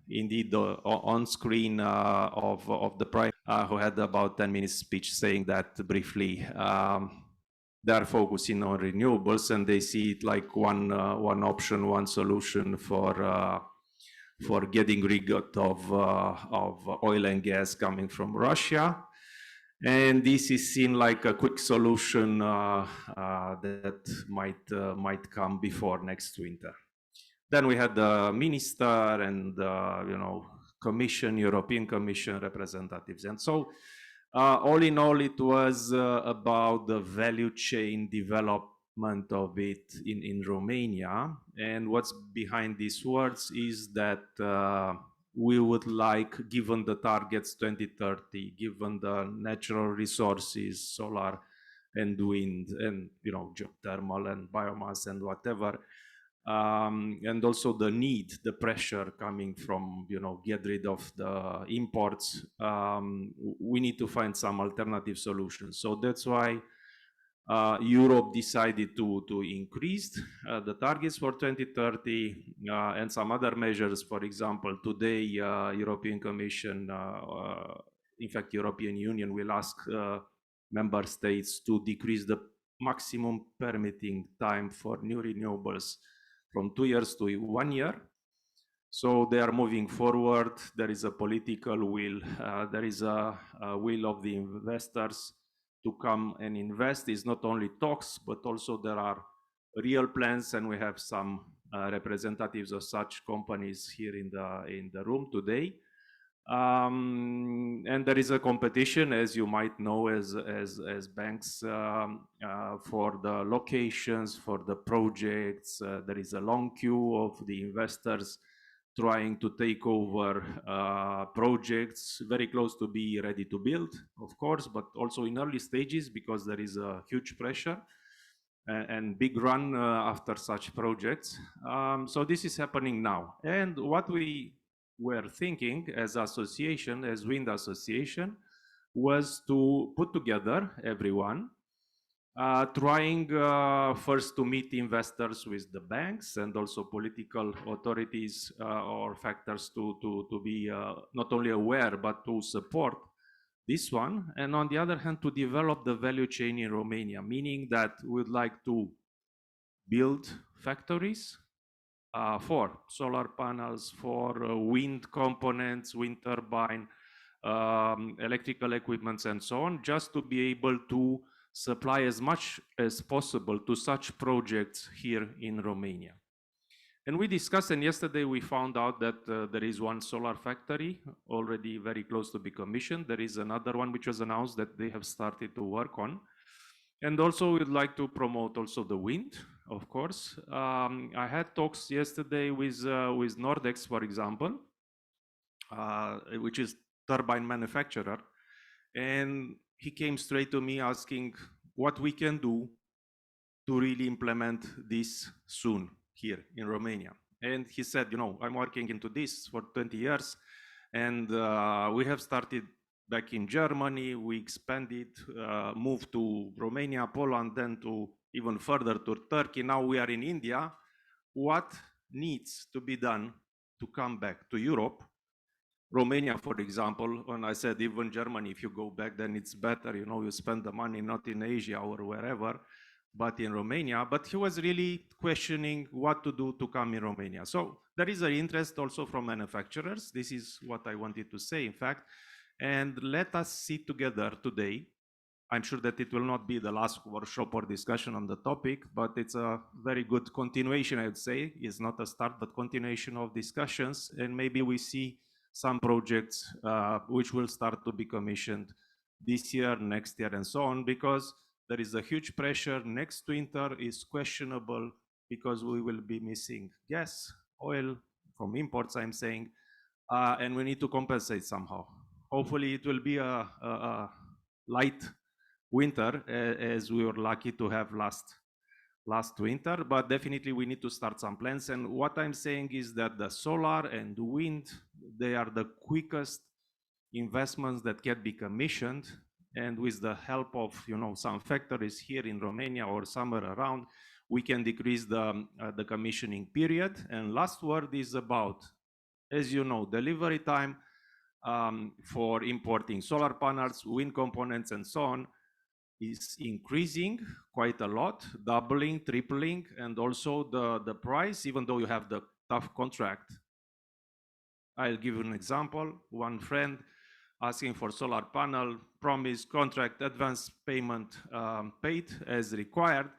indeed on screen of the prime who had about 10 minutes speech saying that briefly they are focusing on renewables and they see it like one option, one solution for getting rid of oil and gas coming from Russia. And this is seen like a quick solution that might come before next winter. Then we had the minister and Commission, European Commission representatives, and so all in all, it was about the value chain development of it in Romania. And what's behind these words is that we would like, given the targets 2030, given the natural resources, solar and wind, and geothermal and biomass and whatever, and also the need, the pressure coming from, get rid of the imports. We need to find some alternative solutions. So that's why Europe decided to increase the targets for 2030 and some other measures. For example, today, European Commission, in fact, European Union will ask member states to decrease the maximum permitting time for new renewables from 2 years to 1 year. So they are moving forward. There is a political will. There is a will of the investors to come and invest. It's not only talks, but also there are real plans, and we have some representatives of such companies here in the room today. And there is a competition, as you might know, as banks for the locations, for the projects. There is a long queue of the investors trying to take over projects very close to be ready to build, of course, but also in early stages because there is a huge pressure and big run after such projects. So this is happening now. And what we were thinking as association, as Wind Association, was to put together everyone, trying first to meet investors with the banks and also political authorities or factors to be not only aware but to support this one, and on the other hand to develop the value chain in Romania, meaning that we would like to build factories for solar panels, for wind components, wind turbine, electrical equipments, and so on, just to be able to supply as much as possible to such projects here in Romania. And we discussed, and yesterday we found out that there is one solar factory already very close to be commissioned. There is another one which was announced that they have started to work on. And also we'd like to promote also the wind, of course. I had talks yesterday with Nordex, for example, which is turbine manufacturer. And he came straight to me asking what we can do to really implement this soon here in Romania. And he said, I'm working into this for 20 years, and we have started back in Germany, we expanded, moved to Romania, Poland, then to even further to Turkey. Now we are in India. What needs to be done to come back to Europe? Romania, for example, when I said even Germany, if you go back, then it's better, you spend the money not in Asia or wherever, but in Romania. But he was really questioning what to do to come in Romania. So there is an interest also from manufacturers. This is what I wanted to say, in fact. And let us sit together today. I'm sure that it will not be the last workshop or discussion on the topic, but it's a very good continuation, I would say. It's not a start, but continuation of discussions. And maybe we see some projects which will start to be commissioned this year, next year, and so on, because there is a huge pressure. Next winter is questionable because we will be missing gas, oil from imports, I'm saying, and we need to compensate somehow. Hopefully it will be a light winter, as we were lucky to have last winter, but definitely we need to start some plans. And what I'm saying is that the solar and the wind, they are the quickest investments that can be commissioned, and with the help of some factories here in Romania or somewhere around, we can decrease the commissioning period. And last word is about As you know, delivery time for importing solar panels, wind components, and so on is increasing quite a lot, doubling, tripling, and also the price, even though you have the tough contract. I'll give you an example. One friend asking for solar panel, promise, contract, advance payment paid as required.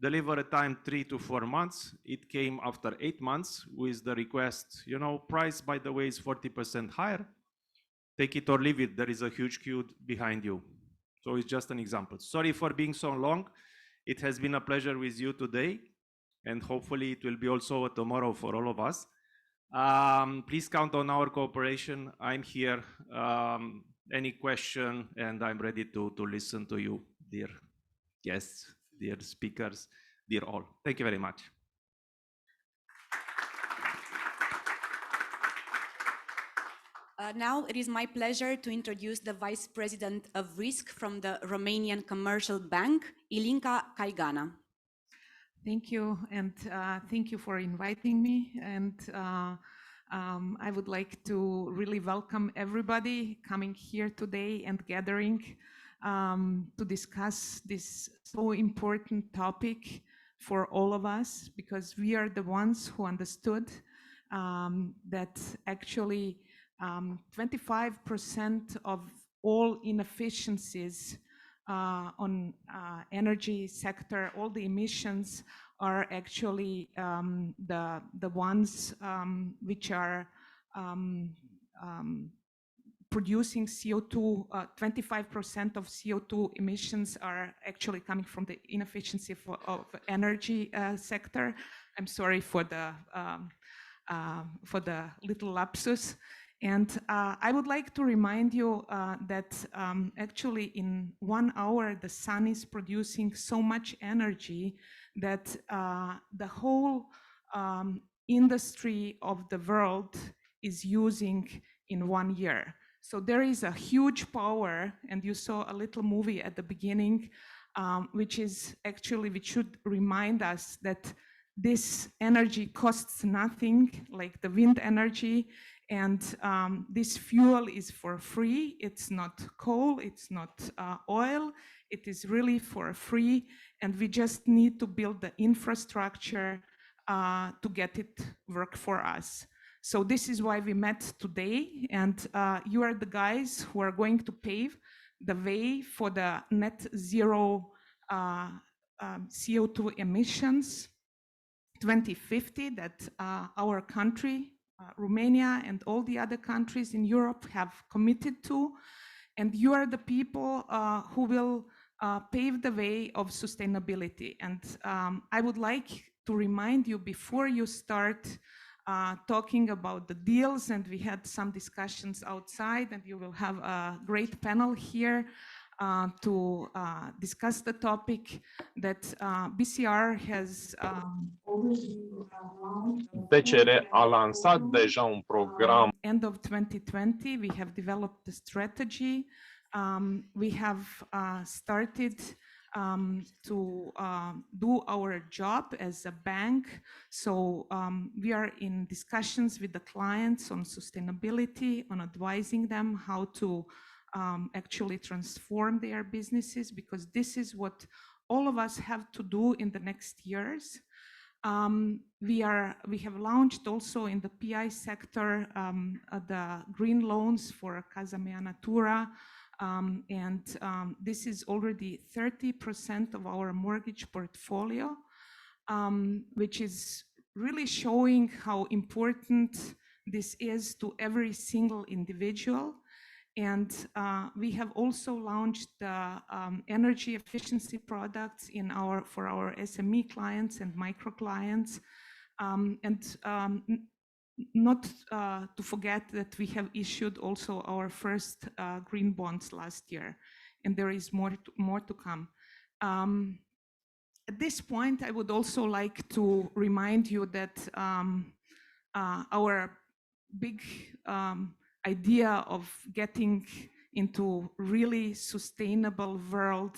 Delivery time 3 to 4 months. It came after 8 months with the request, you know, price, by the way, is 40% higher. Take it or leave it. There is a huge queue behind you. So it's just an example. Sorry for being so long. It has been a pleasure with you today, and hopefully it will be also tomorrow for all of us. Please count on our cooperation. I'm here. Any question, and I'm ready to listen to you, dear guests, dear speakers, dear all. Thank you very much. Now it is my pleasure to introduce the Vice President of Risk from the Romanian Commercial Bank, Ilinca Caigana. Thank you, and thank you for inviting me. And I would like to really welcome everybody coming here today and gathering to discuss this so important topic for all of us, because we are the ones who understood that actually 25% of all inefficiencies on energy sector, all the emissions are actually the ones which are producing CO2. 25% of CO2 emissions are actually coming from the inefficiency of energy sector. I'm sorry for the little lapsus. And I would like to remind you that actually in 1 hour, the sun is producing so much energy that the whole industry of the world is using in 1 year. So there is a huge power, and you saw a little movie at the beginning, which should remind us that this energy costs nothing, like the wind energy. And this fuel is for free. It's not coal, it's not oil. It is really for free. And we just need to build the infrastructure to get it work for us. So this is why we met today. And you are the guys who are going to pave the way for the net zero CO2 emissions 2050 that our country, Romania, and all the other countries in Europe have committed to. And you are the people who will pave the way of sustainability. And I would like to remind you, before you start talking about the deals, and we had some discussions outside, and you will have a great panel here to discuss the topic, that BCR has BCR a lansat deja un program. End of 2020, we have developed the strategy. We have started to do our job as a bank. So we are in discussions with the clients on sustainability, on advising them how to actually transform their businesses, because this is what all of us have to do in the next years. We have launched also in the PI sector the green loans for Casa Mea Natura, and this is already 30% of our mortgage portfolio, which is really showing how important this is to every single individual. And we have also launched the energy efficiency products for our SME clients and micro clients. Not to forget that we have issued also our first green bonds last year, and there is more to come. At this point, I would also like to remind you that our big idea of getting into really sustainable world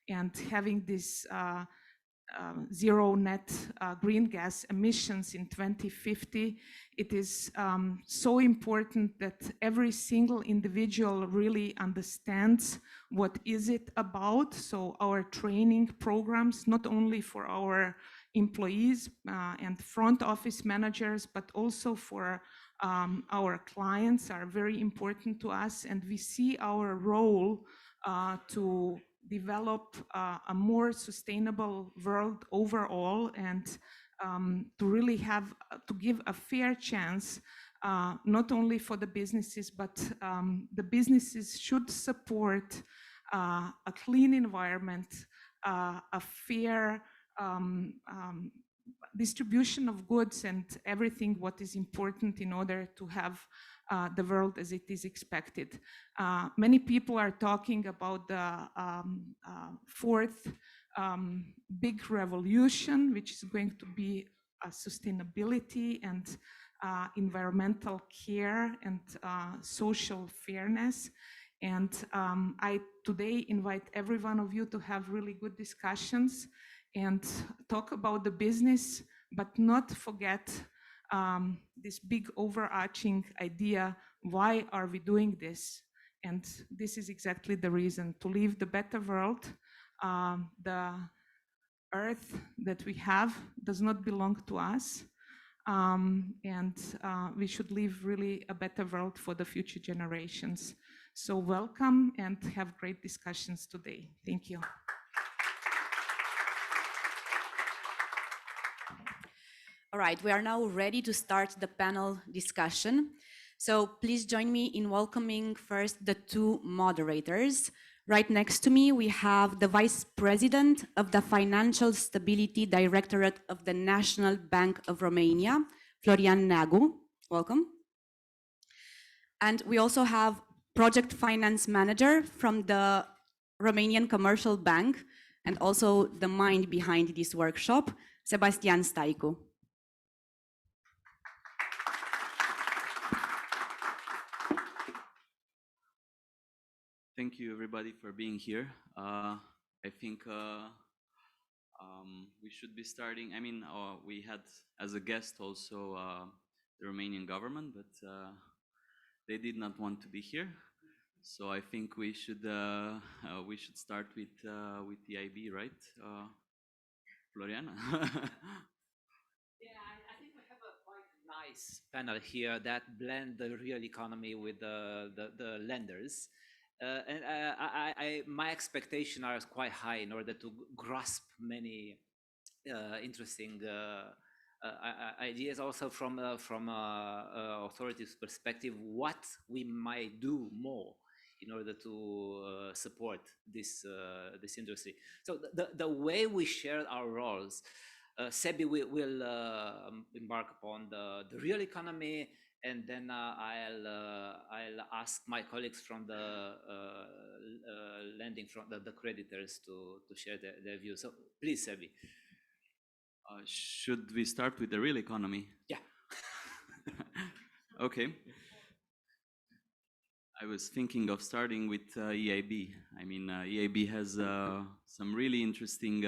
and having this zero net green gas emissions in 2050. It is so important that every single individual really understands what is it about. So our training programs, not only for our employees and front office managers, but also for our clients, are very important to us. And we see our role to develop a more sustainable world overall, and to really have to give a fair chance, not only for the businesses, but the businesses should support a clean environment, a fair distribution of goods and everything what is important in order to have the world as it is expected. Many people are talking about the fourth big revolution, which is going to be sustainability and environmental care and social fairness. And I today invite every one of you to have really good discussions and talk about the business, but not forget this big overarching idea, why are we doing this? And this is exactly the reason, to leave the better world. The earth that we have does not belong to us. And we should leave really a better world for the future generations. So welcome and have great discussions today. Thank you. All right, we are now ready to start the panel discussion. So please join me in welcoming first the two moderators. Right next to me, we have the Vice President of the Financial Stability Directorate of the National Bank of Romania, Florian Neagu. Welcome. And we also have Project Finance Manager from the Romanian Commercial Bank, and also the mind behind this workshop, Sebastian Staicu. Thank you, everybody, for being here. I think we should be starting. I mean, we had as a guest also the Romanian government, but they did not want to be here. So I think we should start with the IB, right, Florian? Yeah, I think we have a quite nice panel here that blend the real economy with the lenders. And my expectations are quite high in order to grasp many interesting ideas, also from authorities' perspective, what we might do more in order to support this industry. So the way we share our roles, Sebi will embark upon the real economy, and then I'll ask my colleagues from the lending, from the creditors, to share their views. So please, Sebi. Should we start with the real economy? Yeah. Okay. I was thinking of starting with EIB. I mean, EIB has some really interesting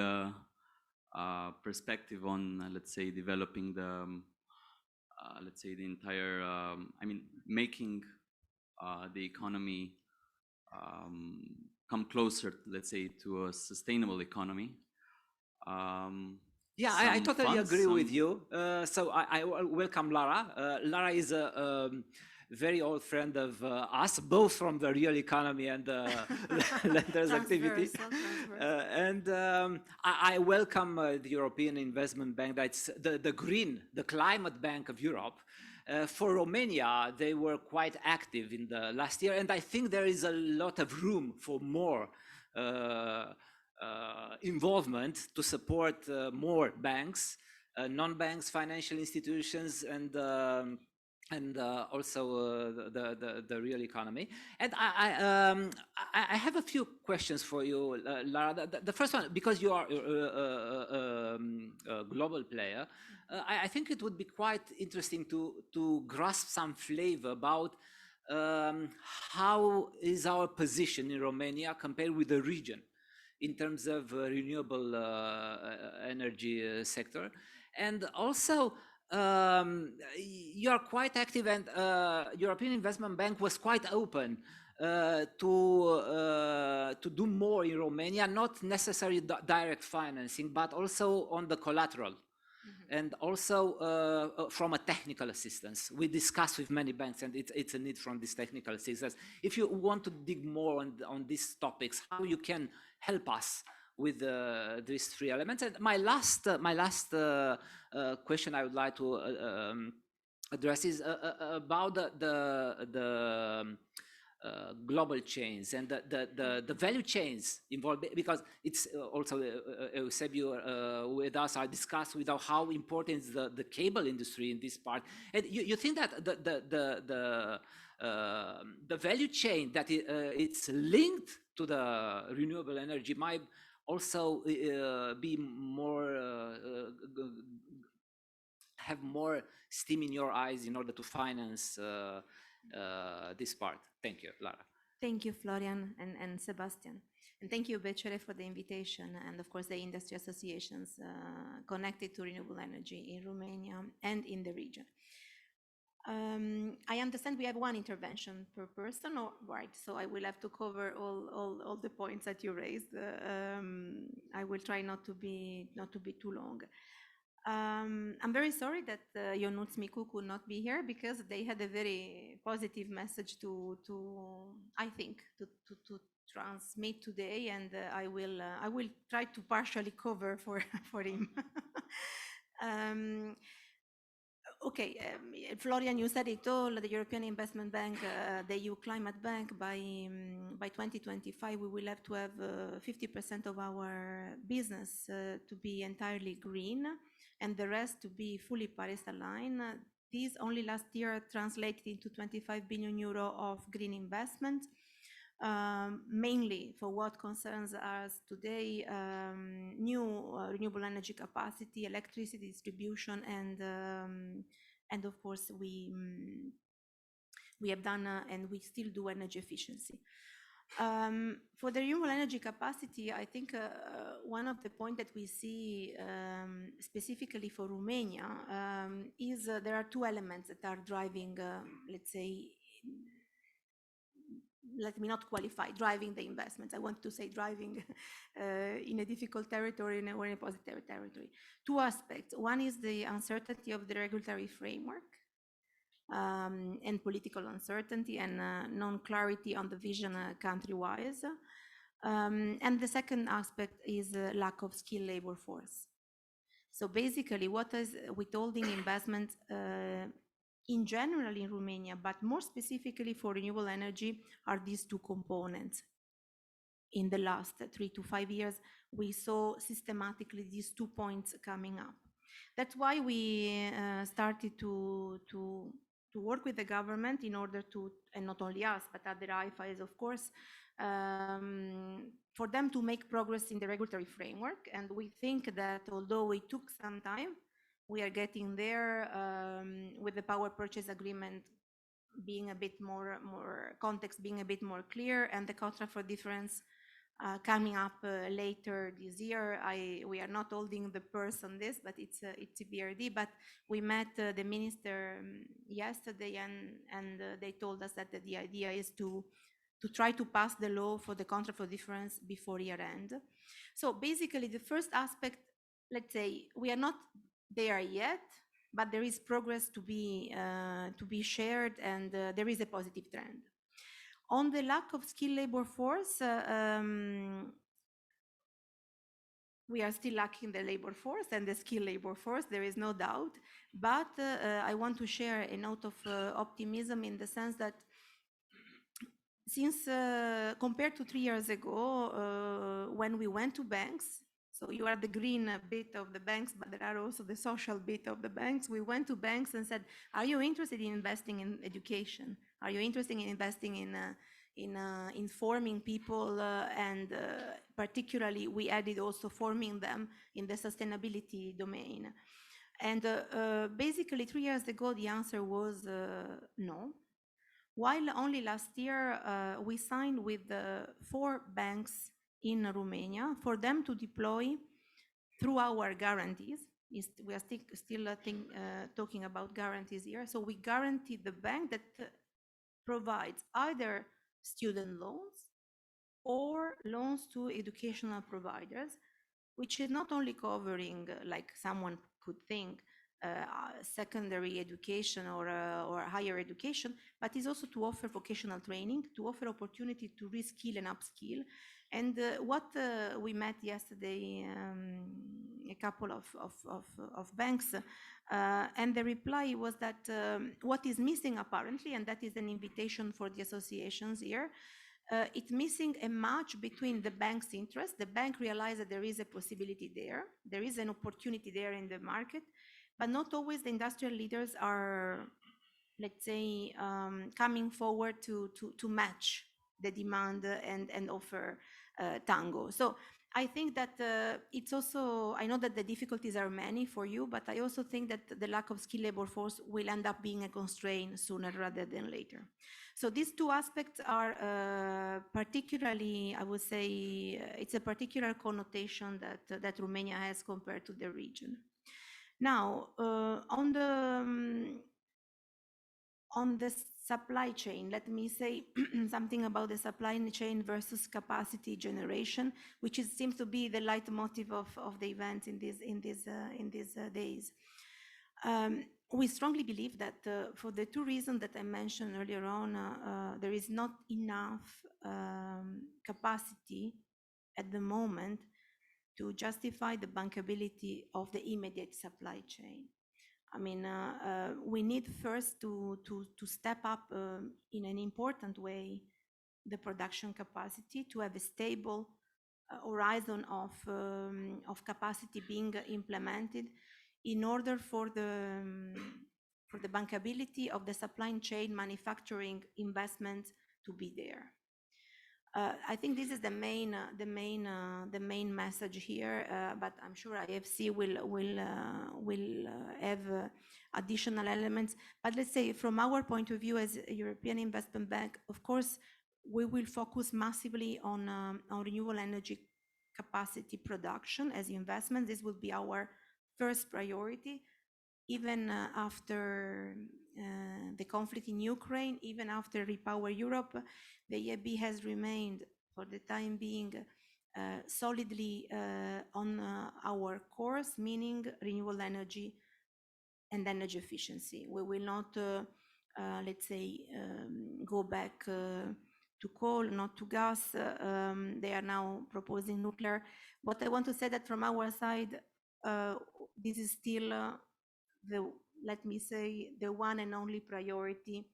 perspective on, let's say, developing the the entire, I mean, making the economy come closer, let's say, to a sustainable economy. Yeah, I totally agree with you. So I welcome Lara. Lara is a very old friend of us, both from the real economy and lenders activity. And I welcome the European Investment Bank. That's the climate bank of Europe. For Romania, they were quite active in the last year, and I think there is a lot of room for more involvement to support more banks, non-banks, financial institutions, and also the real economy. And I have a few questions for you, Lara. The first one, because you are a global player, I think it would be quite interesting to grasp some flavor about how is our position in Romania compared with the region. in terms of renewable energy sector. And also, you are quite active, and European Investment Bank was quite open to do more in Romania, not necessarily direct financing, but also on the collateral. And also from a technical assistance. We discussed with many banks, and it's a need from this technical assistance. If you want to dig more on these topics, how you can help us with these three elements. And my last question I would like to address is about the global chains and the value chains involved, because it's also Eusebio with us I discussed with how important is the cable industry in this part. And you think that the value chain that it's linked to the renewable energy might also be more have more steam in your eyes in order to finance this part. Thank you, Lara. Thank you, Florian and Sebastian. And thank you, Becere, for the invitation, and of course the industry associations connected to renewable energy in Romania and in the region. I understand we have one intervention per person, right? So I will have to cover all the points that you raised. I will try not to be too long. I'm very sorry that Ionuț Micu could not be here, because they had a very positive message to I think to transmit today, and I will try to partially cover for him. Okay, Florian, you said it all. The European Investment Bank, the EU Climate Bank, by 2025, we will have to have 50% of our business to be entirely green, and the rest to be fully Paris aligned. These only last year translated into 25 billion euro of green investment, mainly for what concerns us today, new renewable energy capacity, electricity distribution, and of course we have done and we still do energy efficiency. For the renewable energy capacity, I think one of the points that we see specifically for Romania is there are two elements that are driving, let's say, let me not qualify, driving the investments. I want to say driving in a difficult territory or in a positive territory. Two aspects. One is the uncertainty of the regulatory framework and political uncertainty and non-clarity on the vision country-wise. And the second aspect is lack of skilled labor force. So basically, what is withholding investment in general in Romania, but more specifically for renewable energy, are these two components. In the last 3 to 5 years, we saw systematically these 2 points coming up. That's why we started to work with the government in order to, and not only us, but other IFIs, of course, for them to make progress in the regulatory framework. And we think that although it took some time, we are getting there with the power purchase agreement being a bit more context being a bit more clear, and the contract for difference coming up later this year. We are not holding the purse on this, but it's BRD. But we met the minister yesterday, and they told us that the idea is to try to pass the law for the contract for difference before year end. So basically, the first aspect, let's say, we are not there yet, but there is progress to be shared, and there is a positive trend. On the lack of skilled labor force, we are still lacking the labor force and the skilled labor force, there is no doubt. But I want to share a note of optimism in the sense that since compared to 3 years ago, when we went to banks, so you are the green bit of the banks, but there are also the social bit of the banks. We went to banks and said, are you interested in investing in education? Are you interested in investing in informing people? And particularly, we added also forming them in the sustainability domain. And basically, 3 years ago, the answer was no. While only last year, we signed with 4 banks in Romania for them to deploy through our guarantees. We are still talking about guarantees here. So we guarantee the bank that provides either student loans or loans to educational providers, which is not only covering, like someone could think, secondary education or higher education, but is also to offer vocational training, to offer opportunity to reskill and upskill. And what we met yesterday, a couple of banks, and the reply was that what is missing apparently, and that is an invitation for the associations here, it's missing a match between the bank's interest. The bank realized that there is a possibility there. There is an opportunity there in the market, but not always the industrial leaders are, let's say, coming forward to match the demand and offer tango. So I think that it's also, I know that the difficulties are many for you, but I also think that the lack of skilled labor force will end up being a constraint sooner rather than later. So these two aspects are particularly, I would say, it's a particular connotation that Romania has compared to the region. Now, on the supply chain, let me say something about the supply chain versus capacity generation, which seems to be the leitmotif of the event in these days. We strongly believe that for the two reasons that I mentioned earlier on, there is not enough capacity at the moment to justify the bankability of the immediate supply chain. I mean, we need first to step up in an important way the production capacity, to have a stable horizon of capacity being implemented in order for the bankability of the supply chain manufacturing investment to be there. I think this is the main message here, but I'm sure IFC will have additional elements. But let's say from our point of view as a European Investment Bank, of course, we will focus massively on renewable energy capacity production as investment. This will be our first priority, even after the conflict in Ukraine, even after Repower Europe. The EIB has remained, for the time being, solidly on our course, meaning renewable energy and energy efficiency. We will not, let's say, go back to coal, not to gas. They are now proposing nuclear. What I want to say that from our side, this is still let me say, the one and only priority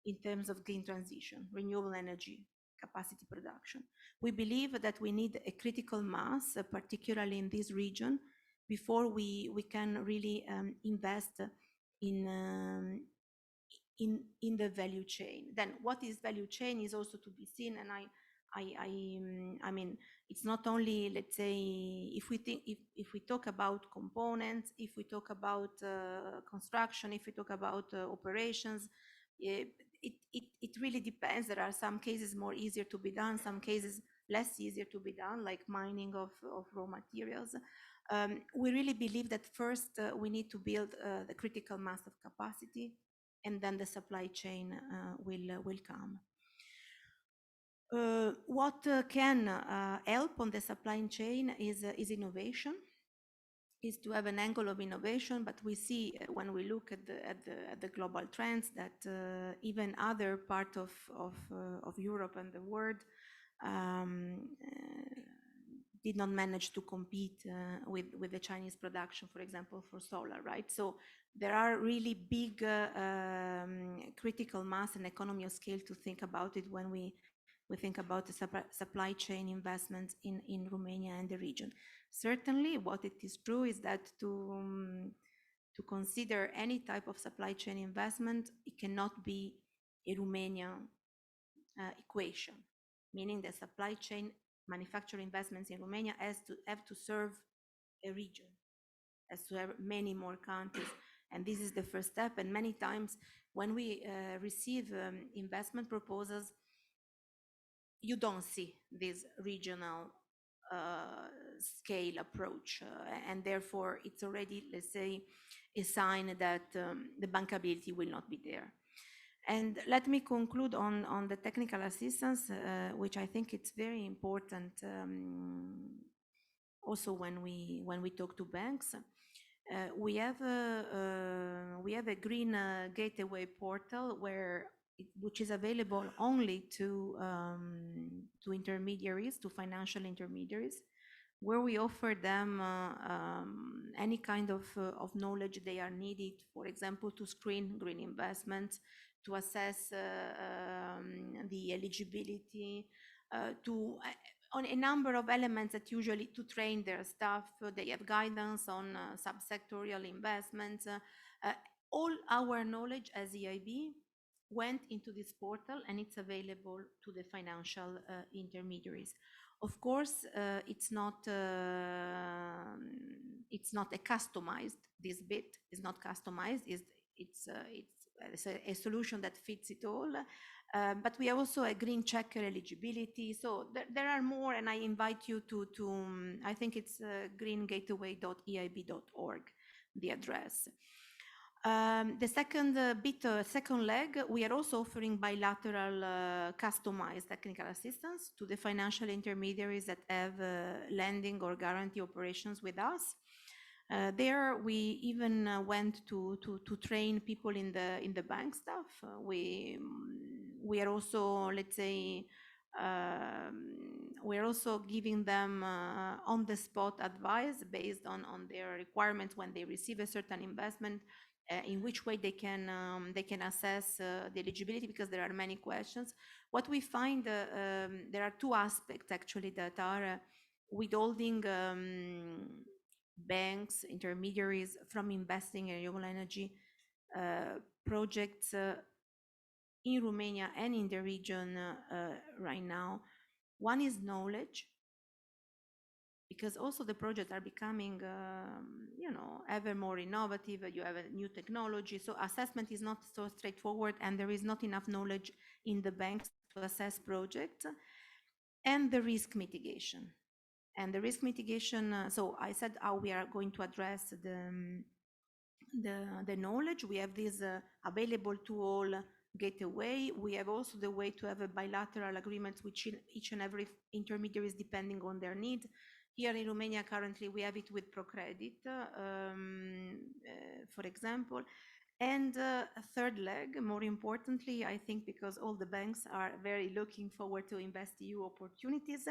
in terms of green transition, renewable energy capacity production. We believe that we need a critical mass, particularly in this region, before we can really invest in the value chain. Then what is value chain is also to be seen, and I mean, it's not only, let's say, if we talk about components, if we talk about construction, if we talk about operations, it really depends. There are some cases more easier to be done, some cases less easier to be done, like mining of raw materials. We really believe that first we need to build the critical mass of capacity, and then the supply chain will come. What can help on the supply chain is innovation, is to have an angle of innovation. But we see when we look at the global trends that even other part of Europe and the world did not manage to compete with the Chinese production, for example, for solar, right? So there are really big critical mass and economy of scale to think about it when we think about the supply chain investments in Romania and the region. Certainly, what it is true is that to consider any type of supply chain investment, it cannot be a Romanian equation, meaning the supply chain manufacturing investments in Romania have to serve a region, has to have many more countries. And this is the first step. And many times when we receive investment proposals, you don't see this regional scale approach, and therefore it's already, let's say, a sign that the bankability will not be there. And let me conclude on the technical assistance, which I think it's very important also when we talk to banks. We have a green gateway portal which is available only to intermediaries, to financial intermediaries, where we offer them any kind of knowledge they are needed, for example, to screen green investments, to assess the eligibility, on a number of elements that usually to train their staff. They have guidance on subsectorial investments. All our knowledge as EIB went into this portal, and it's available to the financial intermediaries. Of course, it's not a customized. This bit is not customized. It's a solution that fits it all. But we have also a green checker eligibility. So there are more, and I invite you to I think it's greengateway.eib.org, the address. The second leg, we are also offering bilateral customized technical assistance to the financial intermediaries that have lending or guarantee operations with us. There we even went to train people in the bank staff. We are also, let's say, we're also giving them on the spot advice based on their requirements when they receive a certain investment, in which way they can assess the eligibility, because there are many questions. What we find, there are two aspects actually that are withholding banks, intermediaries from investing in renewable energy projects in Romania and in the region right now. One is knowledge, because also the projects are becoming, ever more innovative. You have a new technology, so assessment is not so straightforward, and there is not enough knowledge in the banks to assess projects. And the risk mitigation. And the risk mitigation, so I said how we are going to address the knowledge. We have this available to all gateway. We have also the way to have a bilateral agreement with each and every intermediaries depending on their need. Here in Romania, currently, we have it with ProCredit, for example. And a third leg, more importantly, I think, because all the banks are very looking forward to InvestEU opportunities.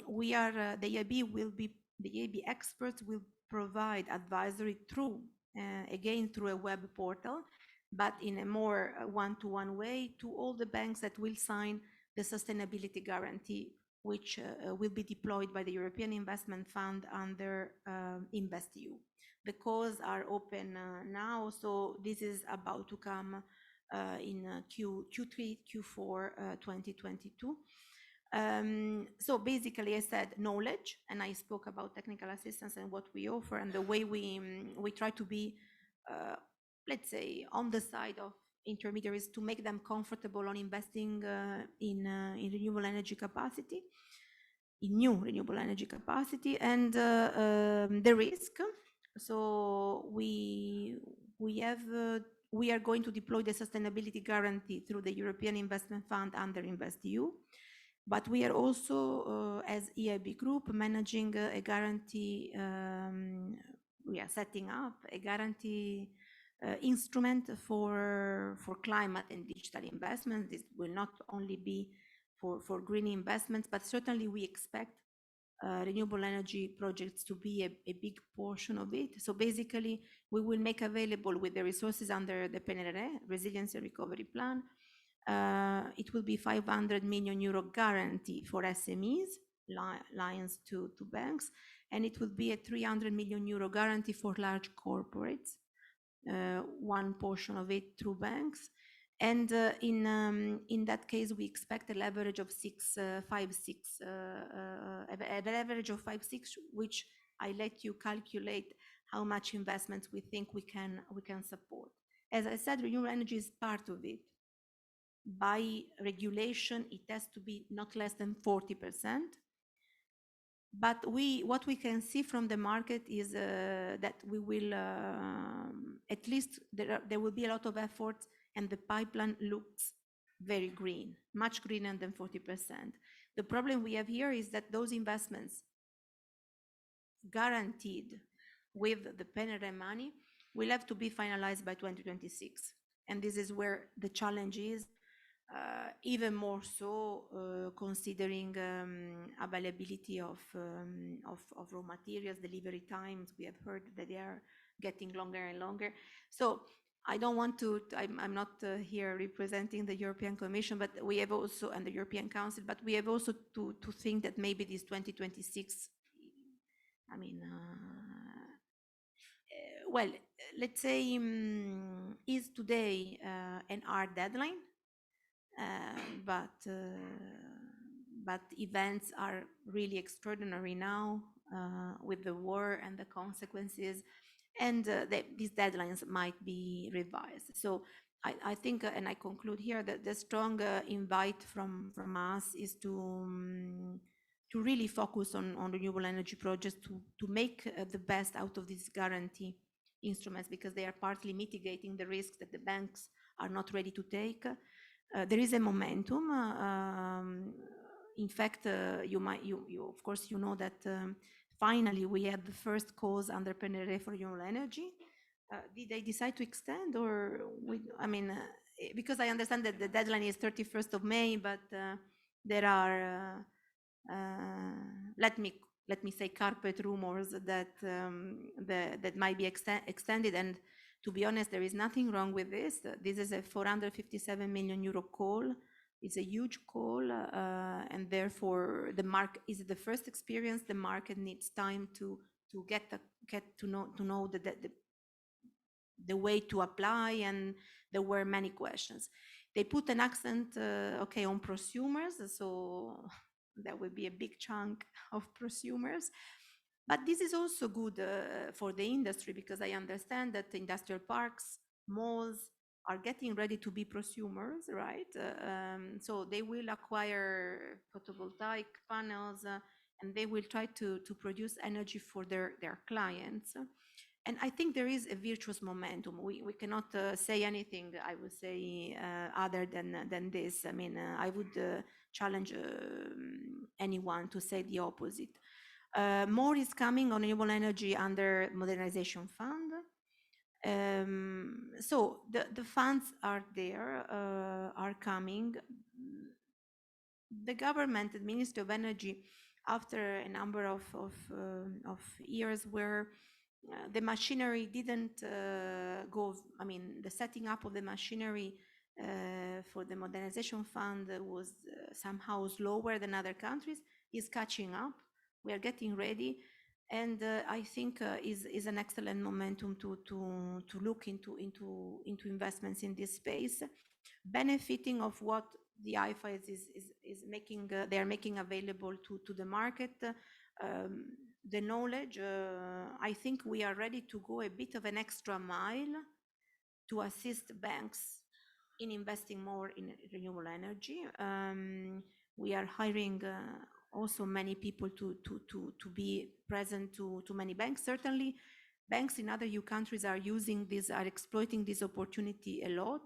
We are the EIB experts will provide advisory through a web portal, but in a more one-to-one way to all the banks that will sign the sustainability guarantee, which will be deployed by the European Investment Fund under InvestEU. The calls are open now, so this is about to come in Q3, Q4 2022. So basically, I said knowledge, and I spoke about technical assistance and what we offer, and the way we try to be, let's say, on the side of intermediaries to make them comfortable on investing in renewable energy capacity, in new renewable energy capacity, and the risk. So we are going to deploy the sustainability guarantee through the European Investment Fund under InvestEU. But we are also, as EIB Group, managing a guarantee. We are setting up a guarantee instrument for climate and digital investments. This will not only be for green investments, but certainly we expect renewable energy projects to be a big portion of it. So basically, we will make available with the resources under the PNRR, Resilience and Recovery Plan. It will be 500 million euro guarantee for SMEs, lines to banks, and it will be a 300 million euro guarantee for large corporates, one portion of it through banks. And in that case, we expect a leverage of 5.6, a leverage of 5.6, which I let you calculate how much investments we think we can support. As I said, renewable energy is part of it. By regulation, it has to be not less than 40%. But what we can see from the market is that we will, at least there will be a lot of effort, and the pipeline looks very green, much greener than 40%. The problem we have here is that those investments guaranteed with the PNRR money will have to be finalized by 2026. And this is where the challenge is, even more so considering availability of raw materials, delivery times. We have heard that they are getting longer and longer. So I don't want to, I'm not here representing the European Commission, but we have also, and the European Council, but we have also to think that maybe this 2026, I mean, well, let's say is today an hard deadline, but events are really extraordinary now with the war and the consequences, and these deadlines might be revised. So I think, and I conclude here, that the strong invite from us is to really focus on renewable energy projects, to make the best out of these guarantee instruments, because they are partly mitigating the risks that the banks are not ready to take. There is a momentum. In fact, you of course, you know that finally we had the first calls under PNRR for renewable energy. Did they decide to extend, or I mean, because I understand that the deadline is 31st of May, but there are, let me say, carpet rumors that that might be extended. And to be honest, there is nothing wrong with this. This is a 457 million euro call. It's a huge call, and therefore the market is the first experience. The market needs time to get to know the way to apply, and there were many questions. They put an accent, okay, on prosumers, so there will be a big chunk of prosumers. But this is also good for the industry, because I understand that industrial parks, malls are getting ready to be prosumers, right? So they will acquire photovoltaic panels, and they will try to produce energy for their clients. And I think there is a virtuous momentum. We cannot say anything, I would say, other than this. I mean, I would challenge anyone to say the opposite. More is coming on renewable energy under Modernization Fund. So the funds are there, are coming. The government, the Ministry of Energy, after a number of years where the machinery didn't go, I mean, the setting up of the machinery for the Modernization Fund was somehow slower than other countries, is catching up. We are getting ready, and I think is an excellent momentum to look into investments in this space, benefiting of what the IFA is making. They are making available to the market. The knowledge, I think we are ready to go a bit of an extra mile to assist banks in investing more in renewable energy. We are hiring also many people to be present to many banks. Certainly, banks in other EU countries are using this, are exploiting this opportunity a lot.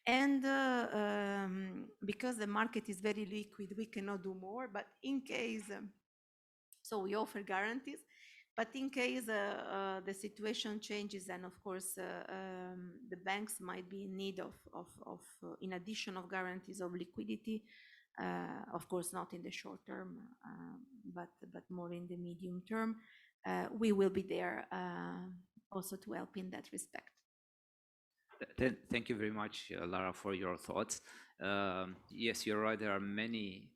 And because the market is very liquid, we cannot do more. But in case, so we offer guarantees. But in case the situation changes, and of course the banks might be in need of in addition of guarantees of liquidity, of course not in the short term, but more in the medium term, we will be there also to help in that respect. Thank you very much, Lara, for your thoughts. Yes, you're right. There are many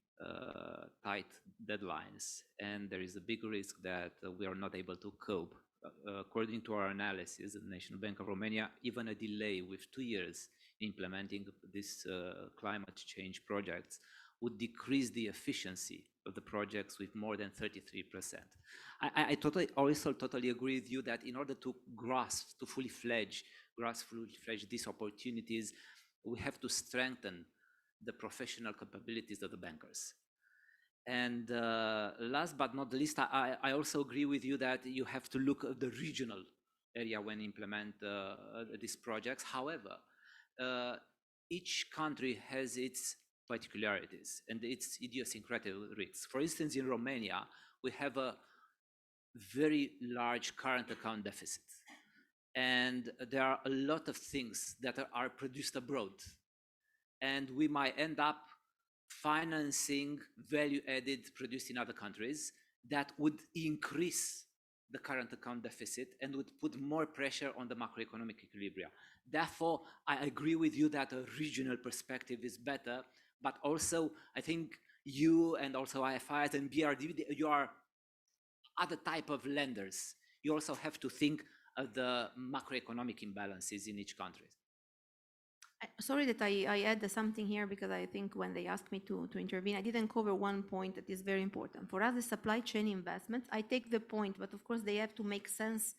tight deadlines, and there is a big risk that we are not able to cope. According to our analysis at the National Bank of Romania, even a delay with 2 years implementing this climate change projects would decrease the efficiency of the projects with more than 33%. I also totally agree with you that in order to grasp, to fully fledge these opportunities, we have to strengthen the professional capabilities of the bankers. And last but not least, I also agree with you that you have to look at the regional area when implement these projects. However, each country has its particularities and its idiosyncratic risks. For instance, in Romania, we have a very large current account deficit. And there are a lot of things that are produced abroad. And we might end up financing value added produced in other countries that would increase the current account deficit and would put more pressure on the macroeconomic equilibrium. Therefore, I agree with you that a regional perspective is better, but also I think you and also IFIs and BRD, you are other type of lenders. You also have to think of the macroeconomic imbalances in each country. Sorry that I add something here because I think when they asked me to intervene, I didn't cover one point that is very important. For us, the supply chain investments, I take the point, but of course they have to make sense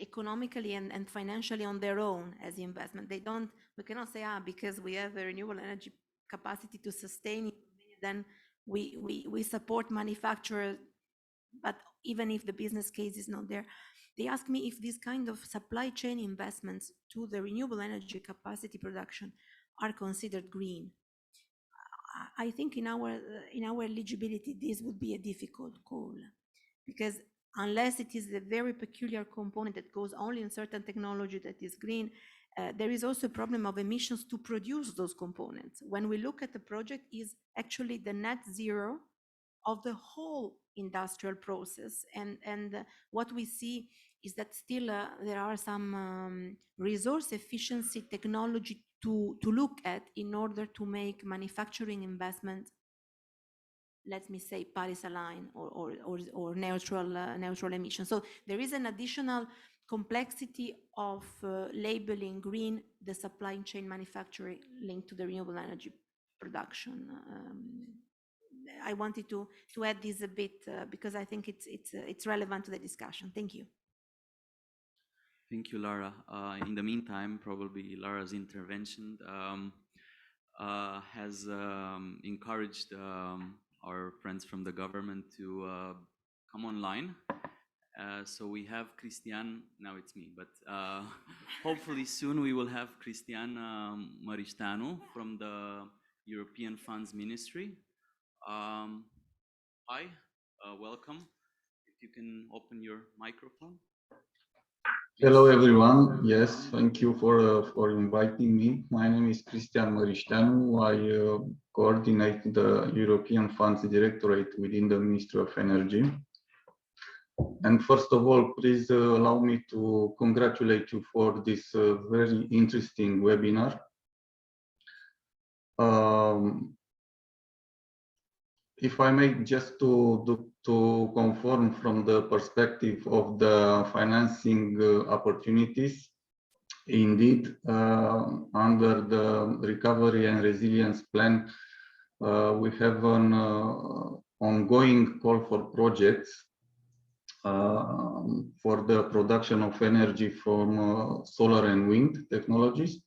economically and financially on their own as investment. We cannot say, because we have a renewable energy capacity to sustain it, then we support manufacturers, but even if the business case is not there. They ask me if these kind of supply chain investments to the renewable energy capacity production are considered green. I think in our eligibility, this would be a difficult call, because unless it is a very peculiar component that goes only in certain technology that is green, there is also a problem of emissions to produce those components. When we look at the project, is actually the net zero of the whole industrial process, and what we see is that still there are some resource efficiency technology to look at in order to make manufacturing investment, let me say, Paris aligned or neutral emission. So there is an additional complexity of labeling green the supply chain manufacturing linked to the renewable energy production. I wanted to add this a bit because I think it's relevant to the discussion. Thank you. Thank you, Lara. In the meantime, probably Lara's intervention has encouraged our friends from the government to come online. So we have Cristian, now it's me, but hopefully soon we will have Cristian Mărișteanu from the European Funds Ministry. Hi, welcome. If you can open your microphone. Hello everyone. Yes, thank you for inviting me. My name is Cristian Mărișteanu. I coordinate the European Funds Directorate within the Ministry of Energy. And first of all, please allow me to congratulate you for this very interesting webinar. If I may, just to confirm from the perspective of the financing opportunities, indeed, under the Recovery and Resilience Plan, we have an ongoing call for projects for the production of energy from solar and wind technologies.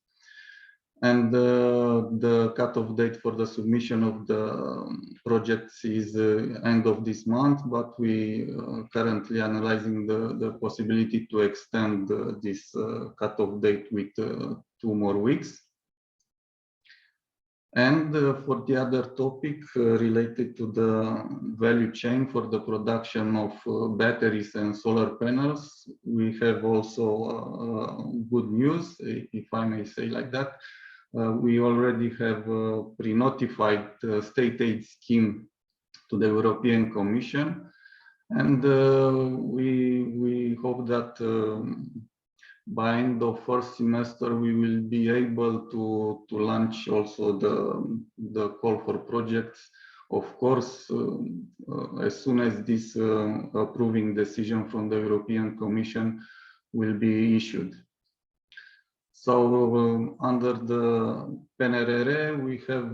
And the cutoff date for the submission of the projects is end of this month, but we currently analyzing the possibility to extend this cutoff date with 2 more weeks. And for the other topic related to the value chain for the production of batteries and solar panels, we have also good news, if I may say like that. We already have a pre-notified state aid scheme to the European Commission, and we hope that by end of first semester we will be able to launch also the call for projects. Of course, as soon as this approving decision from the European Commission will be issued. So under the PNRR, we have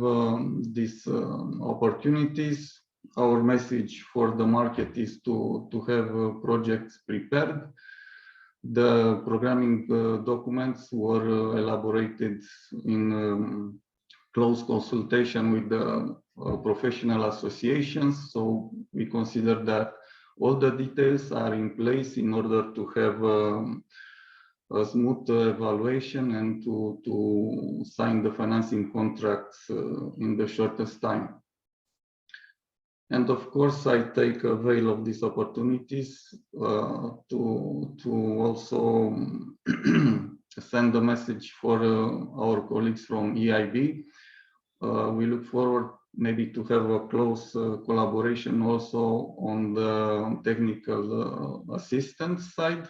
these opportunities. Our message for the market is to have projects prepared. The programming documents were elaborated in close consultation with the professional associations. So we consider that all the details are in place in order to have a smooth evaluation and to sign the financing contracts in the shortest time. And of course, I take avail of these opportunities to also send a message for our colleagues from EIB. We look forward maybe to have a close collaboration also on the technical assistance side.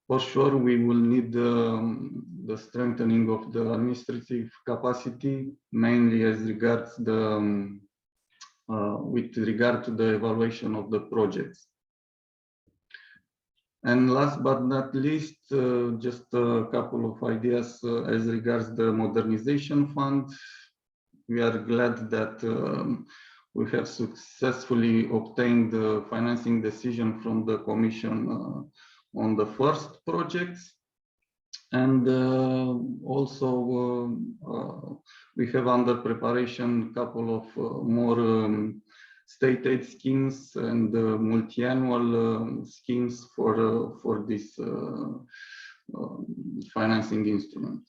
For sure, we will need the strengthening of the administrative capacity, mainly as regards the with regard to the evaluation of the projects. And last but not least, just a couple of ideas as regards the modernization fund. We are glad that we have successfully obtained the financing decision from the Commission on the first projects. And also we have under preparation a couple of more state aid schemes and multi-annual schemes for this financing instrument.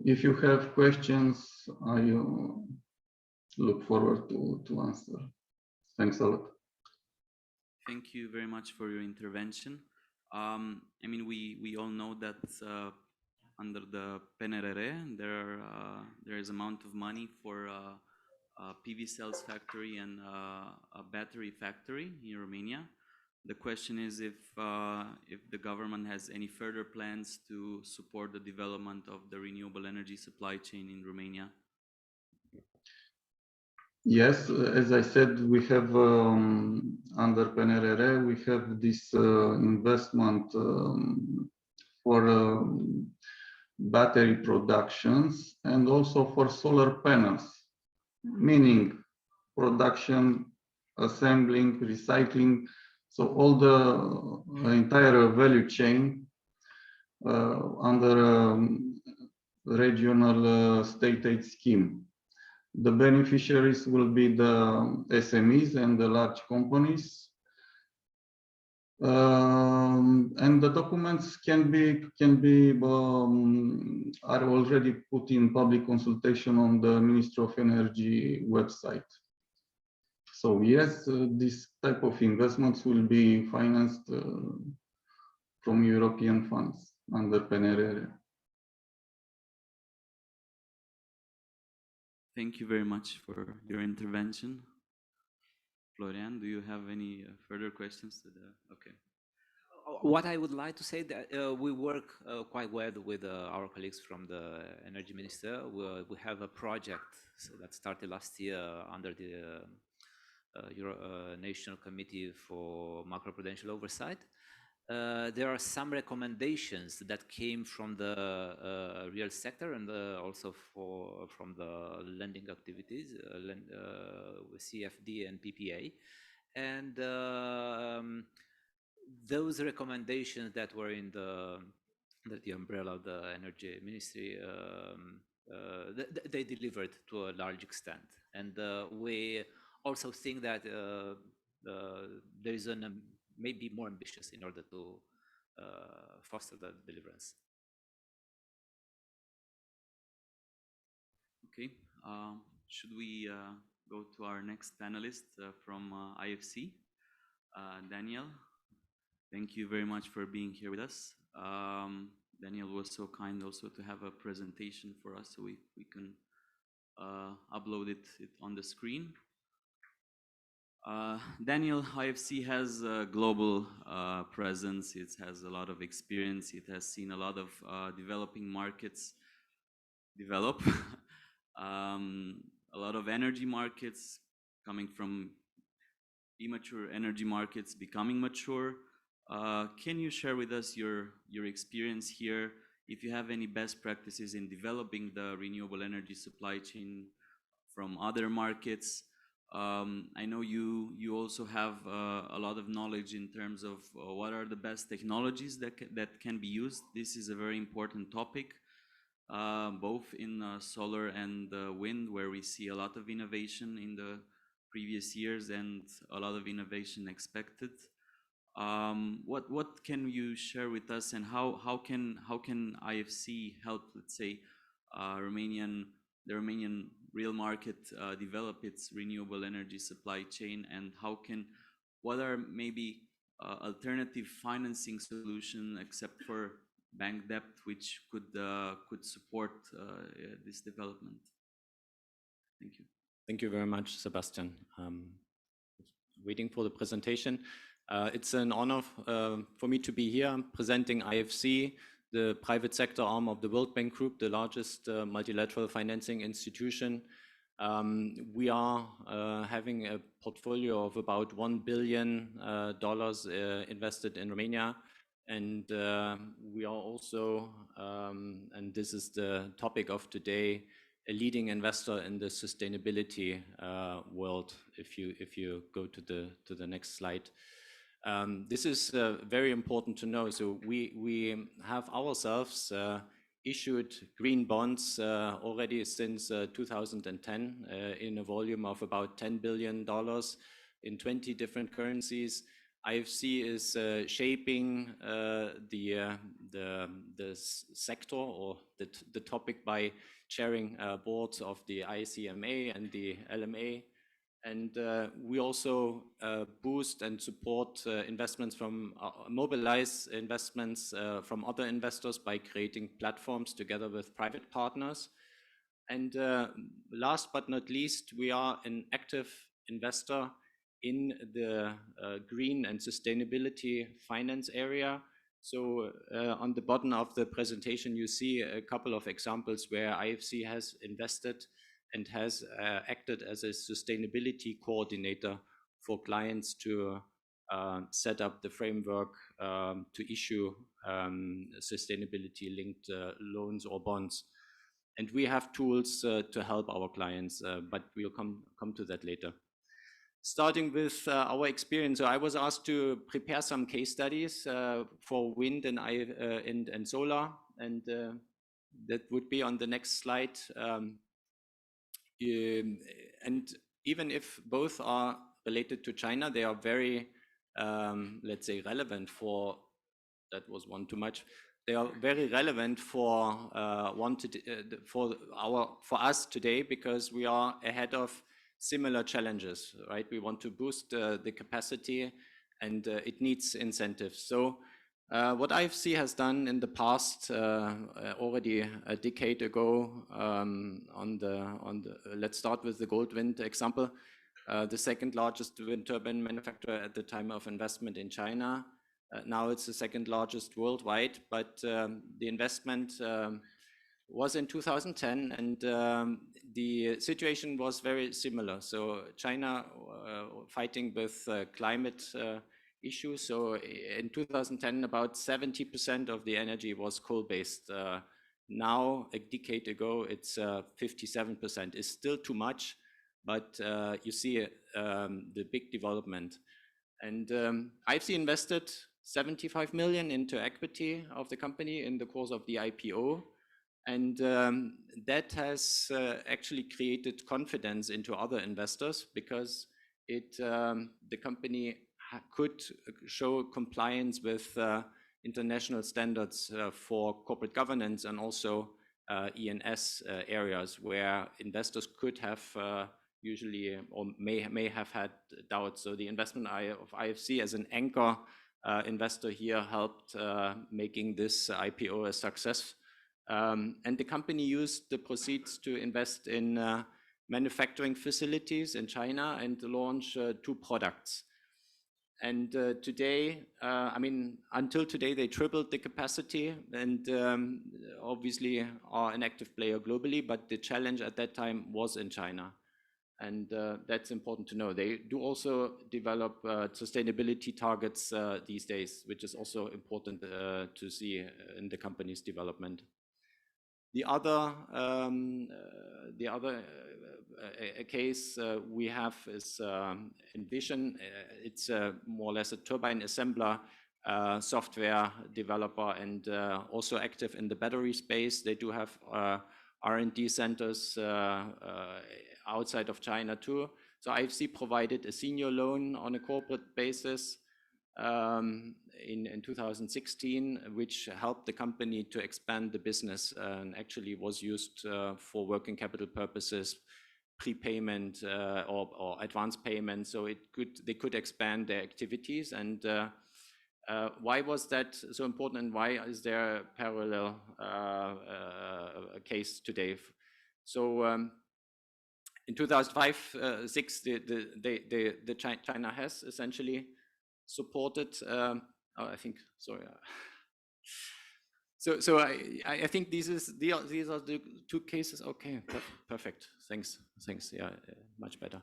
If you have questions, I look forward to answer. Thanks a lot. Thank you very much for your intervention. I mean, we all know that under the PNRR, there is amount of money for a PV cells factory and a battery factory in Romania. The question is if the government has any further plans to support the development of the renewable energy supply chain in Romania. Yes, as I said, we have under PNRR, we have this investment for battery productions and also for solar panels, meaning production, assembling, recycling, so all the entire value chain under regional state aid scheme. The beneficiaries will be the SMEs and the large companies. And the documents are already put in public consultation on the Ministry of Energy website. So yes, this type of investments will be financed from European funds under PNRR. Thank you very much for your intervention. Florian, do you have any further questions to the, okay. What I would like to say that we work quite well with our colleagues from the Energy Minister. We have a project that started last year under the National Committee for Macroprudential Oversight. There are some recommendations that came from the real sector and also from the lending activities, with CFD and PPA. And those recommendations that were in the umbrella of the Energy Ministry, they delivered to a large extent. And we also think that there is maybe more ambitious in order to foster the deliverance. Okay, should we go to our next panelist from IFC, Daniel? Thank you very much for being here with us. Daniel was so kind also to have a presentation for us so we can upload it on the screen. Daniel, IFC has a global presence. It has a lot of experience. It has seen a lot of developing markets develop. A lot of energy markets coming from immature energy markets becoming mature. Can you share with us your experience here? If you have any best practices in developing the renewable energy supply chain from other markets? I know you also have a lot of knowledge in terms of what are the best technologies that can be used. This is a very important topic. both in solar and wind, where we see a lot of innovation in the previous years and a lot of innovation expected. What can you share with us, and how can IFC help, let's say, the Romanian real market develop its renewable energy supply chain, and what are maybe alternative financing solution except for bank debt, which could support this development? Thank you. Thank you very much, Sebastian. Waiting for the presentation. It's an honor for me to be here presenting IFC, the private sector arm of the World Bank Group, the largest multilateral financing institution. We are having a portfolio of about $1 billion invested in Romania. And we are also, and this is the topic of today, a leading investor in the sustainability world. If you go to the next slide. This is very important to know. So we have ourselves issued green bonds already since 2010 in a volume of about $10 billion in 20 different currencies. IFC is shaping the sector or the topic by chairing boards of the ICMA and the LMA. And we also boost and support investments from mobilize investments from other investors by creating platforms together with private partners. And last but not least, we are an active investor in the green and sustainability finance area. So on the bottom of the presentation, you see a couple of examples where IFC has invested and has acted as a sustainability coordinator for clients to set up the framework to issue sustainability-linked loans or bonds. And we have tools to help our clients, but we'll come to that later. Starting with our experience, so I was asked to prepare some case studies for wind and solar, and that would be on the next slide. And even if both are related to China, they are very, let's say, relevant for, that was one too much. They are very relevant for us today, because we are ahead of similar challenges, right? We want to boost the capacity, and it needs incentives. So what IFC has done in the past, already a decade ago, let's start with the Goldwind example, the second largest wind turbine manufacturer at the time of investment in China. Now it's the second largest worldwide, but the investment was in 2010, and the situation was very similar. So China fighting with climate issues. So in 2010, about 70% of the energy was coal-based. Now, a decade ago, it's 57%. It's still too much, but you see the big development. And IFC invested 75 million into equity of the company in the course of the IPO. And that has actually created confidence into other investors, because the company could show compliance with international standards for corporate governance, and also E&S areas where investors could have usually or may have had doubts. So the investment of IFC as an anchor investor here helped making this IPO a success. And the company used the proceeds to invest in manufacturing facilities in China and to launch 2 products. And today, I mean, until today, they tripled the capacity, and obviously are an active player globally, but the challenge at that time was in China. And that's important to know. They do also develop sustainability targets these days, which is also important to see in the company's development. The other case we have is Envision. It's more or less a turbine assembler software developer and also active in the battery space. They do have R&D centers outside of China too. So IFC provided a senior loan on a corporate basis in 2016, which helped the company to expand the business and actually was used for working capital purposes, prepayment or advance payment. So they could expand their activities. And why was that so important, and why is there a parallel case today? So in 2005-6, China has essentially supported. I think sorry. So I think these are the two cases. Okay, perfect. Thanks. Yeah, much better.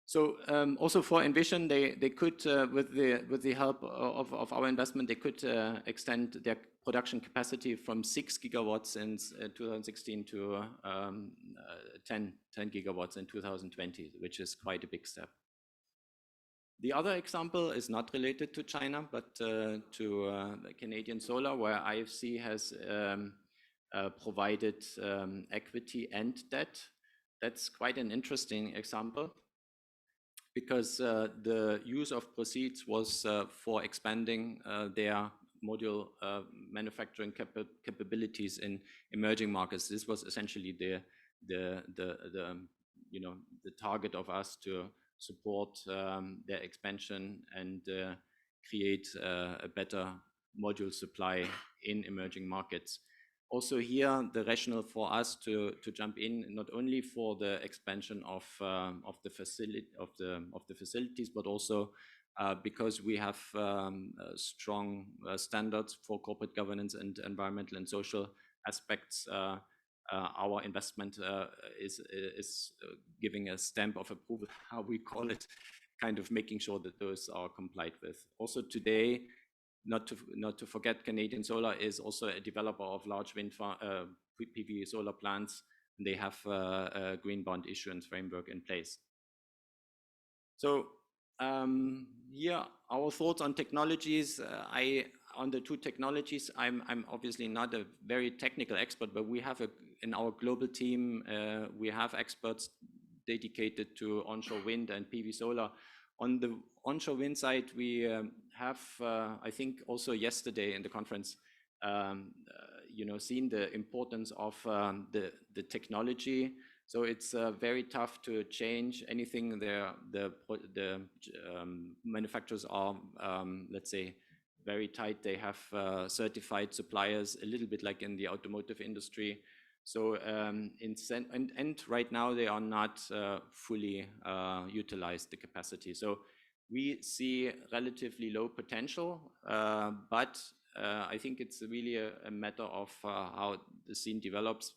So also for Envision, they could with the help of our investment, they could extend their production capacity from 6 gigawatts in 2016 to 10 gigawatts in 2020, which is quite a big step. The other example is not related to China, but to Canadian Solar, where IFC has provided equity and debt. That's quite an interesting example, because the use of proceeds was for expanding their module manufacturing capabilities in emerging markets. This was essentially the target of us to support their expansion and create a better module supply in emerging markets. Also here, the rationale for us to jump in, not only for the expansion of the facilities, but also because we have strong standards for corporate governance and environmental and social aspects. Our investment is giving a stamp of approval, how we call it, kind of making sure that those are complied with. Also today, not to forget, Canadian Solar is also a developer of large wind PV solar plants, and they have a green bond issuance framework in place. So here, our thoughts on technologies. On the two technologies, I'm obviously not a very technical expert, but we have in our global team, we have experts dedicated to onshore wind and PV solar. On the onshore wind side, we have, I think also yesterday in the conference, seen the importance of the technology. So it's very tough to change anything. The manufacturers are, let's say, very tight. They have certified suppliers, a little bit like in the automotive industry. So and right now they are not fully utilized the capacity. So we see relatively low potential, but I think it's really a matter of how the scene develops.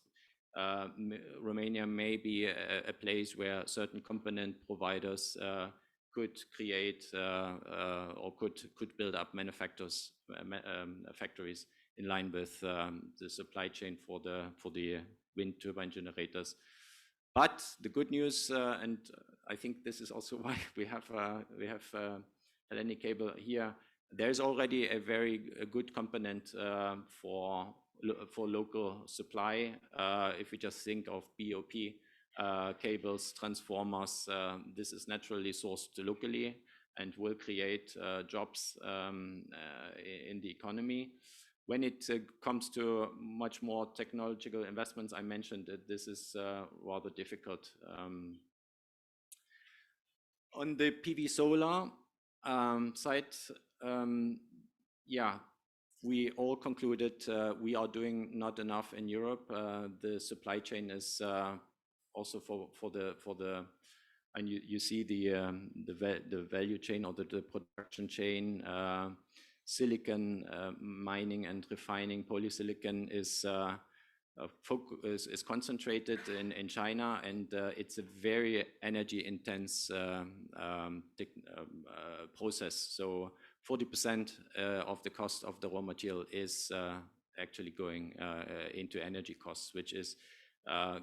Romania may be a place where certain component providers could create or could build up factories in line with the supply chain for the wind turbine generators. But the good news, and I think this is also why we have Hellenic Cable here. There's already a very good component for local supply. If we just think of BOP cables, transformers, this is naturally sourced locally and will create jobs in the economy. When it comes to much more technological investments, I mentioned that this is rather difficult. On the PV solar side, we all concluded we are doing not enough in Europe. The supply chain is also for the and you see the value chain or the production chain. Silicon mining and refining polysilicon is concentrated in China, and it's a very energy intense process. So 40% of the cost of the raw material is actually going into energy costs, which is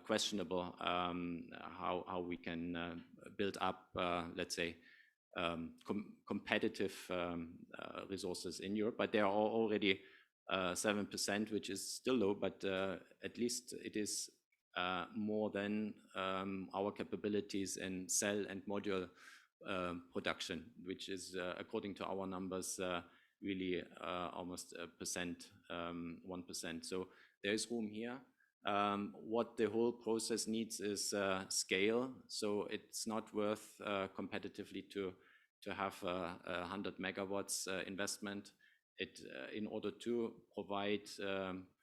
questionable how we can build up, let's say, competitive resources in Europe, but they are already 7%, which is still low, but at least it is more than our capabilities in cell and module production, which is, according to our numbers, really almost 1%. So there is room here. What the whole process needs is scale. So it's not worth competitively to have 100 megawatts investment. In order to provide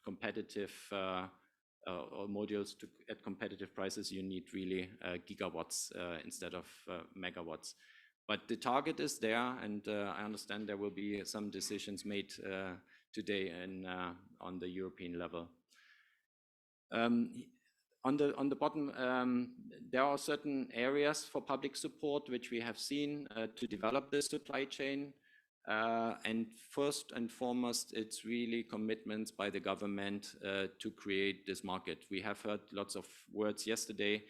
competitive or modules at competitive prices, you need really gigawatts instead of megawatts. But the target is there, and I understand there will be some decisions made today on the European level. On the bottom, there are certain areas for public support which we have seen to develop the supply chain. And first and foremost, it's really commitments by the government to create this market. We have heard lots of words yesterday.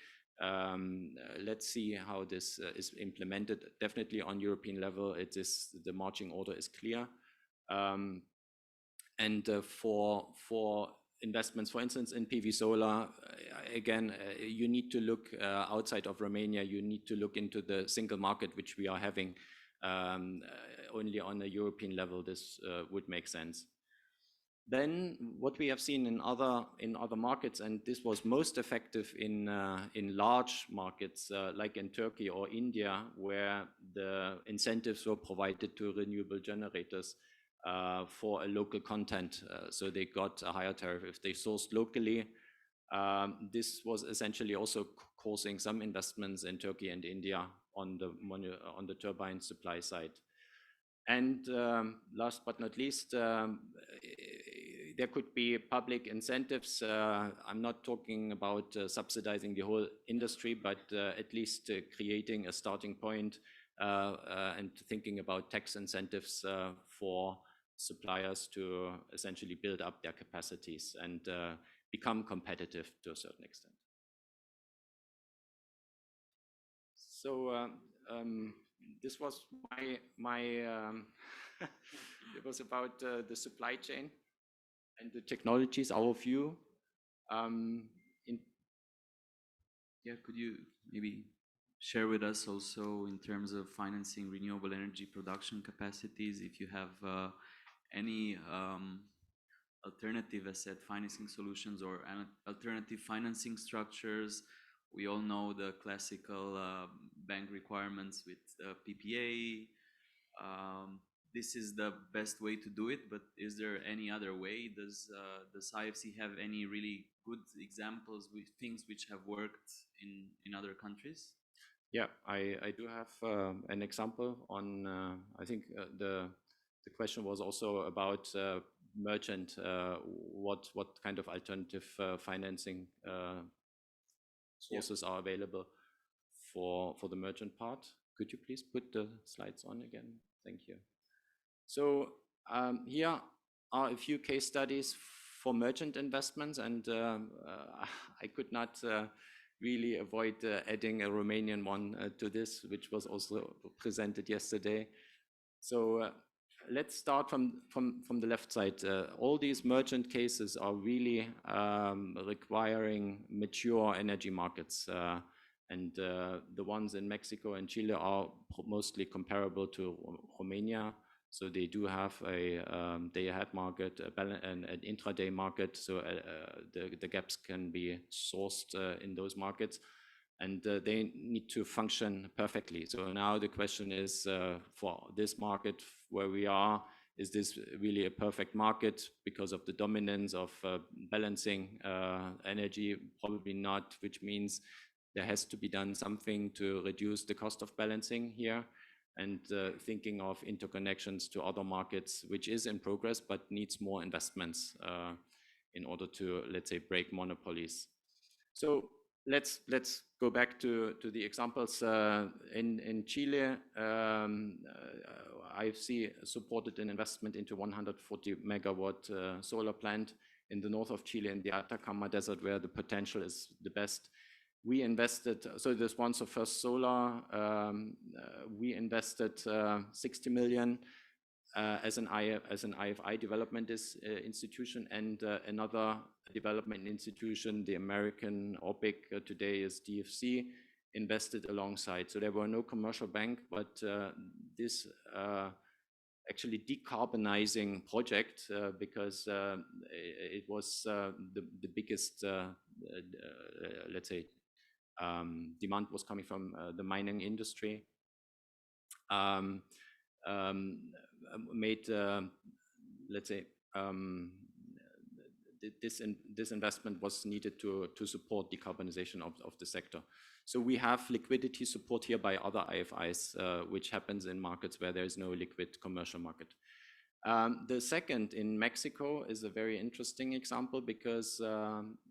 Let's see how this is implemented. Definitely on European level, the marching order is clear. For investments, for instance, in PV solar, again, you need to look outside of Romania. You need to look into the single market which we are having. Only on a European level, this would make sense. Then what we have seen in other markets, and this was most effective in large markets like in Turkey or India, where the incentives were provided to renewable generators for a local content. So they got a higher tariff if they sourced locally. This was essentially also causing some investments in Turkey and India on the turbine supply side. And last but not least, there could be public incentives. I'm not talking about subsidizing the whole industry, but at least creating a starting point and thinking about tax incentives for suppliers to essentially build up their capacities and become competitive to a certain extent. So this was my it was about the supply chain and the technologies, our view. Could you maybe share with us also in terms of financing renewable energy production capacities, if you have any alternative asset financing solutions or alternative financing structures? We all know the classical bank requirements with PPA. This is the best way to do it, but is there any other way? Does IFC have any really good examples with things which have worked in other countries? Yeah, I do have an example on, I think the question was also about merchant, what kind of alternative financing sources are available for the merchant part. Could you please put the slides on again? Thank you. So here are a few case studies for merchant investments, and I could not really avoid adding a Romanian one to this, which was also presented yesterday. So let's start from the left side. All these merchant cases are really requiring mature energy markets. And the ones in Mexico and Chile are mostly comparable to Romania. So they do have a day-ahead market, an intraday market. So the gaps can be sourced in those markets, and they need to function perfectly. So now the question is, for this market where we are, is this really a perfect market because of the dominance of balancing energy? Probably not, which means there has to be done something to reduce the cost of balancing here, and thinking of interconnections to other markets, which is in progress, but needs more investments in order to, let's say, break monopolies. So let's go back to the examples. In Chile, IFC supported an investment into 140 megawatt solar plant in the north of Chile in the Atacama Desert, where the potential is the best. we invested, so the sponsor First Solar, we invested 60 million as an IFI development institution, and another development institution, the American OPIC, today is DFC, invested alongside. So there were no commercial bank, but this actually decarbonizing project, because it was the biggest, let's say, demand was coming from the mining industry. Made, let's say, this investment was needed to support decarbonization of the sector. So we have liquidity support here by other IFIs, which happens in markets where there is no liquid commercial market. The second in Mexico is a very interesting example because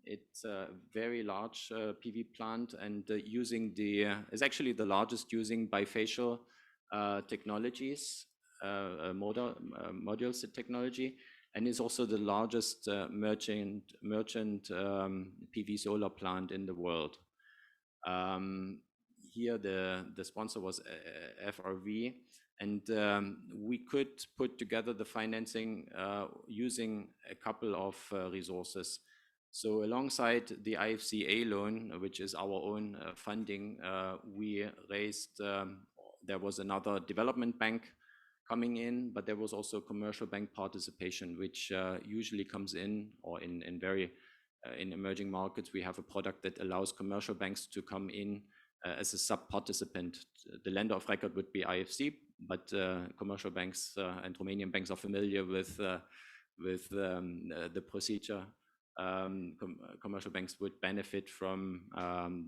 it's a very large PV plant, and is actually the largest using bifacial technologies, modules technology, and is also the largest merchant PV solar plant in the world. Here the sponsor was FRV, and we could put together the financing using a couple of resources. So alongside the IFC-A loan, which is our own funding, we raised, there was another development bank coming in, but there was also commercial bank participation, which usually comes in, or in emerging markets, we have a product that allows commercial banks to come in as a sub-participant. The lender of record would be IFC, but commercial banks and Romanian banks are familiar with the procedure. Commercial banks would benefit from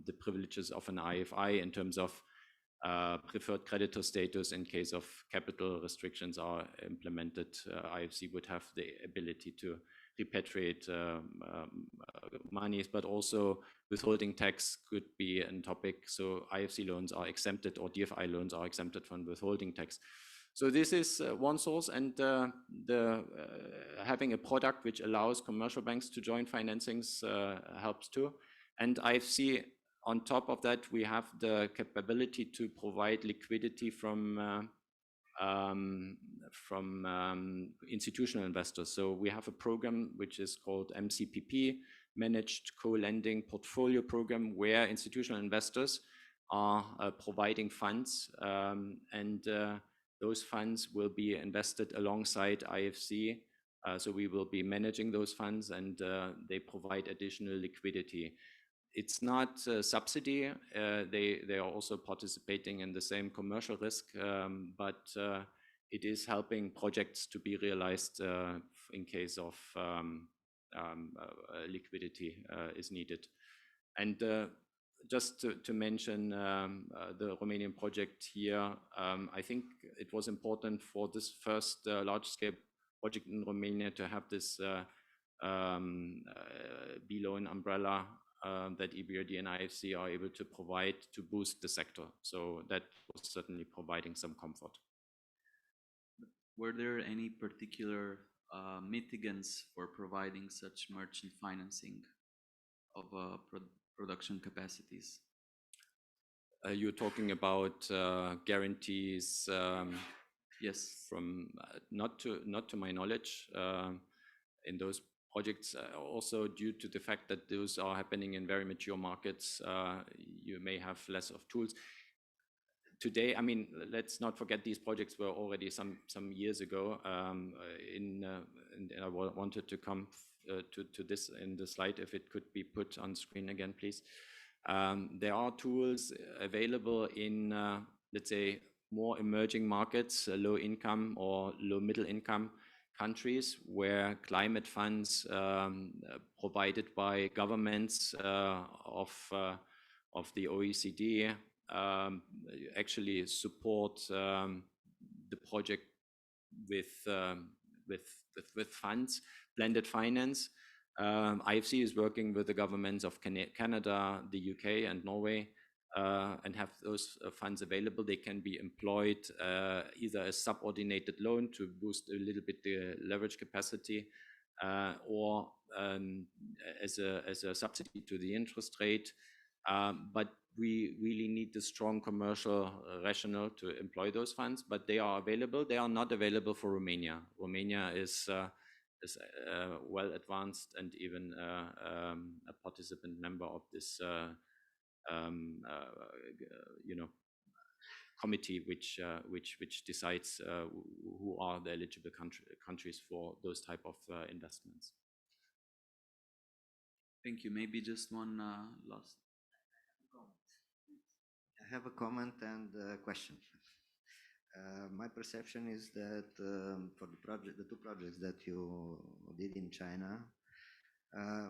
the privileges of an IFI in terms of preferred creditor status in case of capital restrictions are implemented. IFC would have the ability to repatriate monies, but also withholding tax could be a topic. So IFC loans are exempted, or DFI loans are exempted from withholding tax. So this is one source, and having a product which allows commercial banks to join financings helps too. And IFC, on top of that, we have the capability to provide liquidity from institutional investors. So we have a program which is called MCPP, Managed Co-Lending Portfolio Program, where institutional investors are providing funds, and those funds will be invested alongside IFC. So we will be managing those funds, and they provide additional liquidity. It's not a subsidy. They are also participating in the same commercial risk, but it is helping projects to be realized in case of liquidity is needed. And just to mention the Romanian project here, I think it was important for this first large-scale project in Romania to have this B-loan umbrella that EBRD and IFC are able to provide to boost the sector. So that was certainly providing some comfort. Were there any particular mitigants for providing such merchant financing of production capacities? You're talking about guarantees? Yes. From not to my knowledge, in those projects, also due to the fact that those are happening in very mature markets, you may have less of tools. Today, I mean, let's not forget these projects were already some years ago. And I wanted to come to this in the slide, if it could be put on screen again, please. There are tools available in, let's say, more emerging markets, low income or low middle income countries, where climate funds provided by governments of the OECD actually support the project with funds, blended finance. IFC is working with the governments of Canada, the UK, and Norway, and have those funds available. They can be employed either as subordinated loan to boost a little bit the leverage capacity, or as a subsidy to the interest rate. But we really need the strong commercial rationale to employ those funds, but they are available. They are not available for Romania. Romania is well advanced and even a participant member of this, committee which decides who are the eligible countries for those type of investments. Thank you. Maybe just one last. I have a comment and a question. My perception is that for the two projects that you did in China,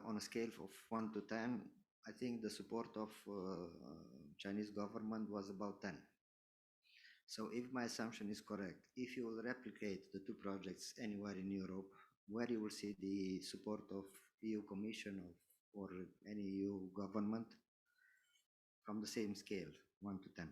on a scale of 1 to 10, I think the support of Chinese government was about 10. So if my assumption is correct, if you will replicate the two projects anywhere in Europe, where you will see the support of EU Commission or any EU government from the same scale, 1 to 10?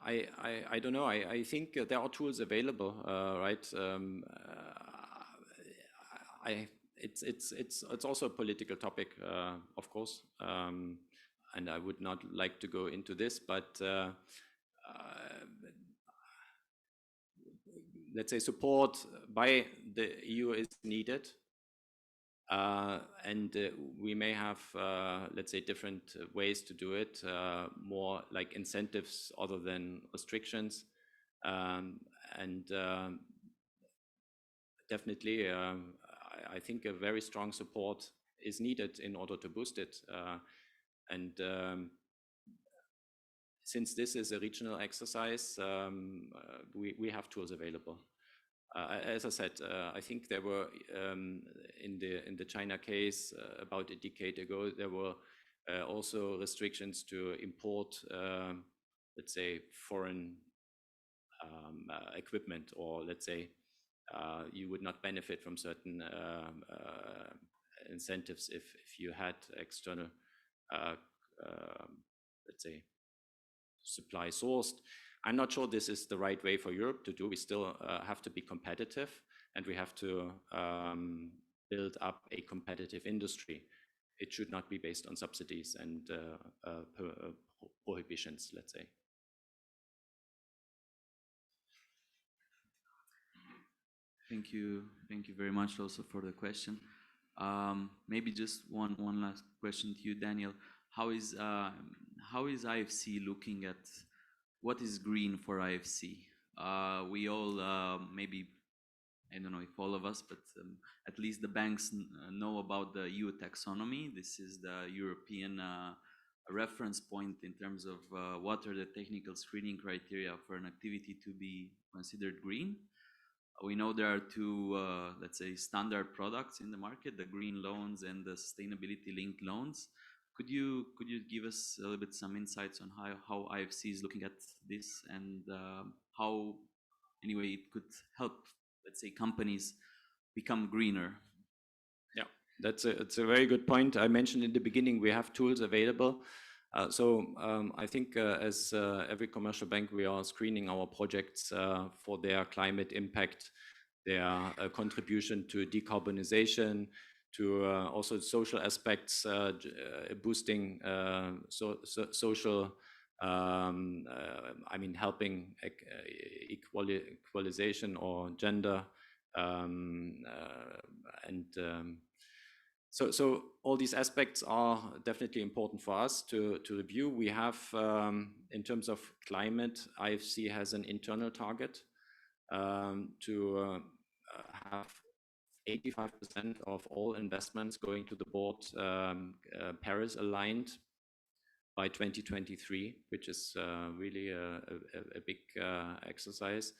I don't know. I think there are tools available, right? It's also a political topic, of course, and I would not like to go into this, but let's say support by the EU is needed. And we may have, let's say, different ways to do it, more like incentives other than restrictions. Definitely, I think a very strong support is needed in order to boost it. Since this is a regional exercise, we have tools available. As I said, I think there were in the China case about a decade ago, there were also restrictions to import, let's say, foreign equipment, or let's say you would not benefit from certain incentives if you had external, let's say, supply sourced. I'm not sure this is the right way for Europe to do. We still have to be competitive, and we have to build up a competitive industry. It should not be based on subsidies and prohibitions, let's say. Thank you very much also for the question. Maybe just one last question to you, Daniel. How is IFC looking at what is green for IFC? We all maybe, I don't know if all of us, but at least the banks know about the EU taxonomy. This is the European reference point in terms of what are the technical screening criteria for an activity to be considered green. We know there are two, let's say, standard products in the market, the green loans and the sustainability-linked loans. Could you give us a little bit some insights on how IFC is looking at this, and how, anyway, it could help, let's say, companies become greener? Yeah, it's a very good point. I mentioned in the beginning we have tools available. I think as every commercial bank, we are screening our projects for their climate impact, their contribution to decarbonization, to also social aspects, boosting social, I mean, helping equalization or gender, so all these aspects are definitely important for us to review. We have, in terms of climate, IFC has an internal target to have 85% of all investments going to the board Paris aligned by 2023, which is really a big exercise,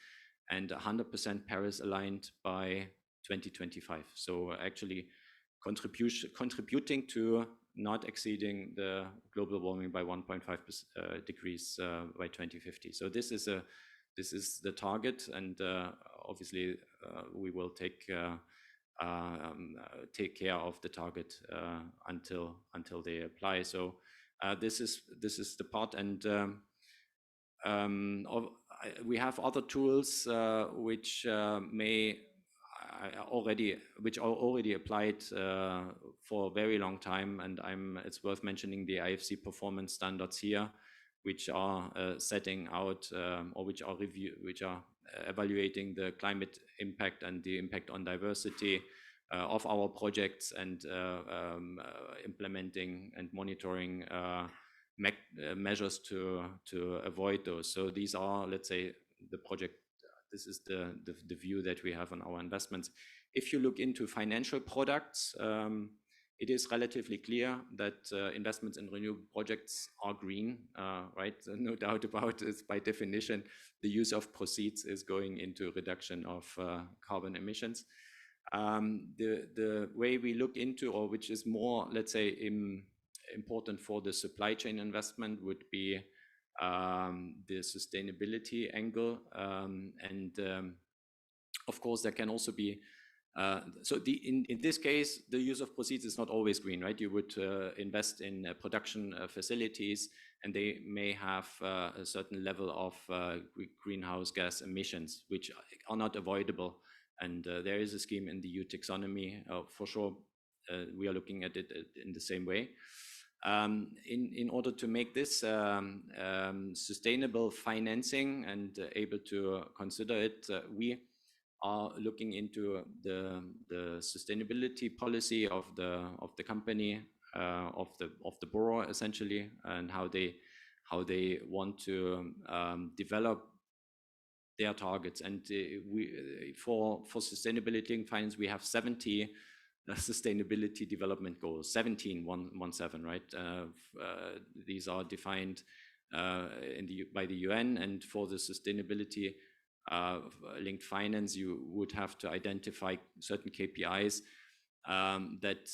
and 100% Paris aligned by 2025. So actually contributing to not exceeding the global warming by 1.5 degrees by 2050. So this is the target, and obviously we will take care of the target until they apply. So this is the part, and we have other tools which which are already applied for a very long time, and it's worth mentioning the IFC performance standards here, which are setting out or which are evaluating the climate impact and the impact on diversity of our projects, and implementing and monitoring measures to avoid those. So these are, let's say, the project. This is the view that we have on our investments. If you look into financial products, it is relatively clear that investments in renewable projects are green, right? No doubt about it. By definition, the use of proceeds is going into reduction of carbon emissions. The way we look into, or which is more, let's say, important for the supply chain investment, would be the sustainability angle. Of course, there can also be, in this case, the use of proceeds is not always green, right? You would invest in production facilities, and they may have a certain level of greenhouse gas emissions, which are not avoidable. And there is a scheme in the EU taxonomy, for sure. We are looking at it in the same way. In order to make this sustainable financing and able to consider it, we are looking into the sustainability policy of the company, of the borrower, essentially, and how they want to develop their targets. And for sustainability finance, we have 70 sustainability development goals, 17, right? These are defined by the UN, and for the sustainability linked finance, you would have to identify certain KPIs that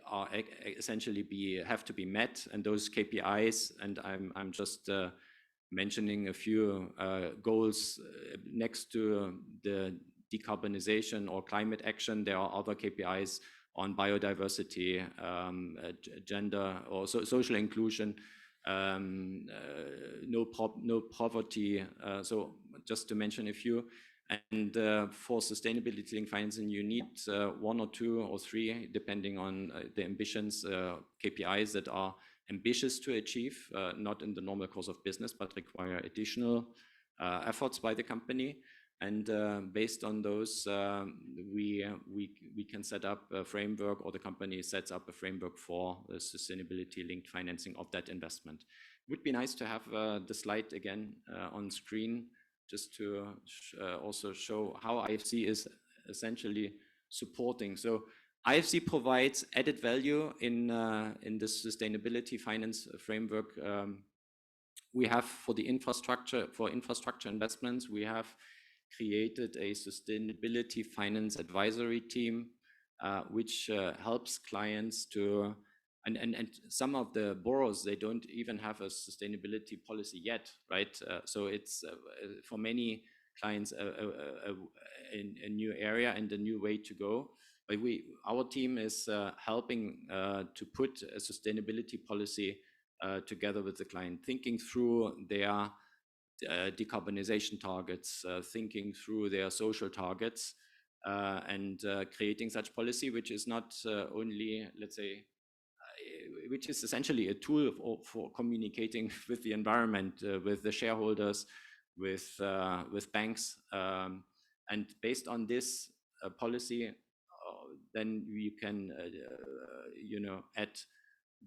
are essentially have to be met, and those KPIs, and I'm just mentioning a few goals next to the decarbonization or climate action. There are other KPIs on biodiversity, gender or social inclusion, no poverty. So just to mention a few. And for sustainability linked financing, you need 1 or 2 or 3, depending on the ambitions, KPIs that are ambitious to achieve, not in the normal course of business, but require additional efforts by the company. And based on those, we can set up a framework, or the company sets up a framework for the sustainability linked financing of that investment. It would be nice to have the slide again on screen, just to also show how IFC is essentially supporting. So IFC provides added value in this sustainability finance framework. We have for infrastructure investments, we have created a sustainability finance advisory team, which helps clients to, and some of the borrowers, they don't even have a sustainability policy yet, right? So it's for many clients a new area and a new way to go. But our team is helping to put a sustainability policy together with the client, thinking through their decarbonization targets, thinking through their social targets, and creating such policy, which is not only, let's say, which is essentially a tool for communicating with the environment, with the shareholders, with banks, and based on this policy, then you can, add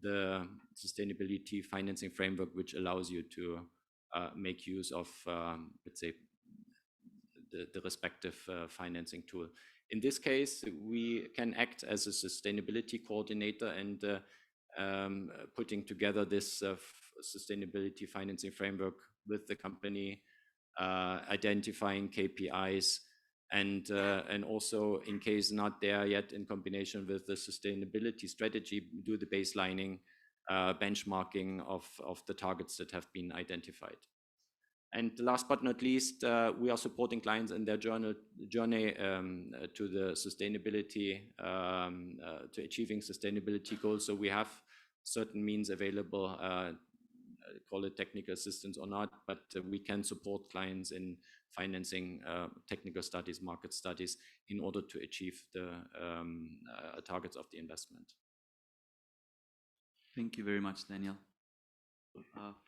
the sustainability financing framework, which allows you to make use of, let's say, the respective financing tool. In this case, we can act as a sustainability coordinator and putting together this sustainability financing framework with the company, identifying KPIs, and also, in case not there yet, in combination with the sustainability strategy, do the baselining, benchmarking of the targets that have been identified. And last but not least, we are supporting clients in their journey to the sustainability, to achieving sustainability goals. So we have certain means available call it technical assistance or not, but we can support clients in financing technical studies, market studies, in order to achieve the targets of the investment. Thank you very much, Daniel.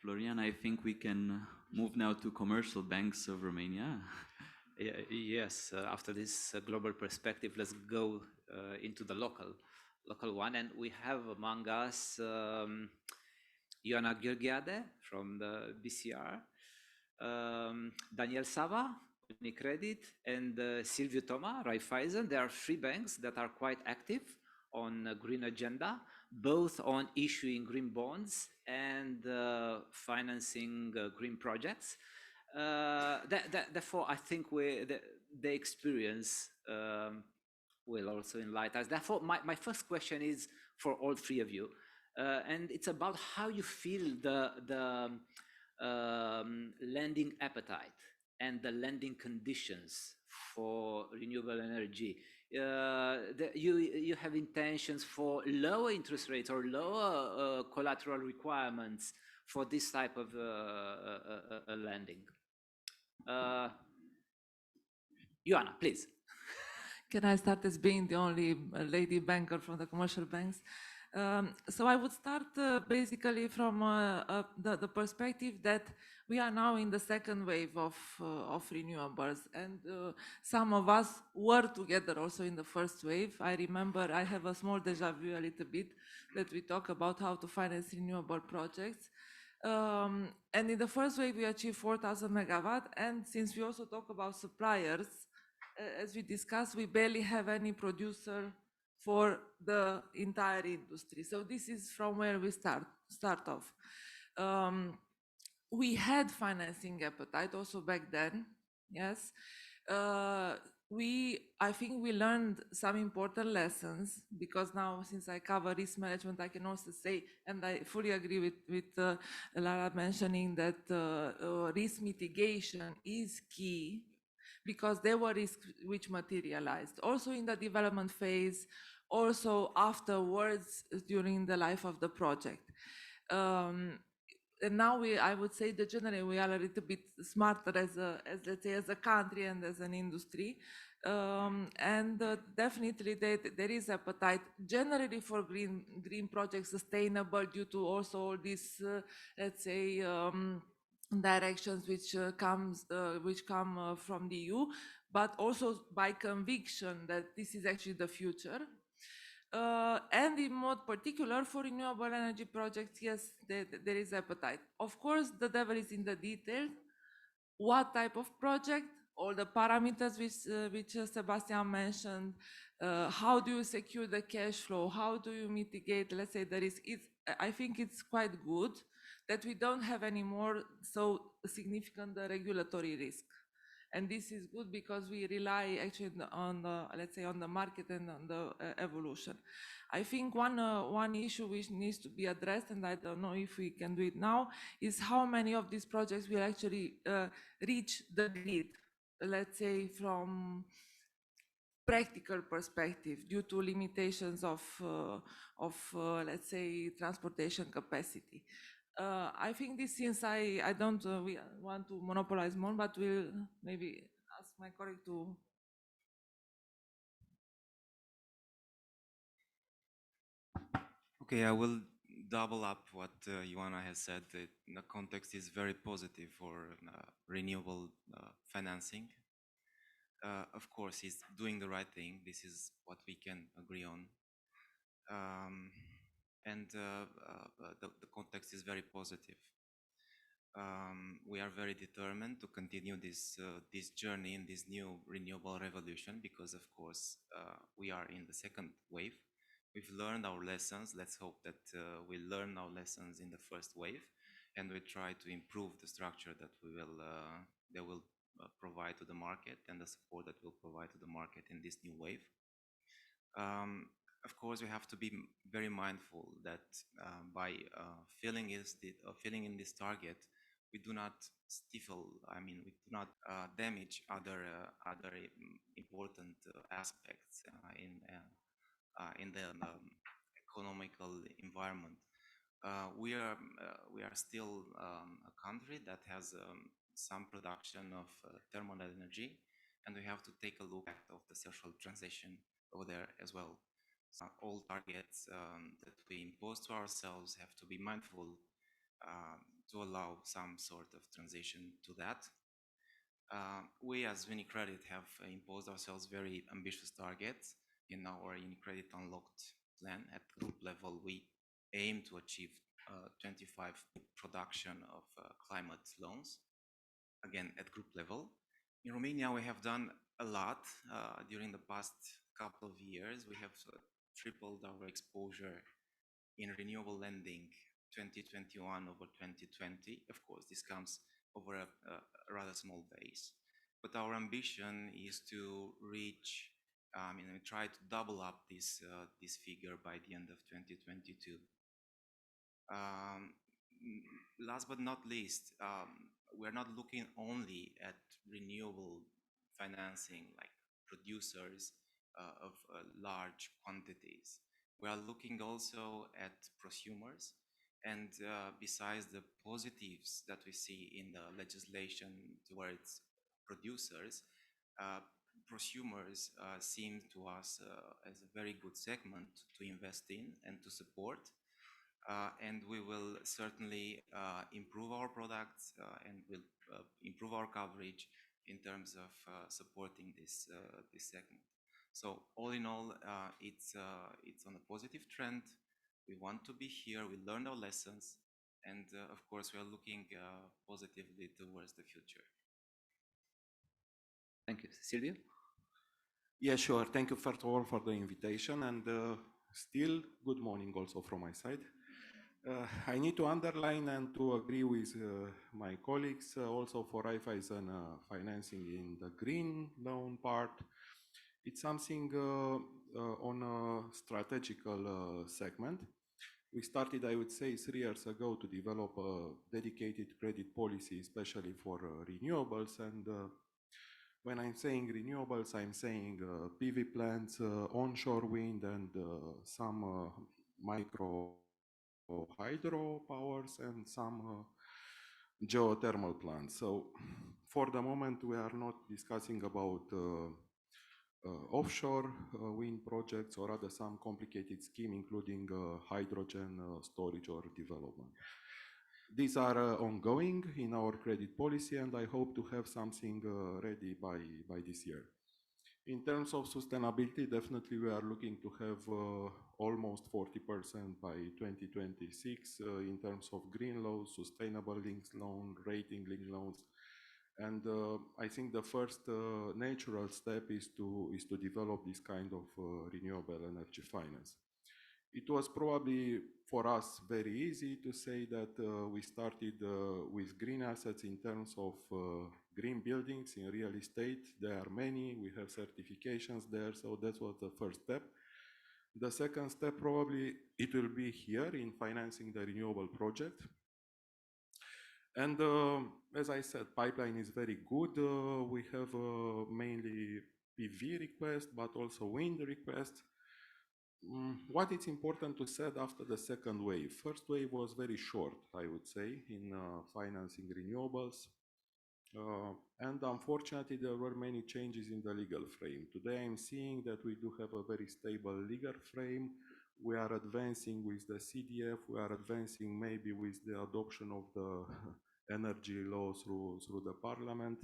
Florian, I think we can move now to commercial banks of Romania. Yes, after this global perspective, let's go into the local one. And we have among us Ioana Gheorghiade from the BCR, Daniel Sava, UniCredit, and Silviu Toma, Raiffeisen. There are 3 banks that are quite active on green agenda, both on issuing green bonds and financing green projects. Therefore, I think the experience will also enlighten us. Therefore, my first question is for all 3 of you, and it's about how you feel the lending appetite and the lending conditions for renewable energy. You have intentions for lower interest rates or lower collateral requirements for this type of lending. Ioana, please. Can I start as being the only lady banker from the commercial banks? So I would start basically from the perspective that we are now in the second wave of renewables, and some of us were together also in the first wave. I remember I have a small deja vu a little bit that we talk about how to finance renewable projects. And in the first wave, we achieved 4,000 megawatt. And since we also talk about suppliers, as we discussed, we barely have any producer for the entire industry. So this is from where we start off. We had financing appetite also back then, yes. I think we learned some important lessons, because now, since I cover risk management, I can also say, and I fully agree with Lara mentioning that risk mitigation is key, because there were risks which materialized also in the development phase, also afterwards during the life of the project. And now I would say that generally we are a little bit smarter as let's say as a country and as an industry, and definitely there is appetite generally for green projects, sustainable, due to also all these let's say directions which come from the EU, but also by conviction that this is actually the future. And in more particular for renewable energy projects, yes, there is appetite. Of course, the devil is in the detail. What type of project, all the parameters which Sebastian mentioned, how do you secure the cash flow, how do you mitigate, let's say, the risk. I think it's quite good that we don't have anymore so significant regulatory risk. And this is good because we rely actually on the, let's say, on the market and on the evolution. I think one issue which needs to be addressed, and I don't know if we can do it now, is how many of these projects will actually reach the grid, let's say, from practical perspective, due to limitations of let's say, transportation capacity. I think this, since I don't we want to monopolize more, but we'll maybe ask my colleague to. Okay, I will double up what Ioana has said. The context is very positive for renewable financing. Of course, he's doing the right thing. This is what we can agree on. And the context is very positive. We are very determined to continue this journey in this new renewable revolution, because of course we are in the second wave. We've learned our lessons. Let's hope that we learn our lessons in the first wave, and we try to improve the structure that will provide to the market, and the support that will provide to the market in this new wave. Of course, we have to be very mindful that by filling in this target, we do not stifle. I mean, we do not damage other important aspects in the economical environment. we are still a country that has some production of thermal energy, and we have to take a look at of the social transition over there as well. So all targets that we impose to ourselves have to be mindful to allow some sort of transition to that. We as UniCredit have imposed ourselves very ambitious targets in our UniCredit Unlocked plan. At group level, we aim to achieve 25 production of climate loans, again at group level. In Romania, we have done a lot during the past couple of years. We have tripled our exposure in renewable lending 2021 over 2020. Of course, this comes over a rather small base, but our ambition is to reach, try to double up this figure by the end of 2022. Last but not least, we're not looking only at renewable financing like producers of large quantities. We are looking also at prosumers, and besides the positives that we see in the legislation towards producers, prosumers seem to us as a very good segment to invest in and to support. And we will certainly improve our products and will improve our coverage in terms of supporting this segment. So all in all, it's on a positive trend. We want to be here. We learned our lessons, and of course, we are looking positively towards the future. Thank you, Silvio. Yeah, sure. Thank you first of all for the invitation, and still good morning also from my side. I need to underline and to agree with my colleagues also for Raiffeisen financing in the green loan part. It's something on a strategical segment. We started, I would say, 3 years ago to develop a dedicated credit policy, especially for renewables. And when I'm saying renewables, I'm saying PV plants, onshore wind, and some micro hydro powers and some geothermal plants. So for the moment, we are not discussing about offshore wind projects or other some complicated scheme, including hydrogen storage or development. These are ongoing in our credit policy, and I hope to have something ready by this year. In terms of sustainability, definitely we are looking to have almost 40% by 2026 in terms of green loans, sustainable linked loan, rating linked loans. And I think the first natural step is to develop this kind of renewable energy finance. It was probably for us very easy to say that we started with green assets in terms of green buildings in real estate. There are many, we have certifications there, so that was the first step. The second step probably it will be here in financing the renewable project. And as I said, pipeline is very good. We have mainly PV requests, but also wind requests. What is important to say after the second wave? First wave was very short, I would say, in financing renewables. And unfortunately, there were many changes in the legal frame. Today, I'm seeing that we do have a very stable legal frame. We are advancing with the CDF. We are advancing maybe with the adoption of the energy law through the parliament.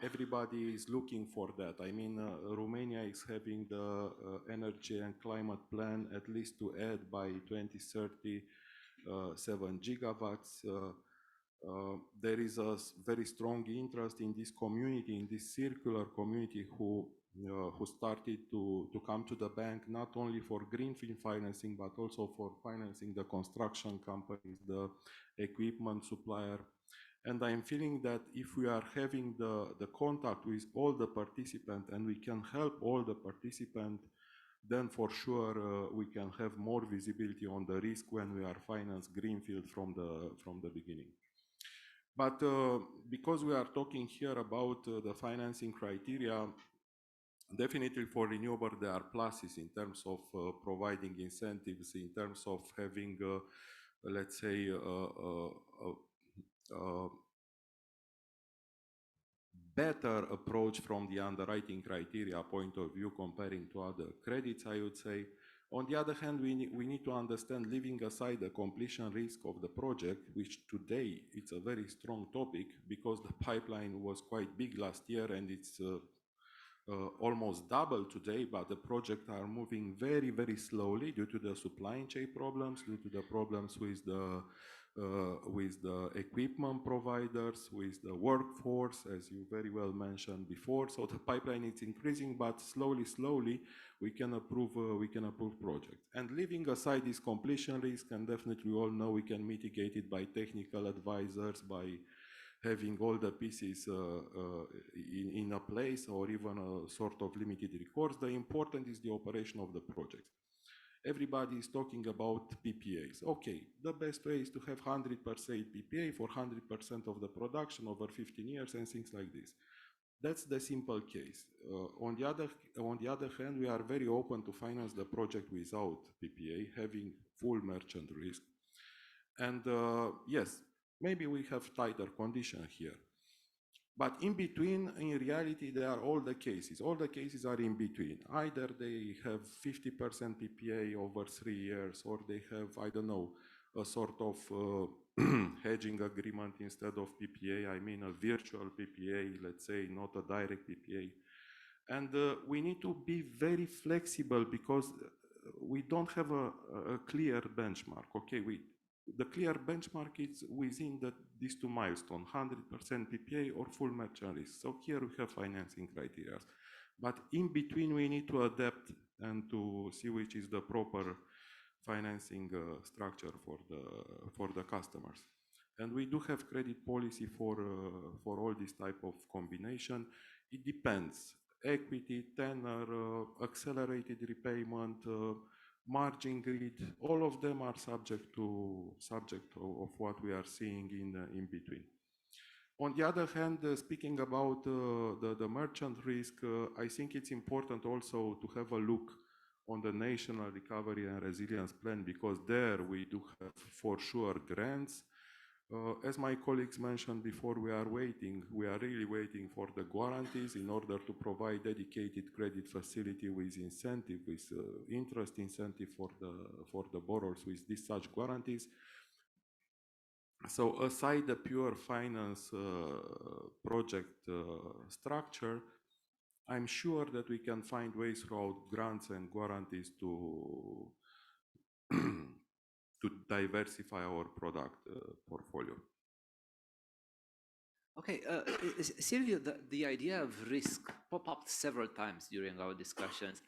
Everybody is looking for that. I mean, Romania is having the energy and climate plan at least to add by 2030 7 gigawatts. There is a very strong interest in this community, in this circular community who started to come to the bank not only for greenfield financing, but also for financing the construction companies, the equipment supplier. And I'm feeling that if we are having the contact with all the participants and we can help all the participants, then for sure we can have more visibility on the risk when we are finance greenfield from the beginning. But because we are talking here about the financing criteria, definitely for renewable there are pluses in terms of providing incentives, in terms of having let's say, better approach from the underwriting criteria point of view comparing to other credits, I would say. On the other hand, we need to understand, leaving aside the completion risk of the project, which today it's a very strong topic because the pipeline was quite big last year and it's almost double today, but the projects are moving very, very slowly due to the supply chain problems, due to the problems with the equipment providers, with the workforce, as you very well mentioned before. So the pipeline is increasing, but slowly we can approve projects. And leaving aside this completion risk, and definitely we all know we can mitigate it by technical advisors, by having all the pieces in a place, or even a sort of limited recourse. The important is the operation of the project. Everybody is talking about PPAs. Okay, the best way is to have 100% PPA for 100% of the production over 15 years and things like this. That's the simple case. On the other hand, we are very open to finance the project without PPA, having full merchant risk. And yes, maybe we have tighter conditions here. But in between, in reality, there are all the cases. All the cases are in between. Either they have 50% PPA over 3 years, or they have, I don't know, a sort of hedging agreement instead of PPA. I mean a virtual PPA, let's say, not a direct PPA. And we need to be very flexible because we don't have a clear benchmark. Okay, the clear benchmark is within these two milestones, 100% PPA or full merchant risk. So here we have financing criteria. But in between, we need to adapt and to see which is the proper financing structure for the customers. And we do have credit policy for all this type of combination. It depends. Equity, tenor, accelerated repayment, margin grid, all of them are subject of what we are seeing in between. On the other hand, speaking about the merchant risk, I think it's important also to have a look on the National Recovery and Resilience Plan, because there we do have for sure grants. As my colleagues mentioned before, we are really waiting for the guarantees in order to provide dedicated credit facility with incentive, with interest incentive for the borrowers with these such guarantees. So aside the pure finance project structure, I'm sure that we can find ways throughout grants and guarantees to diversify our product portfolio. Okay, Silvio, the idea of risk popped up several times during our discussions.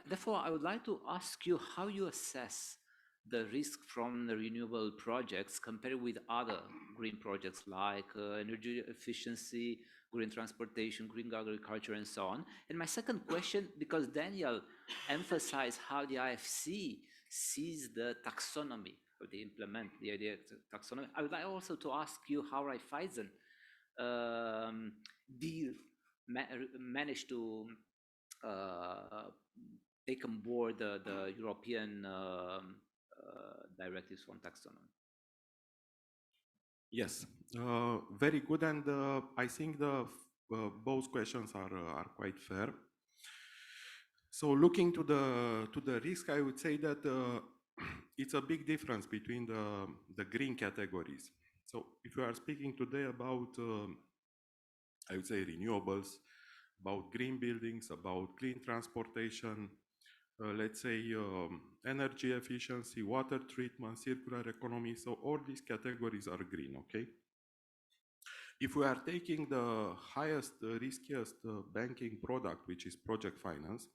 Therefore, I would like to ask you how you assess the risk from the renewable projects compared with other green projects like energy efficiency, green transportation, green agriculture, and so on. And my second question, because Daniel emphasized how the IFC sees the taxonomy, or they implement the idea of taxonomy, I would like also to ask you how Raiffeisen managed to take on board the European directives on taxonomy. Yes, very good, and I think both questions are quite fair. So looking to the risk, I would say that it's a big difference between the green categories. So if we are speaking today about, I would say, renewables, about green buildings, about clean transportation, let's say energy efficiency, water treatment, circular economy, so all these categories are green, okay? If we are taking the highest, riskiest banking product, which is project finance,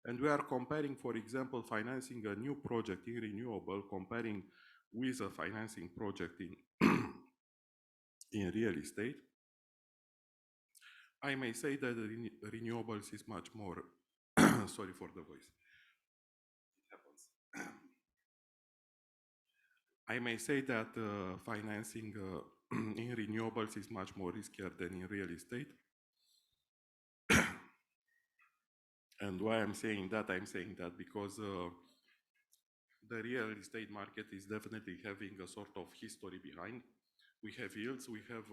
and we are comparing, for example, financing a new project in renewable, comparing with a financing project in real estate, I may say that renewables is much more, sorry for the voice. I may say that financing in renewables is much more riskier than in real estate. And why I'm saying that? I'm saying that because the real estate market is definitely having a sort of history behind. We have yields, we have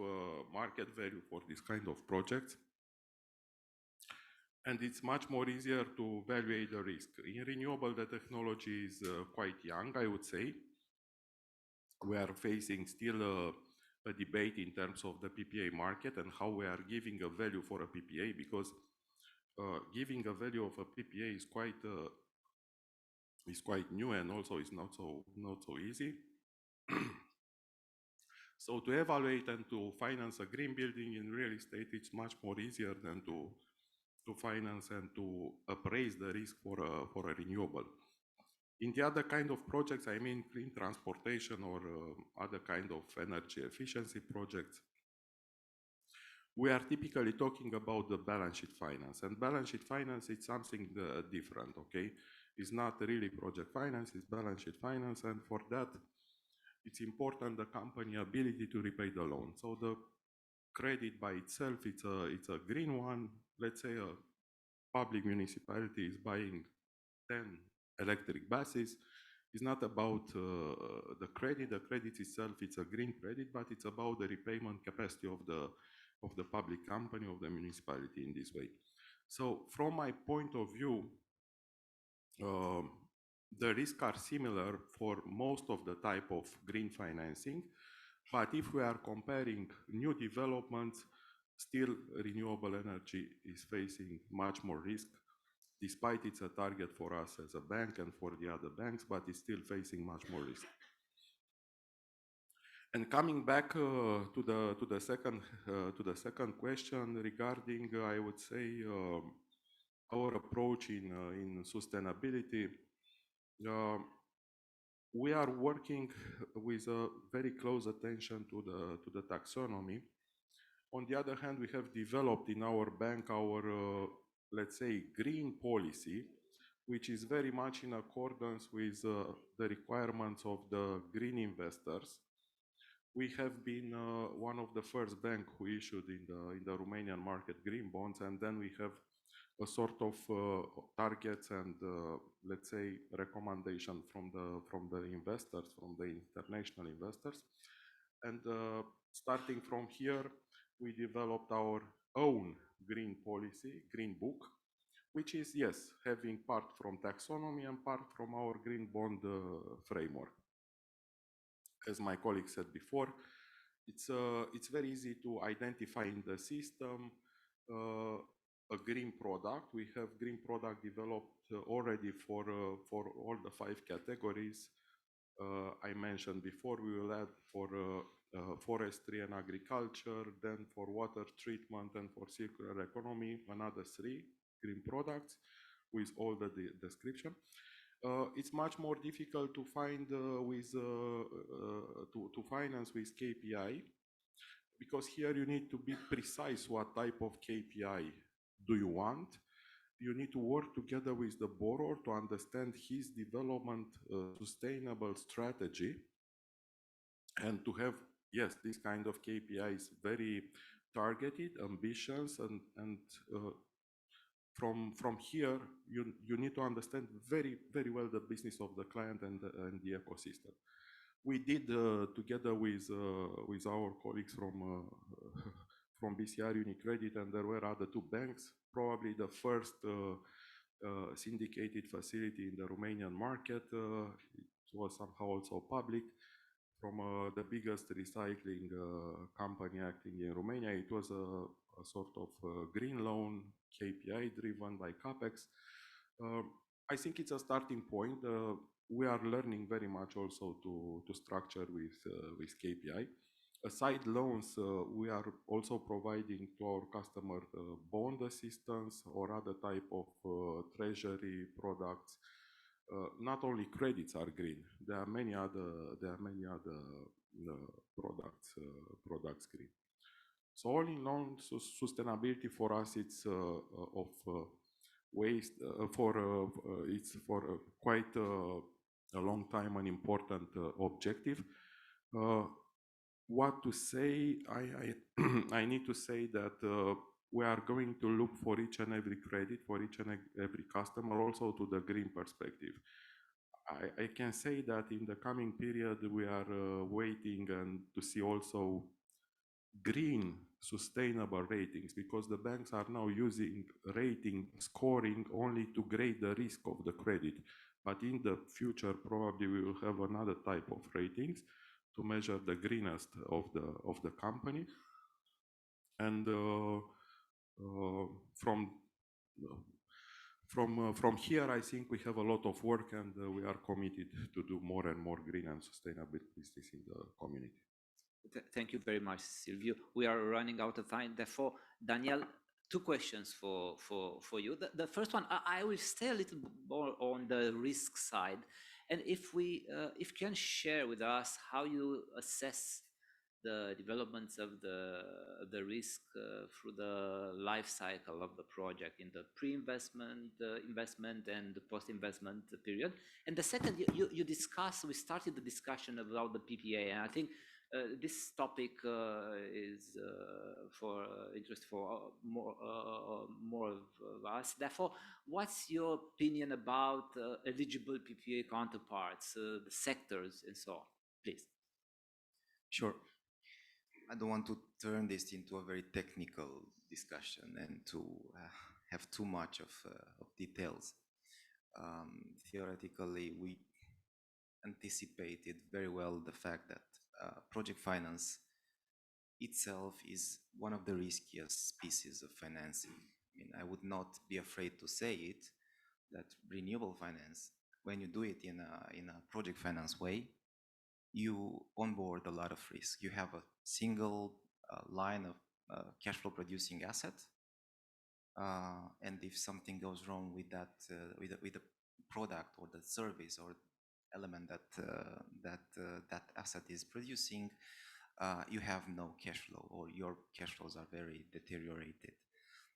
market value for this kind of projects. And it's much more easier to evaluate the risk. In renewable, the technology is quite young, I would say. We are facing still a debate in terms of the PPA market and how we are giving a value for a PPA, because giving a value of a PPA is quite new and also is not so easy. So to evaluate and to finance a green building in real estate, it's much more easier than to finance and to appraise the risk for a renewable. In the other kind of projects, I mean clean transportation or other kind of energy efficiency projects, we are typically talking about the balance sheet finance. And balance sheet finance is something different, okay? It's not really project finance, it's balance sheet finance. And for that, it's important the company ability to repay the loan. So the credit by itself, it's a green one. Let's say a public municipality is buying 10 electric buses. It's not about the credit. The credit itself, it's a green credit, but it's about the repayment capacity of the public company, of the municipality in this way. So from my point of view, the risks are similar for most of the type of green financing. But if we are comparing new developments, still renewable energy is facing much more risk, despite it's a target for us as a bank and for the other banks, but it's still facing much more risk. And coming back to the second question regarding, I would say, our approach in sustainability, we are working with a very close attention to the taxonomy. On the other hand, we have developed in our bank our, let's say, green policy, which is very much in accordance with the requirements of the green investors. We have been one of the first banks who issued in the Romanian market green bonds, and then we have a sort of targets and let's say recommendation from the investors, from the international investors. And starting from here, we developed our own green policy, green book, which is, yes, having part from taxonomy and part from our green bond framework. As my colleague said before, it's very easy to identify in the system a green product. We have green product developed already for all the 5 categories I mentioned before. We will add for forestry and agriculture, then for water treatment and for circular economy, another 3 green products with all the description. It's much more difficult to find to finance with KPI, because here you need to be precise what type of KPI do you want. You need to work together with the borrower to understand his development sustainable strategy, and to have, yes, this kind of KPIs very targeted, ambitious, and from here you need to understand very well the business of the client and the ecosystem. We did together with our colleagues from BCR UniCredit, and there were other 2 banks, probably the first syndicated facility in the Romanian market. It was somehow also public, from the biggest recycling company acting in Romania. It was a sort of green loan, KPI driven by CAPEX. I think it's a starting point. We are learning very much also to structure with KPI. Aside loans, we are also providing to our customer bond assistance or other type of treasury products. Not only credits are green. There are many other products green. So all in all, sustainability for us, it's of waste it's for quite a long time an important objective. What to say? I need to say that we are going to look for each and every credit, for each and every customer, also to the green perspective. I can say that in the coming period, we are waiting and to see also green sustainable ratings, because the banks are now using rating scoring only to grade the risk of the credit. But in the future, probably we will have another type of ratings to measure the greenest of the company. And from here, I think we have a lot of work, and we are committed to do more and more green and sustainable business in the community. Thank you very much, Silvio. We are running out of time. Therefore, Daniel, two questions for you. The first one, I will stay a little more on the risk side. And if you can share with us how you assess the developments of the risk through the life cycle of the project in the pre-investment, investment, and the post-investment period. And the second, we started the discussion about the PPA, and I think this topic is for interest for more of us. Therefore, what's your opinion about eligible PPA counterparts, the sectors, and so on, please? Sure. I don't want to turn this into a very technical discussion and to have too much of details. Theoretically, we anticipated very well the fact that project finance itself is one of the riskiest pieces of financing. I mean, I would not be afraid to say it, that renewable finance, when you do it in a project finance way, you onboard a lot of risk. You have a single line of cash flow producing asset, and if something goes wrong with that, with the product or the service or element that asset is producing, you have no cash flow, or your cash flows are very deteriorated.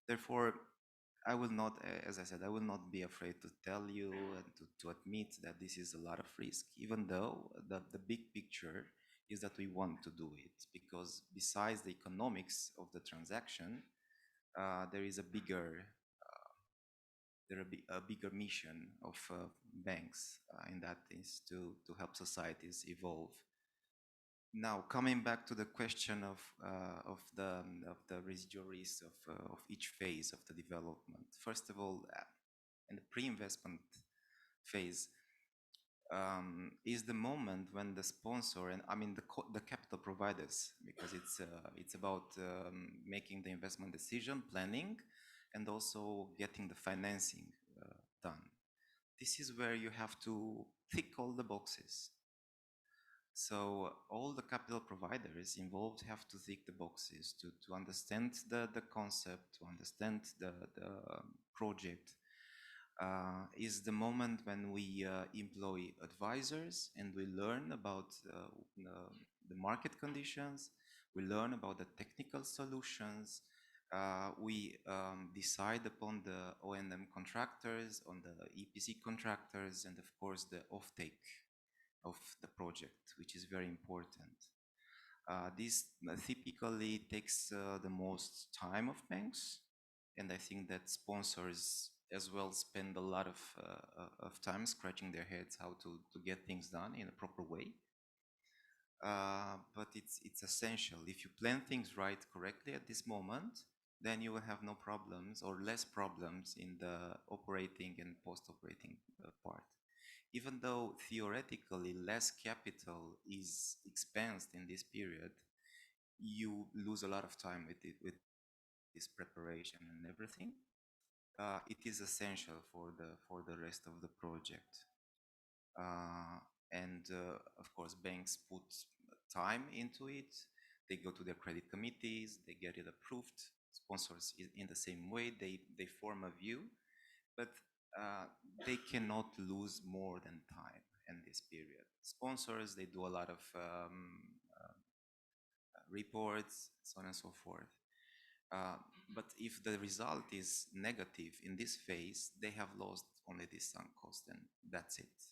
Therefore, I will not, as I said, I will not be afraid to tell you and to admit that this is a lot of risk, even though the big picture is that we want to do it, because besides the economics of the transaction, there is a bigger mission of banks, and that is to help societies evolve. Now, coming back to the question of the residual risk of each phase of the development. First of all, in the pre-investment phase, is the moment when the sponsor, and I mean the capital providers, because it's about making the investment decision, planning, and also getting the financing done. This is where you have to tick all the boxes. So all the capital providers involved have to tick the boxes to understand the concept, to understand the project. Is the moment when we employ advisors and we learn about the market conditions, we learn about the technical solutions, we decide upon the O&M contractors, on the EPC contractors, and of course the offtake of the project, which is very important. This typically takes the most time of banks, and I think that sponsors as well spend a lot of time scratching their heads how to get things done in a proper way. But it's essential. If you plan things right correctly at this moment, then you will have no problems or less problems in the operating and post-operating part. Even though theoretically less capital is expensed in this period, you lose a lot of time with this preparation and everything. It is essential for the rest of the project. And of course, banks put time into it. They go to their credit committees, they get it approved. Sponsors in the same way, they form a view, but they cannot lose more than time in this period. Sponsors, they do a lot of reports, so on and so forth. But if the result is negative in this phase, they have lost only this sunk cost, and that's it.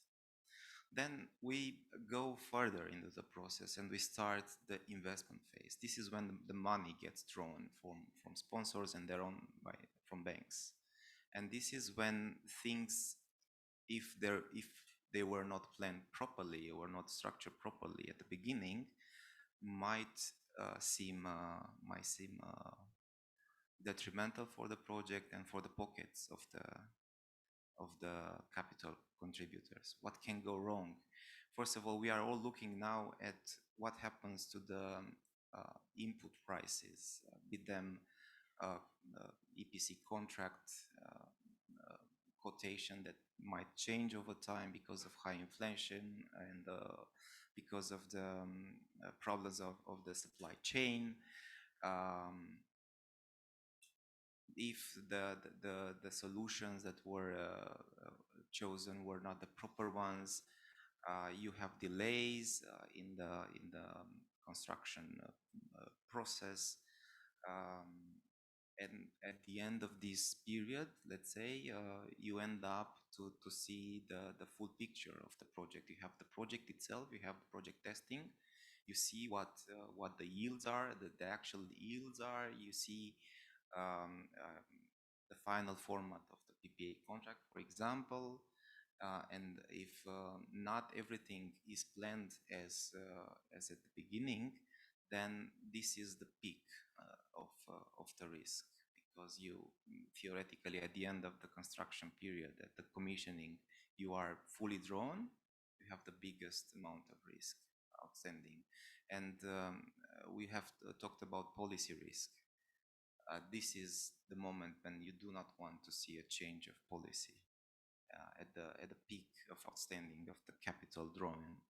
Then we go further into the process and we start the investment phase. This is when the money gets drawn from sponsors and their own from banks. And this is when things, if they were not planned properly or not structured properly at the beginning might seem detrimental for the project and for the pockets of the capital contributors. What can go wrong? First of all, we are all looking now at what happens to the input prices, be them EPC contract quotation that might change over time because of high inflation and because of the problems of the supply chain. If the solutions that were chosen were not the proper ones, you have delays in the construction process, and at the end of this period, let's say, you end up to see the full picture of the project. You have the project itself, you have the project testing, you see what the yields are, the actual yields are, you see the final format of the PPA contract, for example, and if not everything is planned as at the beginning, then this is the peak of the risk, because you theoretically at the end of the construction period, at the commissioning, you are fully drawn, you have the biggest amount of risk outstanding. And we have talked about policy risk. This is the moment when you do not want to see a change of policy at the peak of outstanding of the capital drawn.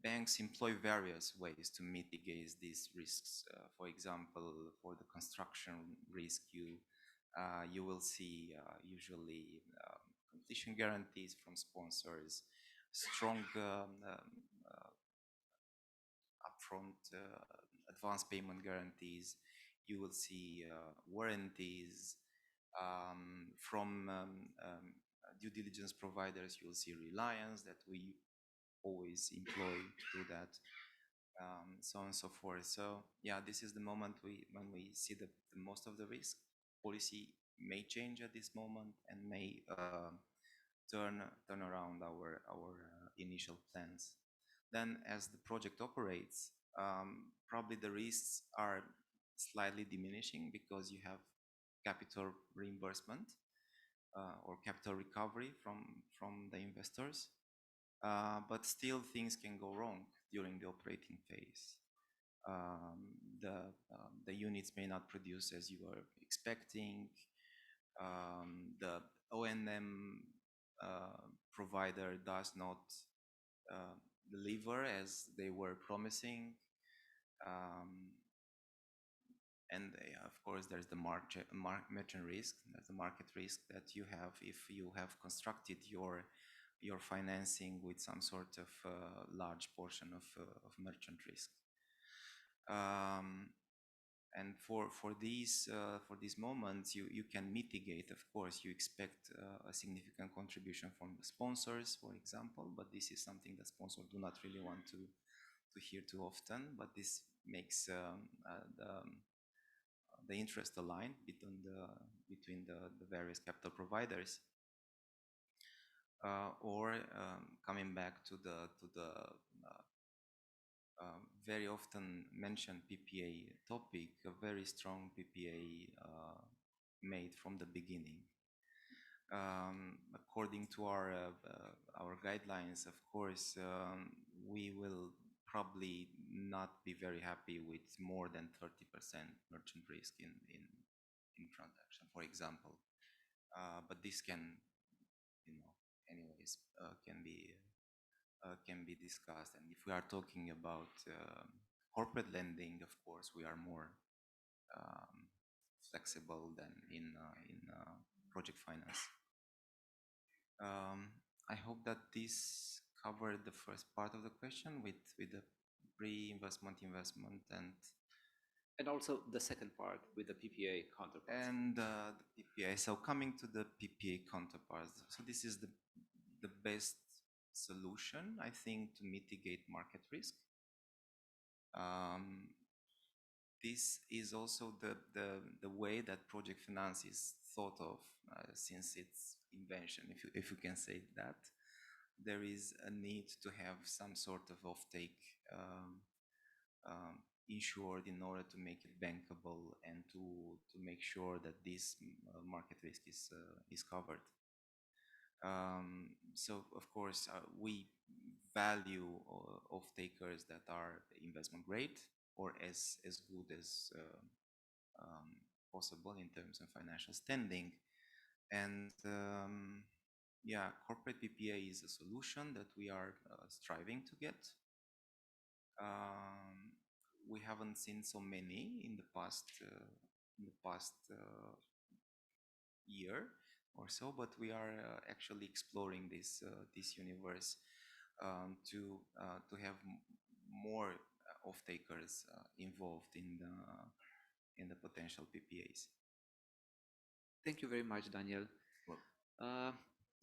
Banks employ various ways to mitigate these risks. For example, for the construction risk, you will see usually completion guarantees from sponsors, strong upfront advance payment guarantees. You will see warranties from due diligence providers. You will see Reliance that we always employ to do that, so on and so forth. So yeah, this is the moment when we see the most of the risk. Policy may change at this moment and may turn around our initial plans. Then as the project operates, probably the risks are slightly diminishing because you have capital reimbursement or capital recovery from the investors. But still things can go wrong during the operating phase. The units may not produce as you were expecting. The O&M provider does not deliver as they were promising. And of course, there's the merchant risk, that's the market risk that you have if you have constructed your financing with some sort of large portion of merchant risk. And for these moments, you can mitigate. Of course, you expect a significant contribution from the sponsors, for example, but this is something that sponsors do not really want to hear too often. But this makes the interest aligned between the various capital providers. Or coming back to the very often mentioned PPA topic, a very strong PPA made from the beginning. According to our guidelines, of course, we will probably not be very happy with more than 30% merchant risk in transaction, for example. But this can, anyways, can be discussed. And if we are talking about corporate lending, of course, we are more flexible than in project finance. I hope that this covered the first part of the question with the pre-investment, investment, and also the second part with the PPA counterparts. And the PPA. So coming to the PPA counterparts, so this is the best solution, I think, to mitigate market risk. This is also the way that project finance is thought of, since invention, if you can say that. There is a need to have some sort of offtake insured in order to make it bankable and to make sure that this market risk is covered. So of course we value off-takers that are investment grade or as good as possible in terms of financial standing. And yeah, corporate PPA is a solution that we are striving to get. We haven't seen so many in the past year or so, but we are actually exploring this universe to have more off-takers involved in the potential PPAs. Thank you very much, Daniel.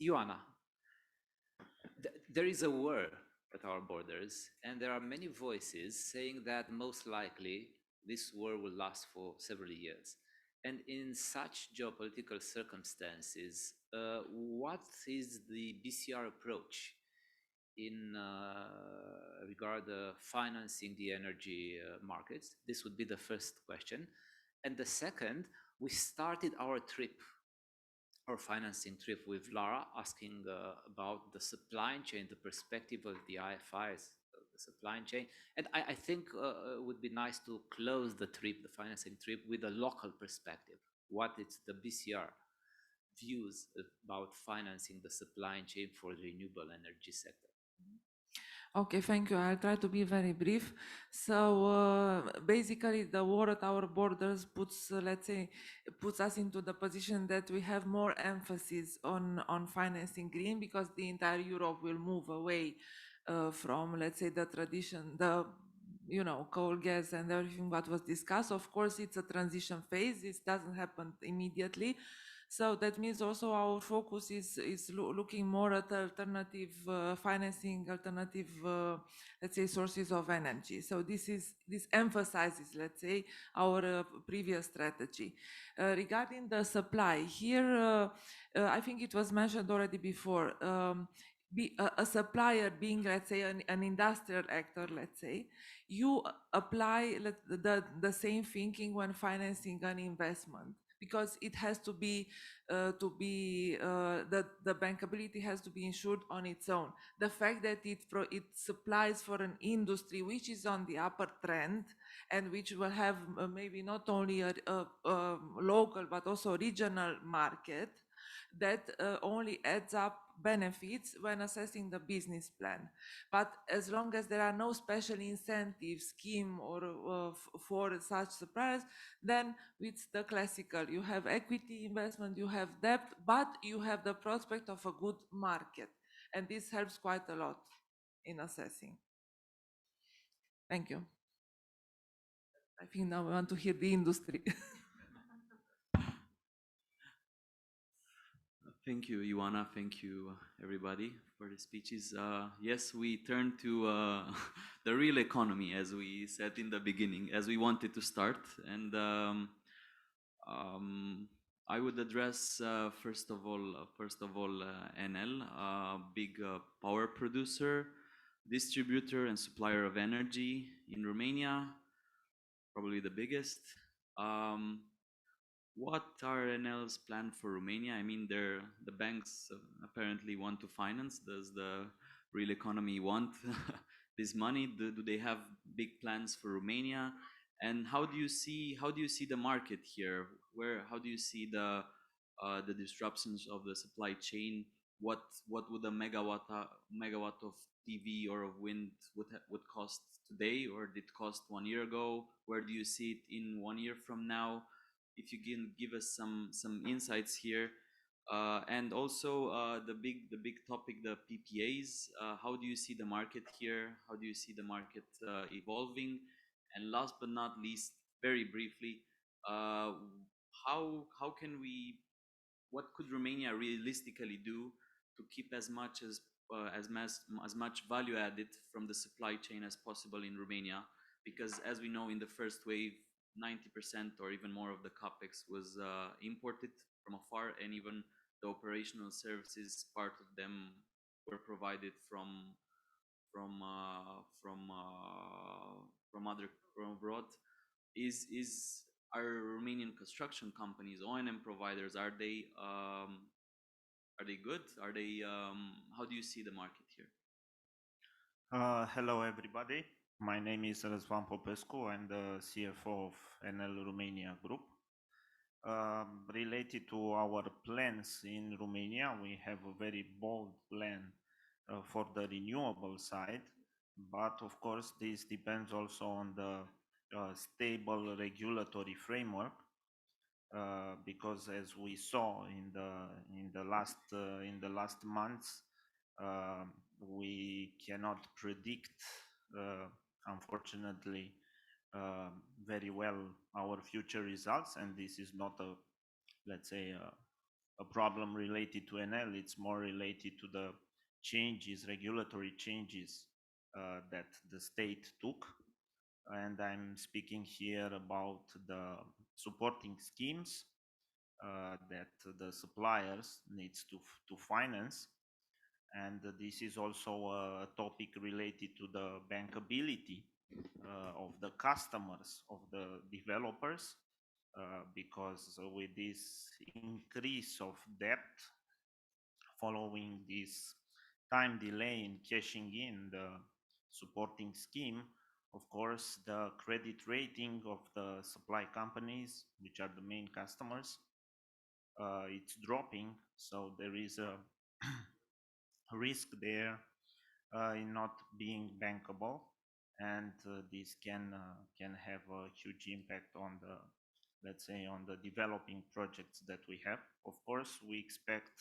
Ioana, there is a war at our borders, and there are many voices saying that most likely this war will last for several years. And in such geopolitical circumstances, what is the BCR approach in regard to financing the energy markets? This would be the first question. And the second, we started our financing trip with Lara, asking about the supply chain, the perspective of the IFIs, the supply chain. And I think it would be nice to close the financing trip with a local perspective. What is the BCR views about financing the supply chain for the renewable energy sector? Okay, thank you. I'll try to be very brief. So basically, the war at our borders puts us into the position that we have more emphasis on financing green, because the entire Europe will move away from, let's say, the tradition, coal, gas, and everything that was discussed. Of course, it's a transition phase. It doesn't happen immediately. So that means also our focus is looking more at alternative financing, alternative, let's say, sources of energy. So this emphasizes, let's say, our previous strategy. Regarding the supply, here, I think it was mentioned already before, a supplier being, let's say, an industrial actor, let's say, you apply the same thinking when financing an investment, because it has to be the bankability has to be ensured on its own. The fact that it supplies for an industry which is on the upper trend and which will have maybe not only a local but also regional market, that only adds up benefits when assessing the business plan. But as long as there are no special incentive scheme or for such suppliers, then it's the classical. You have equity investment, you have debt, but you have the prospect of a good market. And this helps quite a lot in assessing. Thank you. I think now we want to hear the industry. Thank you, Ioana. Thank you, everybody, for the speeches. Yes, we turn to the real economy, as we said in the beginning, as we wanted to start. And I would address first of all, Enel, big power producer, distributor, and supplier of energy in Romania, probably the biggest. What are Enel's plan for Romania? I mean, the banks apparently want to finance. Does the real economy want this money? Do they have big plans for Romania? And how do you see the market here? How do you see the disruptions of the supply chain? What would a megawatt of PV or of wind would cost today, or did cost 1 year ago? Where do you see it in 1 year from now? If you can give us some insights here, and also the big topic, the PPAs. How do you see the market here? How do you see the market evolving? And last but not least, very briefly, what could Romania realistically do to keep as much value added from the supply chain as possible in Romania? Because as we know, in the first wave, 90% or even more of the capex was imported from afar, and even the operational services, part of them were provided from abroad. Are Romanian construction companies, O&M providers, are they good? Are they how do you see the market here? Hello, everybody. My name is Răzvan Popescu. I'm the CFO of Enel Romania Group. Related to our plans in Romania, we have a very bold plan for the renewable side, but of course this depends also on the stable regulatory framework, because as we saw in the last months, we cannot predict, unfortunately, very well our future results, and this is not a, let's say, a problem related to Enel. It's more related to the changes, regulatory changes that the state took, and I'm speaking here about the supporting schemes that the suppliers needs to finance. And this is also a topic related to the bankability of the customers, of the developers, because with this increase of debt following this time delay in cashing in the supporting scheme, of course, the credit rating of the supply companies, which are the main customers, it's dropping. So there is a risk there in not being bankable, and this can have a huge impact on the, let's say, on the developing projects that we have. Of course, we expect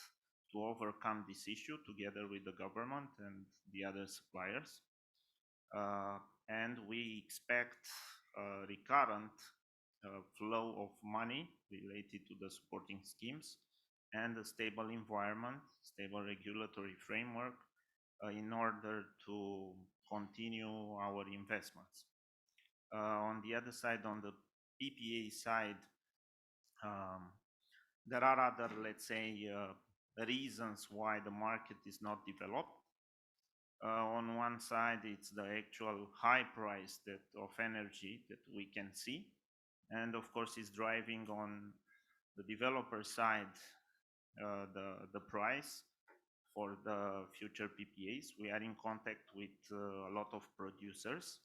to overcome this issue together with the government and the other suppliers, and we expect a recurrent flow of money related to the supporting schemes and a stable environment, stable regulatory framework in order to continue our investments. On the other side, on the PPA side, there are other, let's say, reasons why the market is not developed. On one side, it's the actual high price of energy that we can see, and of course, is driving on the developer side the price for the future PPAs. We are in contact with a lot of producers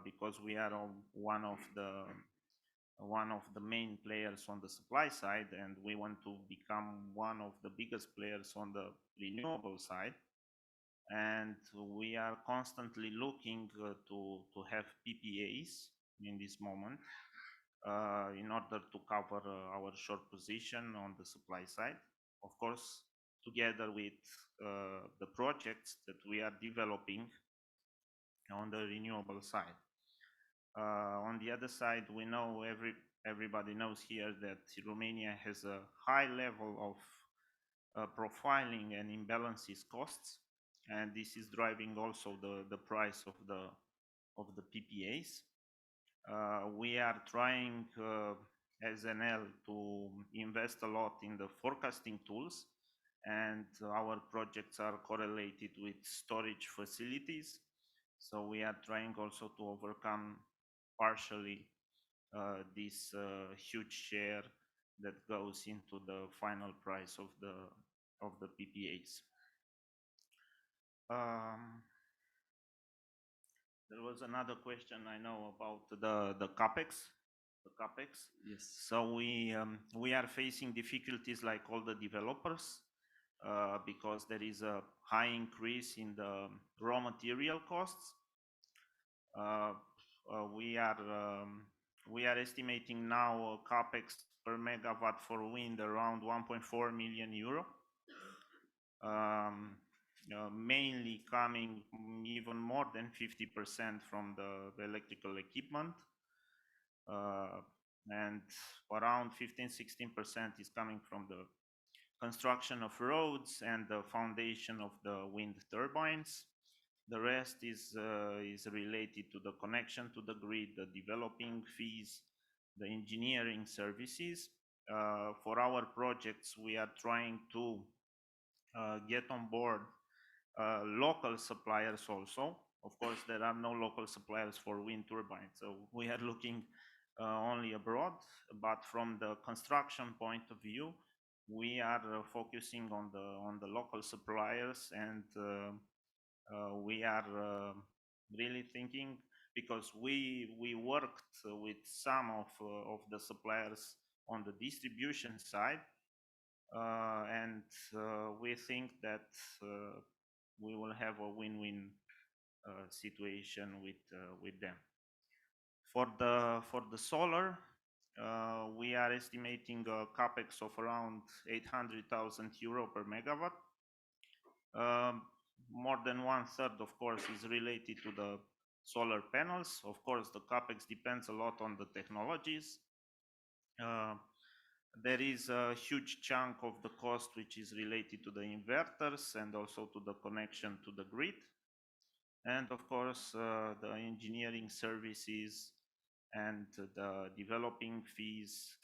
because we are one of the main players on the supply side, and we want to become one of the biggest players on the renewable side. And we are constantly looking to have PPAs in this moment in order to cover our short position on the supply side, of course, together with the projects that we are developing on the renewable side. On the other side, we know everybody knows here that Romania has a high level of profiling and imbalances costs, and this is driving also the price of the PPAs. We are trying as Enel to invest a lot in the forecasting tools, and our projects are correlated with storage facilities. So we are trying also to overcome partially this huge share that goes into the final price of the PPAs. There was another question I know about the capex. The capex. Yes. So we are facing difficulties like all the developers because there is a high increase in the raw material costs. We are estimating now a capex per megawatt for wind around 1.4 million euro. Mainly coming even more than 50% from the electrical equipment, and around 15-16% is coming from the construction of roads and the foundation of the wind turbines. The rest is related to the connection to the grid, the developing fees, the engineering services, for our projects, we are trying to get on board local suppliers also. Of course, there are no local suppliers for wind turbines, so we are looking only abroad. But from the construction point of view, we are focusing on the local suppliers, and we are really thinking, because we worked with some of the suppliers on the distribution side, and we think that we will have a win-win situation with them. For the solar, we are estimating a capex of around 800,000 euro per megawatt. More than 1/3, of course, is related to the solar panels. Of course, the capex depends a lot on the technologies. There is a huge chunk of the cost which is related to the inverters and also to the connection to the grid. And of course, the engineering services and the developing fees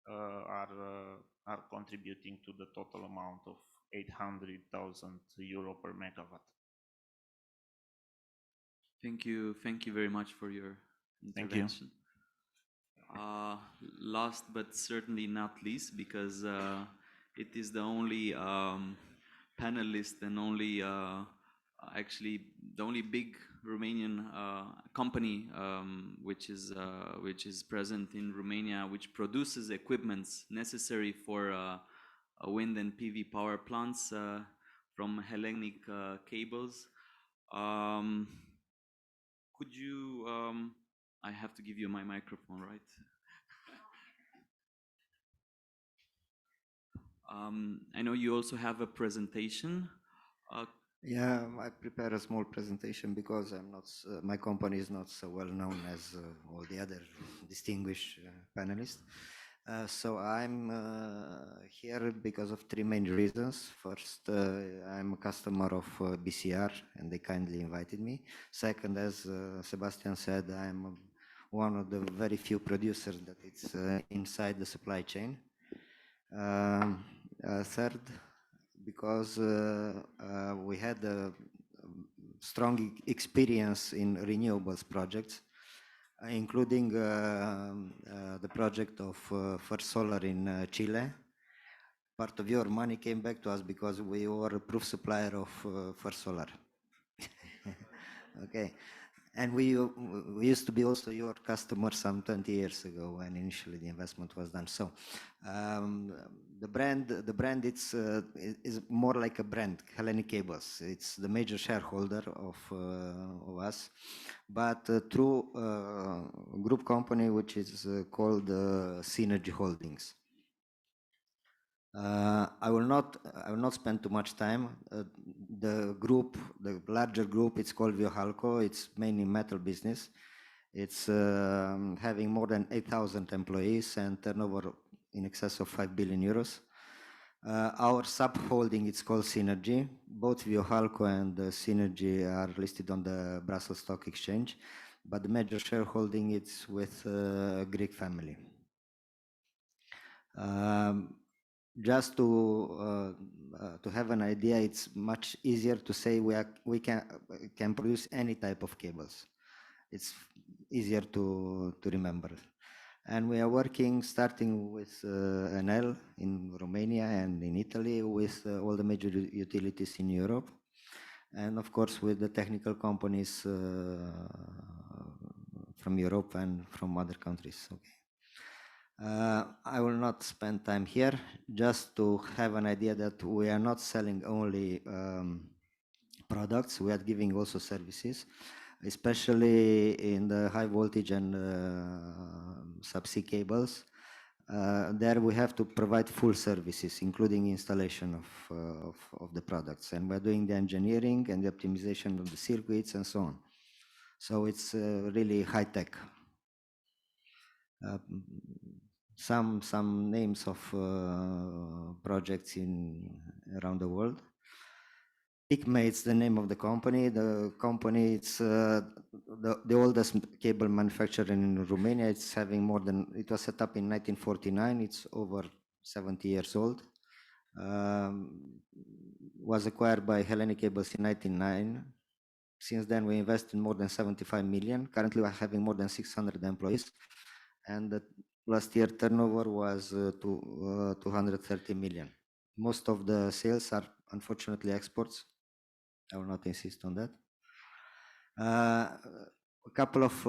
are contributing to the total amount of 800,000 euro per megawatt. Thank you very much for your Thank you. intervention. Last but certainly not least, because it is the only panelist and only actually the only big Romanian company which is present in Romania, which produces equipments necessary for wind and PV power plants from Hellenic Cables. Could you? I have to give you my microphone, right? I know you also have a presentation. Yeah, I prepare a small presentation because I'm not. My company is not so well known as all the other distinguished panelists. So I'm here because of three main reasons. First, I'm a customer of BCR and they kindly invited me. Second, as Sebastian said, I'm one of the very few producers that it's inside the supply chain. Third, because we had a strong experience in renewables projects, including the project of First Solar in Chile. Part of your money came back to us because we were a proof supplier of First Solar. Okay, and we used to be also your customer some 20 years ago when initially the investment was done. So the brand is more like a brand, Hellenic Cables. It's the major shareholder of us, but through a group company which is called Synergy Holdings. I will not spend too much time. The larger group, it's called Viohalco. It's mainly metal business. It's having more than 8,000 employees and turnover in excess of 5 billion euros. Our sub-holding, it's called Synergy. Both Viohalco and Synergy are listed on the Brussels Stock Exchange, but the major shareholding it's with Greek family. Just to have an idea, it's much easier to say we can produce any type of cables. It's easier to remember. And we are working, starting with Enel in Romania and in Italy, with all the major utilities in Europe, and of course with the technical companies from Europe and from other countries. Okay. I will not spend time here, just to have an idea that we are not selling only products, we are giving also services, especially in the high voltage and subsea cables. There we have to provide full services, including installation of the products. And we're doing the engineering and the optimization of the circuits and so on. So it's really high tech. Some names of projects around the world. ICMA is the name of the company. The company, it's the oldest cable manufacturer in Romania. It's having more than, it was set up in 1949. It's over 70 years old. Was acquired by Hellenic Cables in 1999. Since then, we invested more than 75 million. Currently, we're having more than 600 employees. And the last year turnover was 230 million. Most of the sales are unfortunately exports. I will not insist on that. A couple of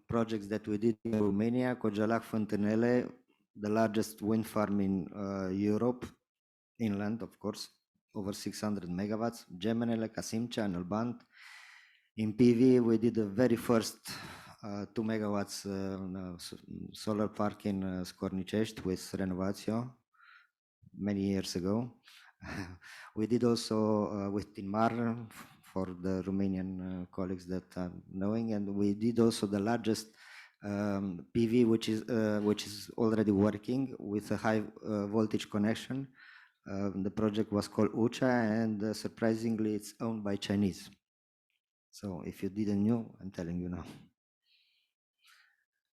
projects that we did in Romania, Cojalac Fântânele, the largest wind farm in Europe, inland, of course, over 600 megawatts. Gemenele, Casimcea, and Albant. In PV, we did the very first 2 megawatts solar park in Scornicești with Renovatio many years ago. We did also with Tinmar for the Romanian colleagues that are knowing, and we did also the largest PV, which is already working with a high voltage connection. The project was called Ucha, and surprisingly, it's owned by Chinese. So if you didn't know, I'm telling you now.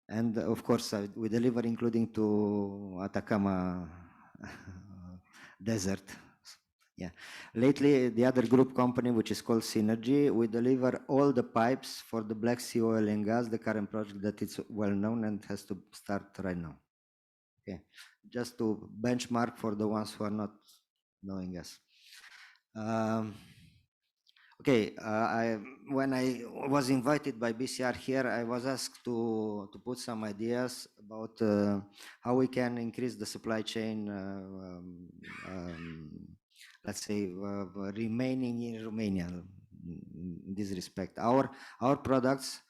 And of course, we deliver including to Atacama desert. Yeah. Lately, the other group company, which is called Synergy, we deliver all the pipes for the Black Sea oil and gas, the current project that is well known and has to start right now. Okay. Just to benchmark for the ones who are not knowing us. Okay, when I was invited by BCR here, I was asked to put some ideas about how we can increase the supply chain, let's say, remaining in Romania in this respect. Our products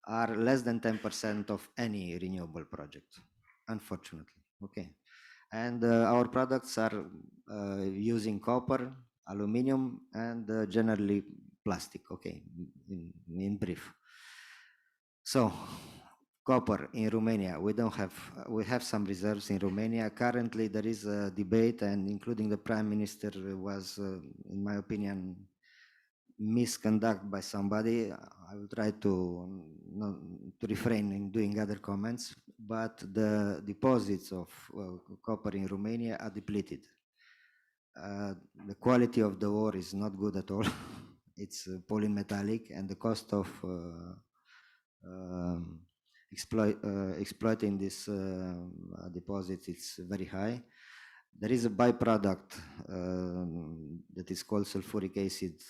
are less than 10% of any renewable project, unfortunately. Okay, and our products are using copper, aluminum, and generally plastic. Okay, in brief. So copper in Romania, we have some reserves in Romania. Currently there is a debate, and including the Prime Minister was, in my opinion, misconducted by somebody. I will try to refrain in doing other comments, but the deposits of copper in Romania are depleted. The quality of the ore is not good at all. It's polymetallic, and the cost of exploiting this deposit is very high. There is a byproduct that is called sulfuric acid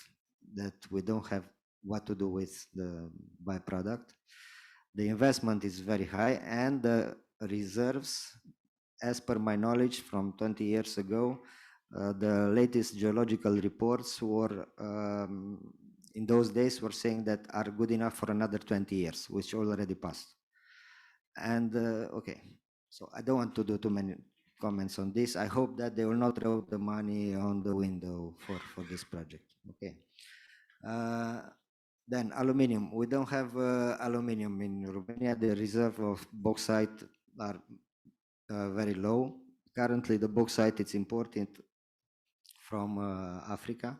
that we don't have what to do with the byproduct. The investment is very high, and the reserves, as per my knowledge from 20 years ago, the latest geological reports were, in those days, were saying that are good enough for another 20 years, which already passed. And okay, so I don't want to do too many comments on this. I hope that they will not throw the money on the window for this project. Okay. Then aluminum. We don't have aluminum in Romania. The reserve of bauxite are very low. Currently, the bauxite is imported from Africa,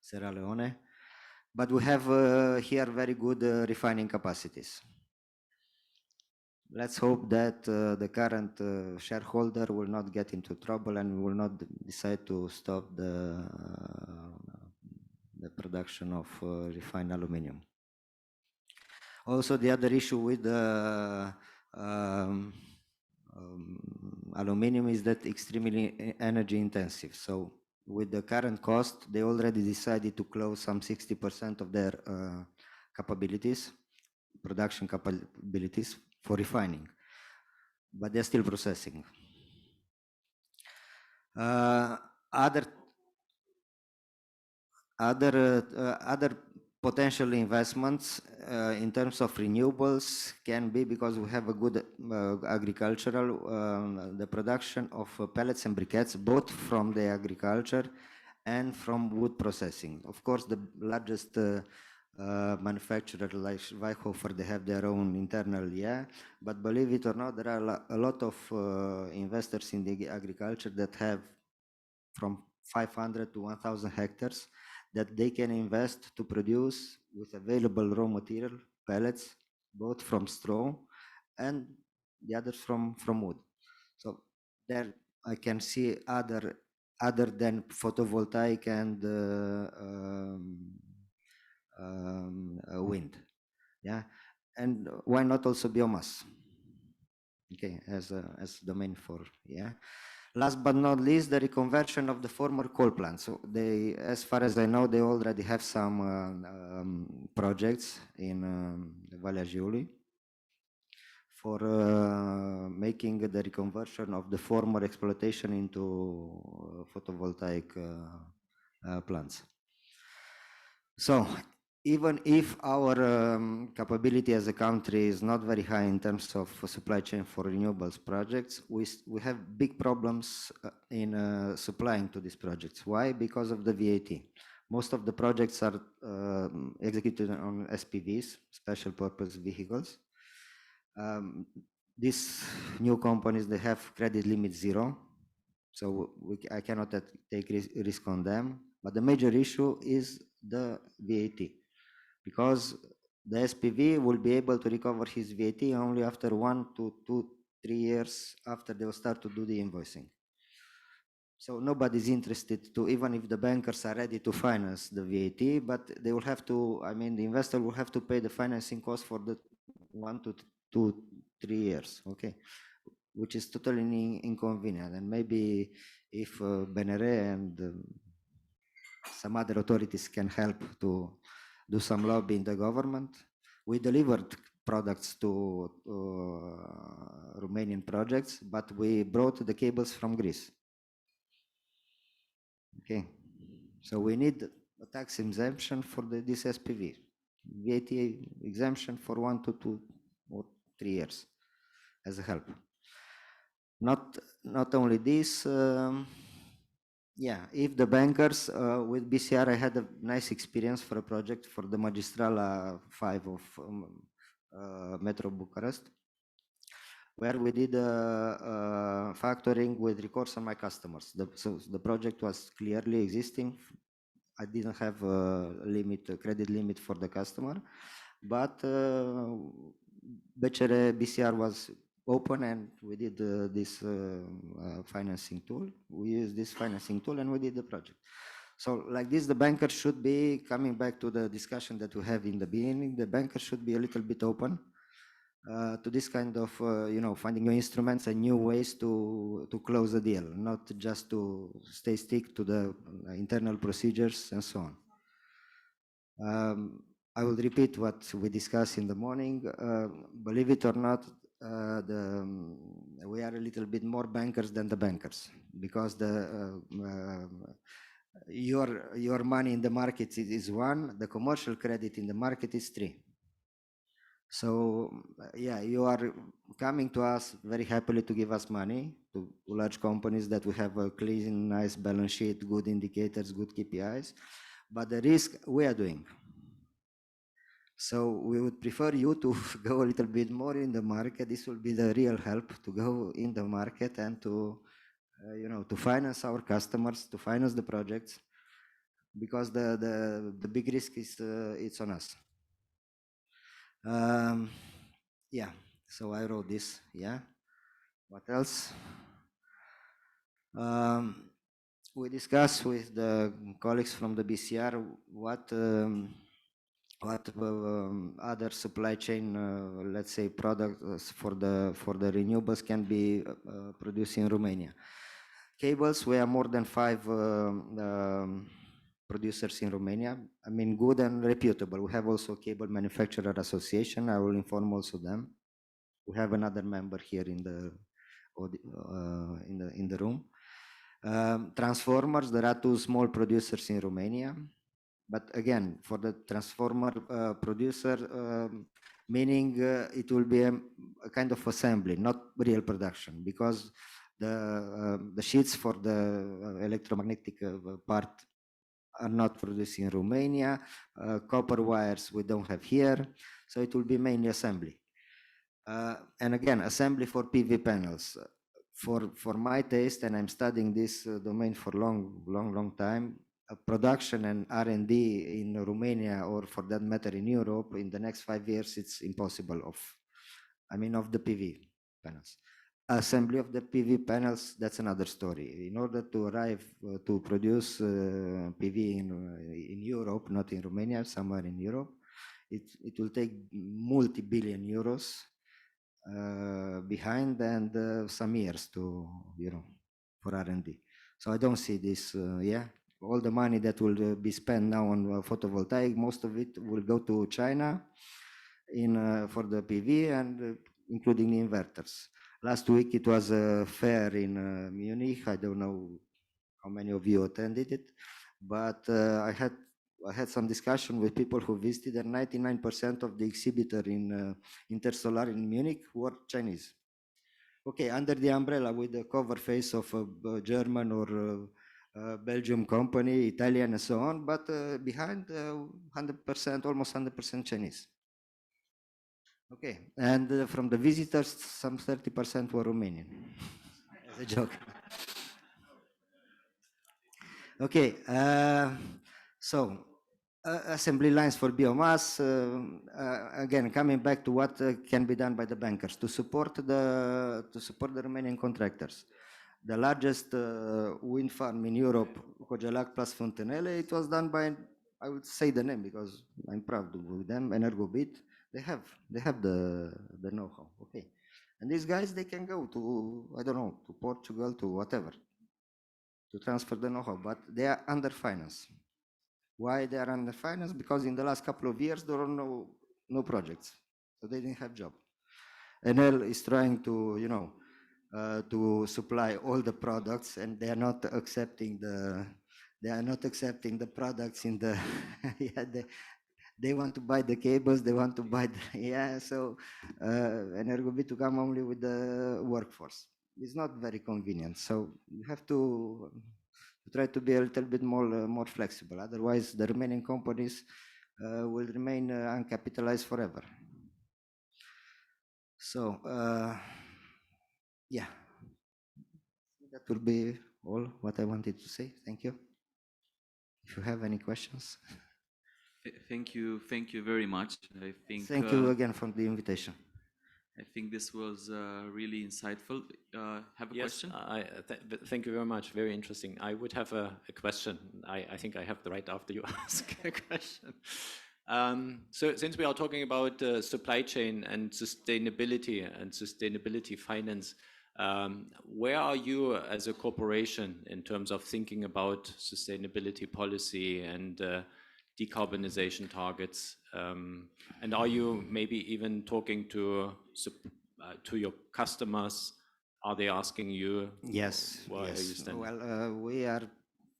Sierra Leone, but we have here very good refining capacities. Let's hope that the current shareholder will not get into trouble and will not decide to stop the production of refined aluminum. Also, the other issue with the aluminum is that extremely energy intensive. So with the current cost, they already decided to close some 60% of their capabilities, production capabilities for refining, but they're still processing. Other potential investments in terms of renewables can be, because we have a good agricultural, the production of pellets and briquettes, both from the agriculture and from wood processing. Of course, the largest manufacturer like Schweighofer, they have their own internal, but believe it or not, there are a lot of investors in the agriculture that have from 500 to 1,000 hectares that they can invest to produce with available raw material, pellets, both from straw and the others from wood. So there I can see other than photovoltaic and wind. Yeah, and why not also biomass? Okay, as domain 4. Yeah. Last but not least, the reconversion of the former coal plants. So they, as far as I know, they already have some projects in Valea Jiului for making the reconversion of the former exploitation into photovoltaic plants. So even if our capability as a country is not very high in terms of supply chain for renewables projects, we have big problems in supplying to these projects. Why? Because of the VAT. Most of the projects are executed on SPVs, special purpose vehicles. These new companies, they have credit limit 0. So I cannot take risk on them. But the major issue is the VAT, because the SPV will be able to recover his VAT only after 1 to 2, 3 years after they will start to do the invoicing. So nobody's interested to, even if the bankers are ready to finance the VAT, but they will have to, I mean, the investor will have to pay the financing cost for the 1 to 2, 3 years, okay, which is totally inconvenient. And maybe if BNR and some other authorities can help to do some lobby in the government. We delivered products to Romanian projects, but we brought the cables from Greece. Okay, so we need a tax exemption for this SPV, VAT exemption for 1 to 2 or 3 years as a help. Not only this, yeah, if the bankers with BCR, I had a nice experience for a project for the Magistrala 5 of Metro Bucharest, where we did factoring with recourse on my customers. So the project was clearly existing. I didn't have a credit limit for the customer, but BCR was open, and we did this financing tool. We used this financing tool and we did the project. So like this, the bankers should be, coming back to the discussion that we have in the beginning, the bankers should be a little bit open to this kind of, finding new instruments and new ways to close the deal, not just to stick to the internal procedures and so on. I will repeat what we discussed in the morning. Believe it or not, we are a little bit more bankers than the bankers, because your money in the market is 1, the commercial credit in the market is 3. So yeah, you are coming to us very happily to give us money, to large companies that we have a clean, nice balance sheet, good indicators, good KPIs, but the risk we are doing. So we would prefer you to go a little bit more in the market. This will be the real help, to go in the market and to, to finance our customers, to finance the projects, because the big risk is it's on us. Yeah, so I wrote this. Yeah, what else? We discussed with the colleagues from the BCR what other supply chain, let's say, products for the renewables can be produced in Romania. Cables, we are more than 5 producers in Romania. I mean, good and reputable. We have also Cable Manufacturer Association. I will inform also them. We have another member here in the room. Transformers, there are 2 small producers in Romania. But again, for the transformer producer, meaning it will be a kind of assembly, not real production, because the sheets for the electromagnetic part are not produced in Romania. Copper wires we don't have here, so it will be mainly assembly. And again, assembly for PV panels. for my taste, and I'm studying this domain for long time, production and R&D in Romania, or for that matter in Europe, in the next 5 years, it's impossible of the PV panels. Assembly of the PV panels, that's another story. In order to arrive to produce PV in Europe, not in Romania, somewhere in Europe, it will take multi-billion euros behind, and some years to, for R&D. So I don't see this, all the money that will be spent now on photovoltaic, most of it will go to China for the PV, and including the inverters. Last week it was a fair in Munich. I don't know how many of you attended it, but I had some discussion with people who visited, and 99% of the exhibitor in Intersolar in Munich were Chinese. Okay, under the umbrella with the cover face of a German or Belgium company, Italian and so on, but behind 100%, almost 100% Chinese. Okay, and from the visitors, some 30% were Romanian. As a joke. Okay, so assembly lines for biomass. Again, coming back to what can be done by the bankers to support the Romanian contractors. The largest wind farm in Europe, Cogelag plus Fontenelle, it was done by, I would say the name because I'm proud of them, Energobit. They have the know-how, okay. And these guys, they can go to, I don't know, to Portugal, to whatever, to transfer the know-how, but they are under-financed. Why they are under-financed? Because in the last couple of years, there are no projects, so they didn't have job. Enel is trying to, to supply all the products, and they are not accepting the products in the, they want to buy the cables, they want to buy the, so Energobit to come only with the workforce. It's not very convenient, so you have to try to be a little bit more flexible. Otherwise, the remaining companies will remain uncapitalized forever. So, yeah, that will be all what I wanted to say. Thank you. If you have any questions. Thank you very much. I think. Thank you again for the invitation. I think this was really insightful. Have a question? Thank you very much. Very interesting. I would have a question. I think I have the right after you ask a question. So since we are talking about supply chain and sustainability finance, where are you as a corporation in terms of thinking about sustainability policy and decarbonization targets? And are you maybe even talking to your customers? Are they asking you? Yes. Where are you standing? Well, we are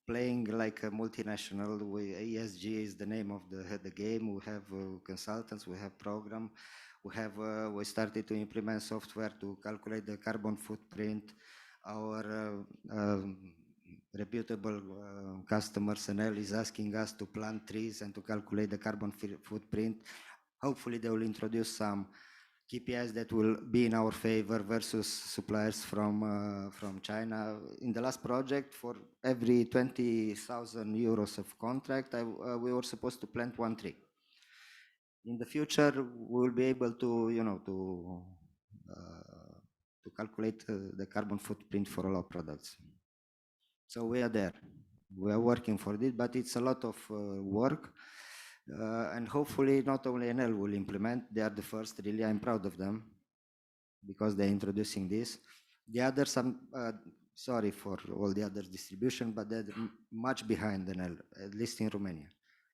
playing like a multinational. ESG is the name of the game. We have consultants. We have program. We started to implement software to calculate the carbon footprint. Our reputable customers, Enel, is asking us to plant trees and to calculate the carbon footprint. Hopefully they will introduce some KPIs that will be in our favor versus suppliers from China. In the last project, for every 20,000 euros of contract, we were supposed to plant 1 tree. In the future, we will be able to, to calculate the carbon footprint for all our products. So we are there. We are working for this, but it's a lot of work. And hopefully not only Enel will implement, they are the first, really, I'm proud of them because they're introducing this. The others, sorry for all the others distribution, but they're much behind Enel, at least in Romania,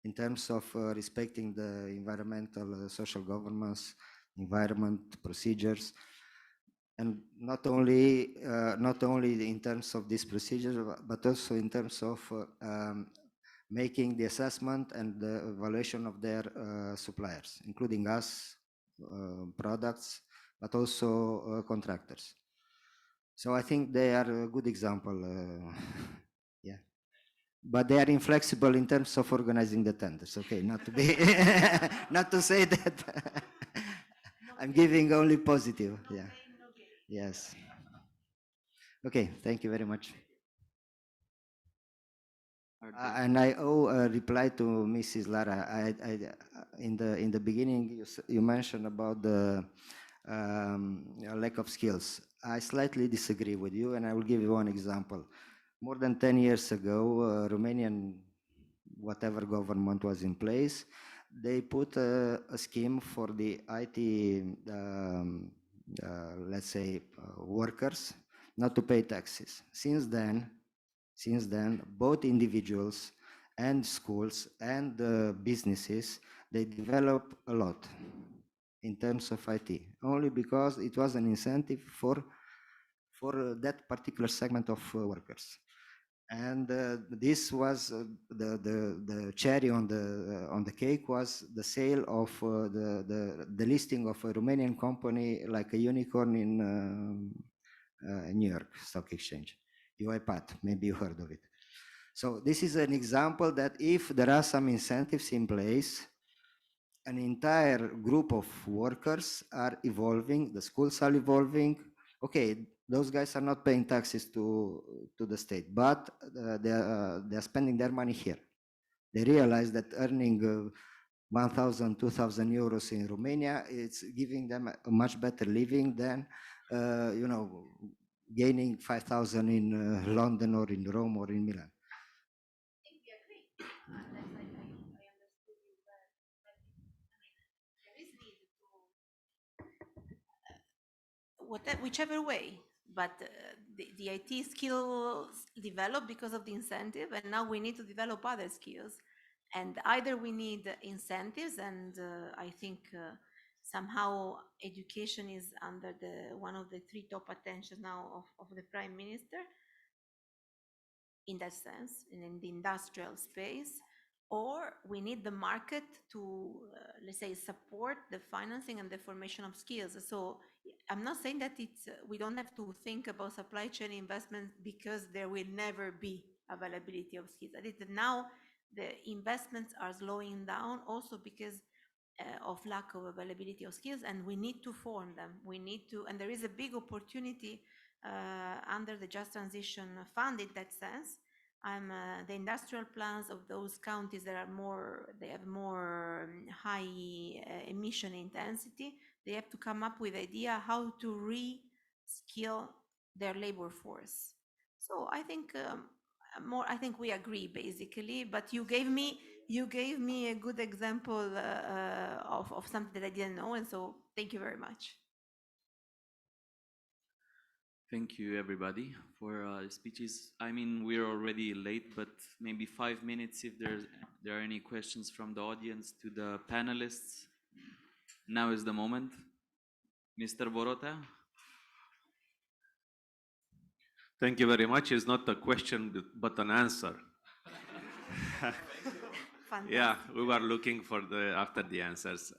in terms of respecting the environmental, social governance, environment procedures. And not only in terms of these procedures, but also in terms of making the assessment and the evaluation of their suppliers, including us, products, but also contractors. So I think they are a good example. Yeah, but they are inflexible in terms of organizing the tenders. Okay, not to be, not to say that. I'm giving only positive. Yeah. Yes. Okay, thank you very much. And I owe a reply to Mrs. Lara. In the beginning, you mentioned about the lack of skills. I slightly disagree with you, and I will give you one example. More than 10 years ago, Romanian, whatever government was in place, they put a scheme for the IT, let's say, workers not to pay taxes. Since then, both individuals and schools and businesses, they develop a lot in terms of IT, only because it was an incentive for that particular segment of workers. And this was the cherry on the cake was the sale of the listing of a Romanian company like a unicorn in New York Stock Exchange, UiPath. Maybe you heard of it. So this is an example that if there are some incentives in place, an entire group of workers are evolving, the schools are evolving. Okay, those guys are not paying taxes to the state, but they are spending their money here. They realize that earning 1,000, 2,000 euros in Romania, it's giving them a much better living than, gaining 5,000 in London or in Rome or in Milan. Whichever way, but the IT skills develop because of the incentive, and now we need to develop other skills. And either we need incentives, and I think somehow education is under one of the three top attentions now of the Prime Minister, in that sense, in the industrial space, or we need the market to, let's say, support the financing and the formation of skills. So I'm not saying that we don't have to think about supply chain investment because there will never be availability of skills. I think that now the investments are slowing down also because of lack of availability of skills, and we need to form them. And there is a big opportunity under the Just Transition Fund in that sense. The industrial plants of those counties that they have more high emission intensity, they have to come up with idea how to re-skill their labor force. So I think I think we agree basically, but you gave me a good example of something that I didn't know, and so thank you very much. Thank you, everybody, for the speeches. I mean, we're already late, but maybe 5 minutes if there are any questions from the audience to the panelists. Now is the moment. Mr. Borota? Thank you very much. It's not a question, but an answer. Yeah, we were looking for after the answers.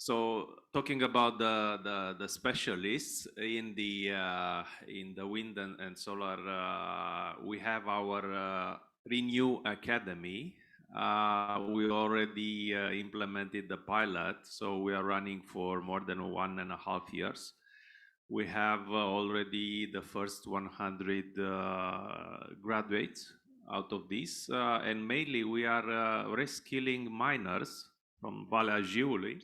So talking about the specialists in the wind and solar, we have our Renew Academy. We already implemented the pilot, so we are running for more than 1.5 years. We have already the first 100 graduates out of this, and mainly we are reskilling miners from Valea Jiului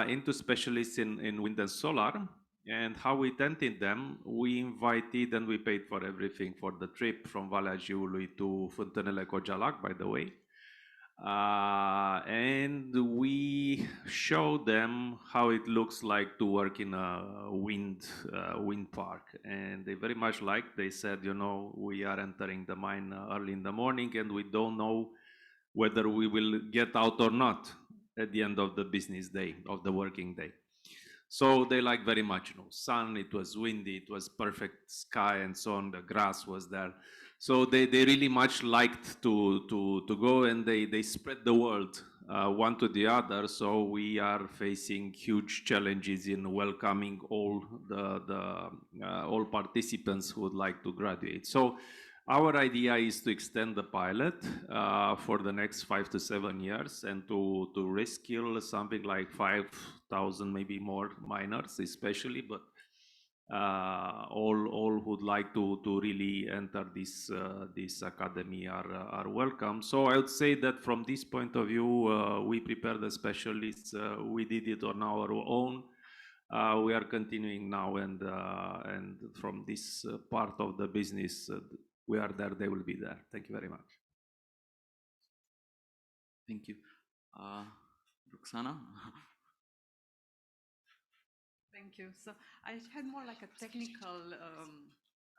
into specialists in wind and solar. And how we tented them, we invited and we paid for everything for the trip from Valea Jiului to Fântânele Cojalac, by the way. And we showed them how it looks like to work in a wind park. And they very much liked. They said, we are entering the mine early in the morning and we don't know whether we will get out or not at the end of the business day, of the working day. So they like very much, sun, it was windy, it was perfect sky and so on, the grass was there. So they really much liked to go, and they spread the word one to the other. So we are facing huge challenges in welcoming all all participants who would like to graduate. So our idea is to extend the pilot for the next 5 to 7 years and to reskill something like 5,000, maybe more miners, especially, but all who'd like to really enter this academy are welcome. So I would say that from this point of view, we prepared the specialists. We did it on our own. We are continuing now, and from this part of the business, we are there. They will be there. Thank you very much. Thank you. Roxana? Thank you. So I had more like a technical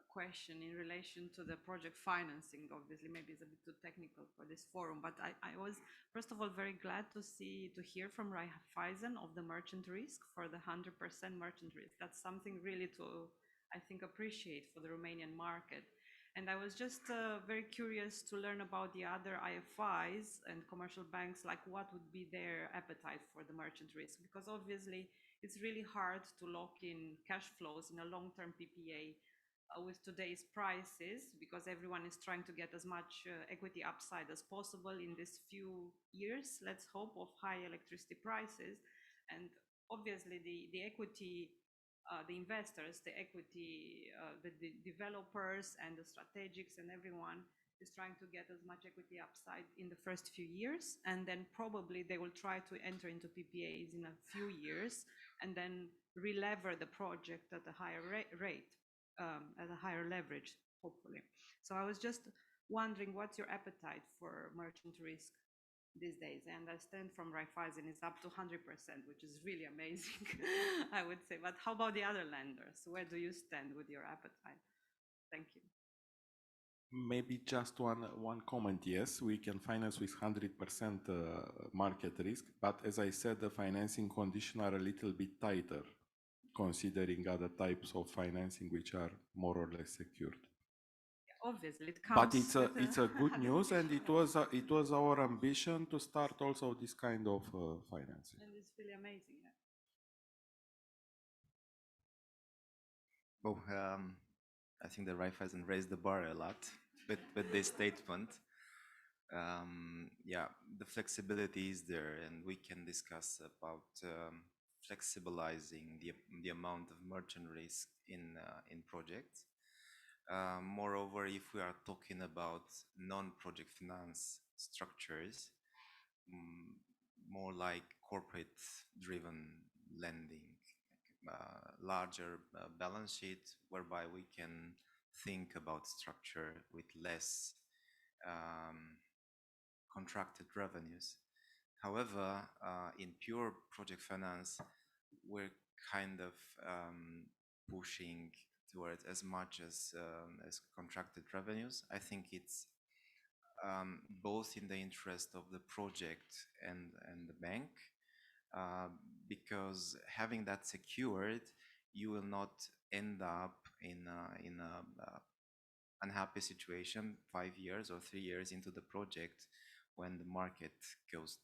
question in relation to the project financing. Obviously, maybe it's a bit too technical for this forum, but I was, first of all, very glad to hear from Raiffeisen of the merchant risk for the 100% merchant risk. That's something really to, I think, appreciate for the Romanian market. And I was just very curious to learn about the other IFIs and commercial banks, like what would be their appetite for the merchant risk, because obviously it's really hard to lock in cash flows in a long-term PPA with today's prices, because everyone is trying to get as much equity upside as possible in this few years, let's hope, of high electricity prices. And obviously the equity, the investors, the equity, the developers and the strategics and everyone is trying to get as much equity upside in the first few years, and then probably they will try to enter into PPAs in a few years and then relever the project at a higher rate, at a higher leverage, hopefully. So I was just wondering, what's your appetite for merchant risk these days? I understand from Raiffeisen it's up to 100%, which is really amazing, I would say. But how about the other lenders? Where do you stand with your appetite? Thank you. Maybe just one comment. Yes, we can finance with 100% market risk, but as I said, the financing conditions are a little bit tighter, considering other types of financing which are more or less secured. Obviously, it comes. But it's a good news, and it was our ambition to start also this kind of financing. And it's really amazing. Yeah. Well, I think the Raiffeisen raised the bar a lot with this statement. Yeah, the flexibility is there, and we can discuss about flexibilizing the amount of merchant risk in projects. Moreover, if we are talking about non-project finance structures, more like corporate-driven lending, larger balance sheet, whereby we can think about structure with less contracted revenues. However, in pure project finance, we're kind of pushing towards as much as contracted revenues. I think it's both in the interest of the project and the bank, because having that secured, you will not end up in a unhappy situation 5 years or 3 years into the project when the market goes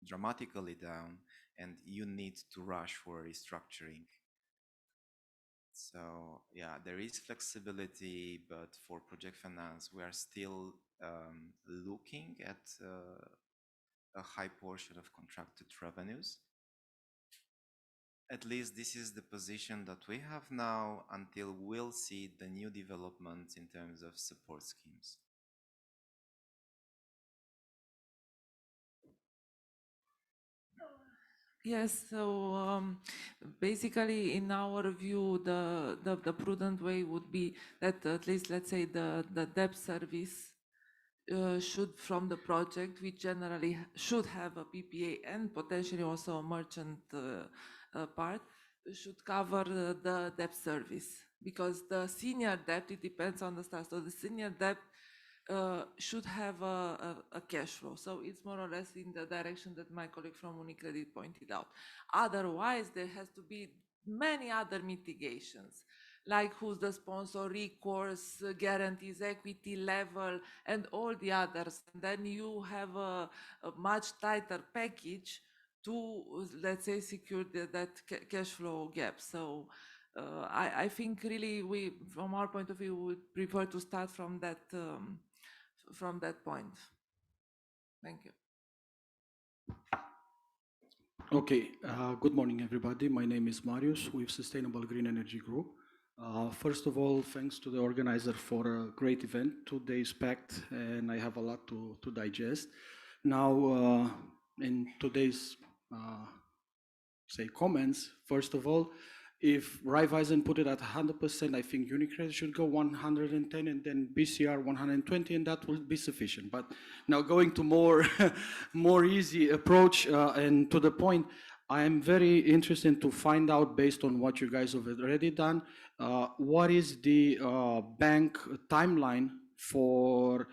dramatically down and you need to rush for restructuring. So yeah, there is flexibility, but for project finance, we are still looking at a high portion of contracted revenues. At least this is the position that we have now until we'll see the new developments in terms of support schemes. Yes, so basically, in our view, the prudent way would be that at least, let's say, the debt service should, from the project, we generally should have a PPA and potentially also a merchant part, should cover the debt service, because the senior debt, it depends on the start. So the senior debt should have a cash flow. So it's more or less in the direction that my colleague from UniCredit pointed out. Otherwise, there has to be many other mitigations, like who's the sponsor, recourse, guarantees, equity level, and all the others. And then you have a much tighter package to, let's say, secure that cash flow gap. So I think really we, from our point of view, would prefer to start from that point. Thank you. Okay, good morning, everybody. My name is Marius with Sustainable Green Energy Group. First of all, thanks to the organizer for a great event, 2 days packed, and I have a lot to digest. Now, in today's, say, comments, first of all, if Raiffeisen put it at 100%, I think UniCredit should go 110 and then BCR 120, and that will be sufficient. But now going to more, more easy approach and to the point, I am very interested to find out, based on what you guys have already done, what is the bank timeline for,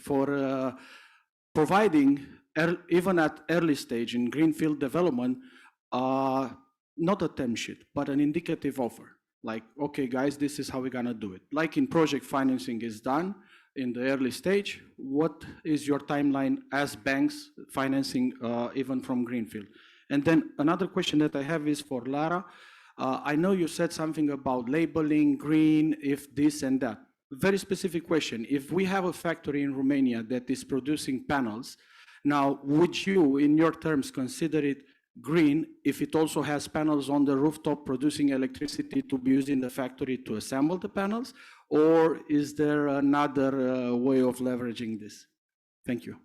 for providing, even at early stage in greenfield development, not a term sheet, but an indicative offer. Like, okay, guys, this is how we're gonna do it. Like in project financing is done in the early stage, what is your timeline as banks financing even from greenfield? And then another question that I have is for Lara. I know you said something about labeling green, if this and that. Very specific question. If we have a factory in Romania that is producing panels, now would you, in your terms, consider it green if it also has panels on the rooftop producing electricity to be used in the factory to assemble the panels? Or is there another way of leveraging this? Thank you.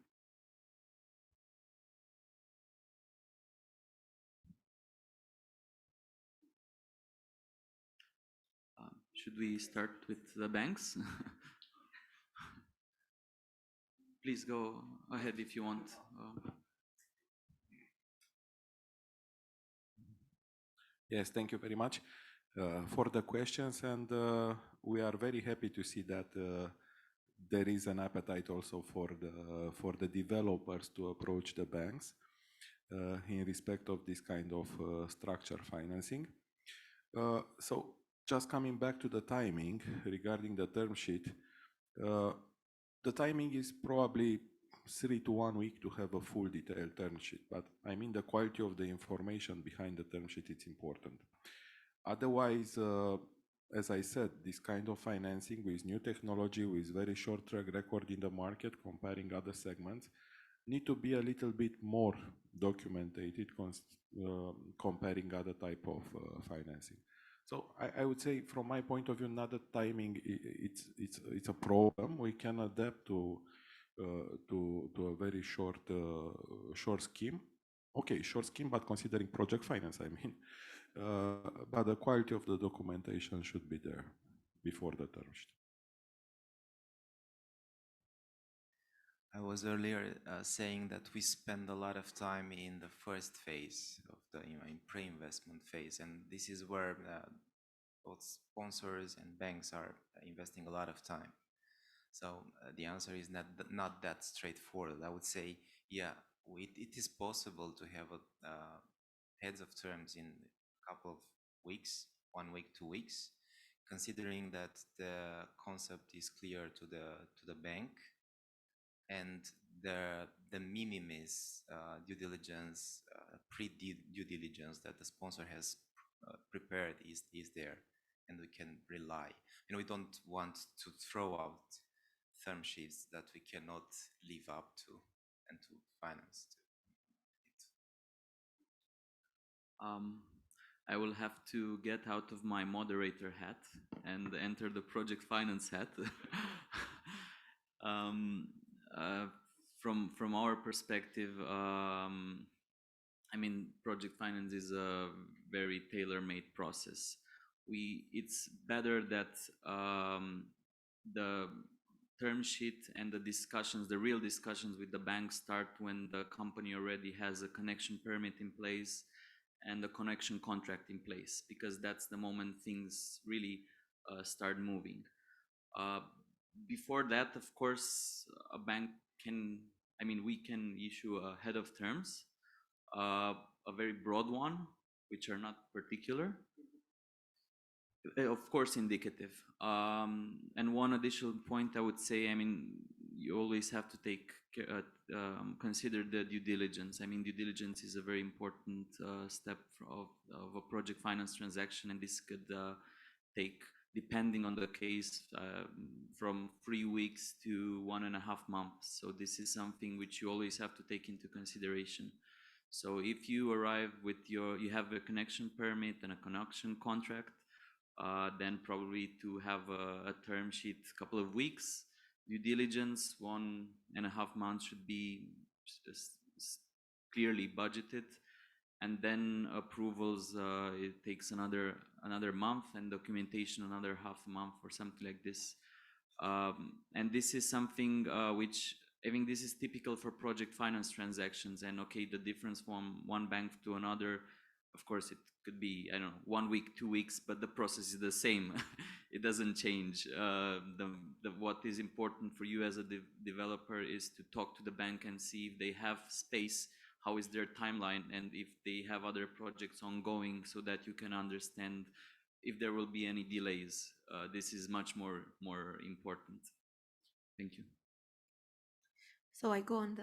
Should we start with the banks? Please go ahead if you want. Yes, thank you very much for the questions, and we are very happy to see that there is an appetite also for the developers to approach the banks in respect of this kind of structure financing. So just coming back to the timing regarding the term sheet, the timing is probably 3 to 1 week to have a full detailed term sheet, but I mean the quality of the information behind the term sheet is important. Otherwise, as I said, this kind of financing with new technology, with very short track record in the market, comparing other segments, need to be a little bit more documented comparing other type of financing. So I would say, from my point of view, not the timing, it's a problem. We can adapt to a very short scheme. Okay, short scheme, but considering project finance, I mean. But the quality of the documentation should be there before the term sheet. I was earlier saying that we spend a lot of time in the first phase of the in pre-investment phase, and this is where both sponsors and banks are investing a lot of time. So the answer is not that straightforward. I would say, yeah, it is possible to have a heads of terms in a couple of weeks, 1 week, 2 weeks, considering that the concept is clear to the bank, and the minimis due diligence, pre-due diligence that the sponsor has prepared is there, and we can rely. And we don't want to throw out term sheets that we cannot live up to and to finance it. I will have to get out of my moderator hat and enter the project finance hat. From our perspective, I mean, project finance is a very tailor-made process. It's better that the term sheet and the discussions, the real discussions with the bank, start when the company already has a connection permit in place and the connection contract in place, because that's the moment things really start moving. Before that, of course, a bank can, I mean, we can issue a head of terms, a very broad one, which are not particular, of course, indicative. And one additional point I would say, I mean, you always have to take consider the due diligence. I mean, due diligence is a very important step of a project finance transaction, and this could take, depending on the case, from 3 weeks to 1.5 months. So this is something which you always have to take into consideration. So if you arrive with you have a connection permit and a connection contract, then probably to have a term sheet, a couple of weeks, due diligence, 1.5 months should be clearly budgeted, and then approvals, it takes another month, and documentation another half a month or something like this. And this is something which I think this is typical for project finance transactions. And okay, the difference from one bank to another, of course, it could be, I don't know, 1 week, 2 weeks, but the process is the same. It doesn't change. What is important for you as a developer is to talk to the bank and see if they have space, how is their timeline, and if they have other projects ongoing, so that you can understand if there will be any delays. This is much more important. Thank you. So I go on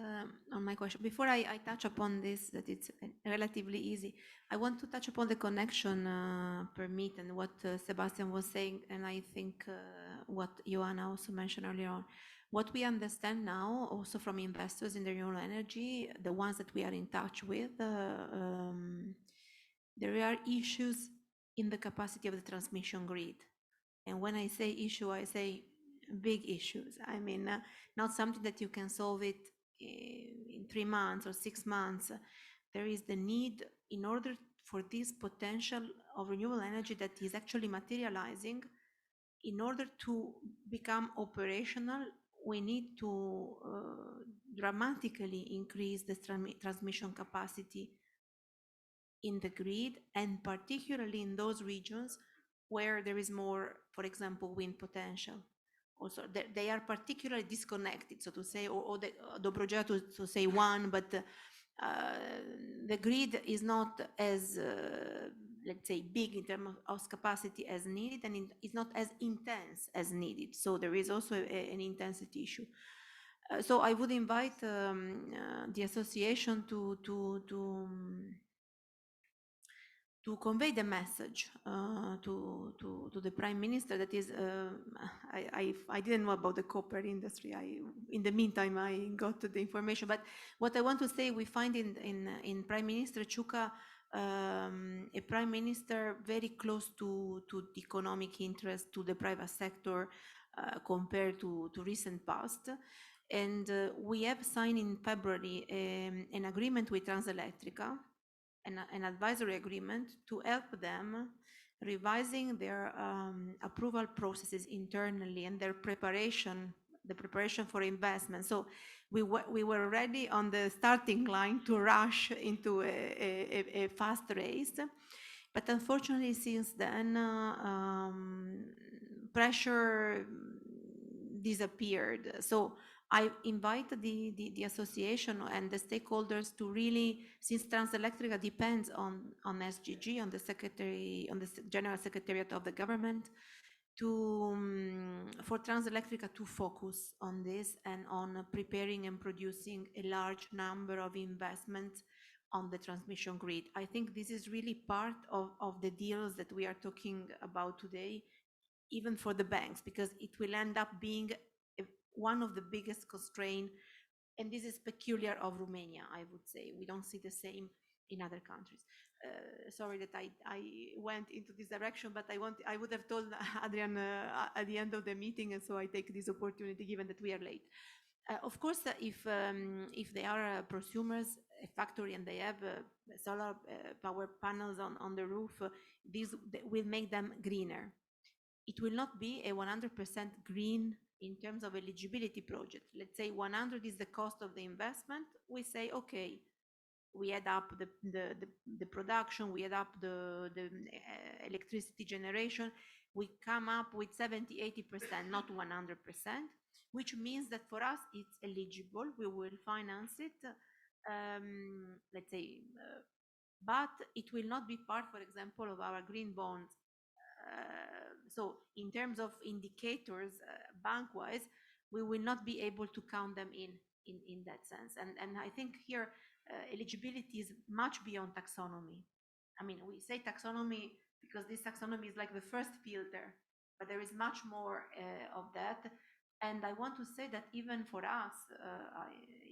my question. Before I touch upon this, that it's relatively easy, I want to touch upon the connection permit and what Sebastian was saying, and I think what Joanna also mentioned earlier on. What we understand now, also from investors in the renewable energy, the ones that we are in touch with, there are issues in the capacity of the transmission grid. And when I say issue, I say big issues. I mean, not something that you can solve it in 3 months or 6 months. There is the need, in order for this potential of renewable energy that is actually materializing, in order to become operational, we need to dramatically increase the transmission capacity in the grid, and particularly in those regions where there is more, for example, wind potential. Also, they are particularly disconnected, so to say, or the Dobrogeto to say one, but the grid is not as, let's say, big in terms of capacity as needed, and it's not as intense as needed. So there is also an intensity issue. So I would invite the association to convey the message to the Prime Minister. That is, I didn't know about the copper industry. In the meantime, I got the information. But what I want to say, we find in Prime Minister Ciucă a Prime Minister very close to the economic interest, to the private sector, compared to recent past. And we have signed in February an agreement with Transelectrica, an advisory agreement to help them revising their approval processes internally and their preparation, the preparation for investment. So we were already on the starting line to rush into a fast race. But unfortunately, since then, pressure disappeared. So I invite the association and the stakeholders to really, since Transelectrica depends on SGG, on the General Secretariat of the government, for Transelectrica to focus on this and on preparing and producing a large number of investments on the transmission grid. I think this is really part of the deals that we are talking about today, even for the banks, because it will end up being one of the biggest constraints, and this is peculiar of Romania, I would say. We don't see the same in other countries. Sorry that I went into this direction, but I would have told Adrian at the end of the meeting, and so I take this opportunity given that we are late. Of course, if they are prosumers, a factory, and they have solar power panels on the roof, this will make them greener. It will not be a 100% green in terms of eligibility project. Let's say 100 is the cost of the investment. We say, okay, we add up the production, we add up the electricity generation, we come up with 70-80%, not 100%, which means that for us it's eligible. We will finance it, let's say, but it will not be part, for example, of our green bonds. So in terms of indicators, bank-wise, we will not be able to count them in that sense. And I think here eligibility is much beyond taxonomy. I mean, we say taxonomy because this taxonomy is like the first filter, but there is much more of that. And I want to say that even for us,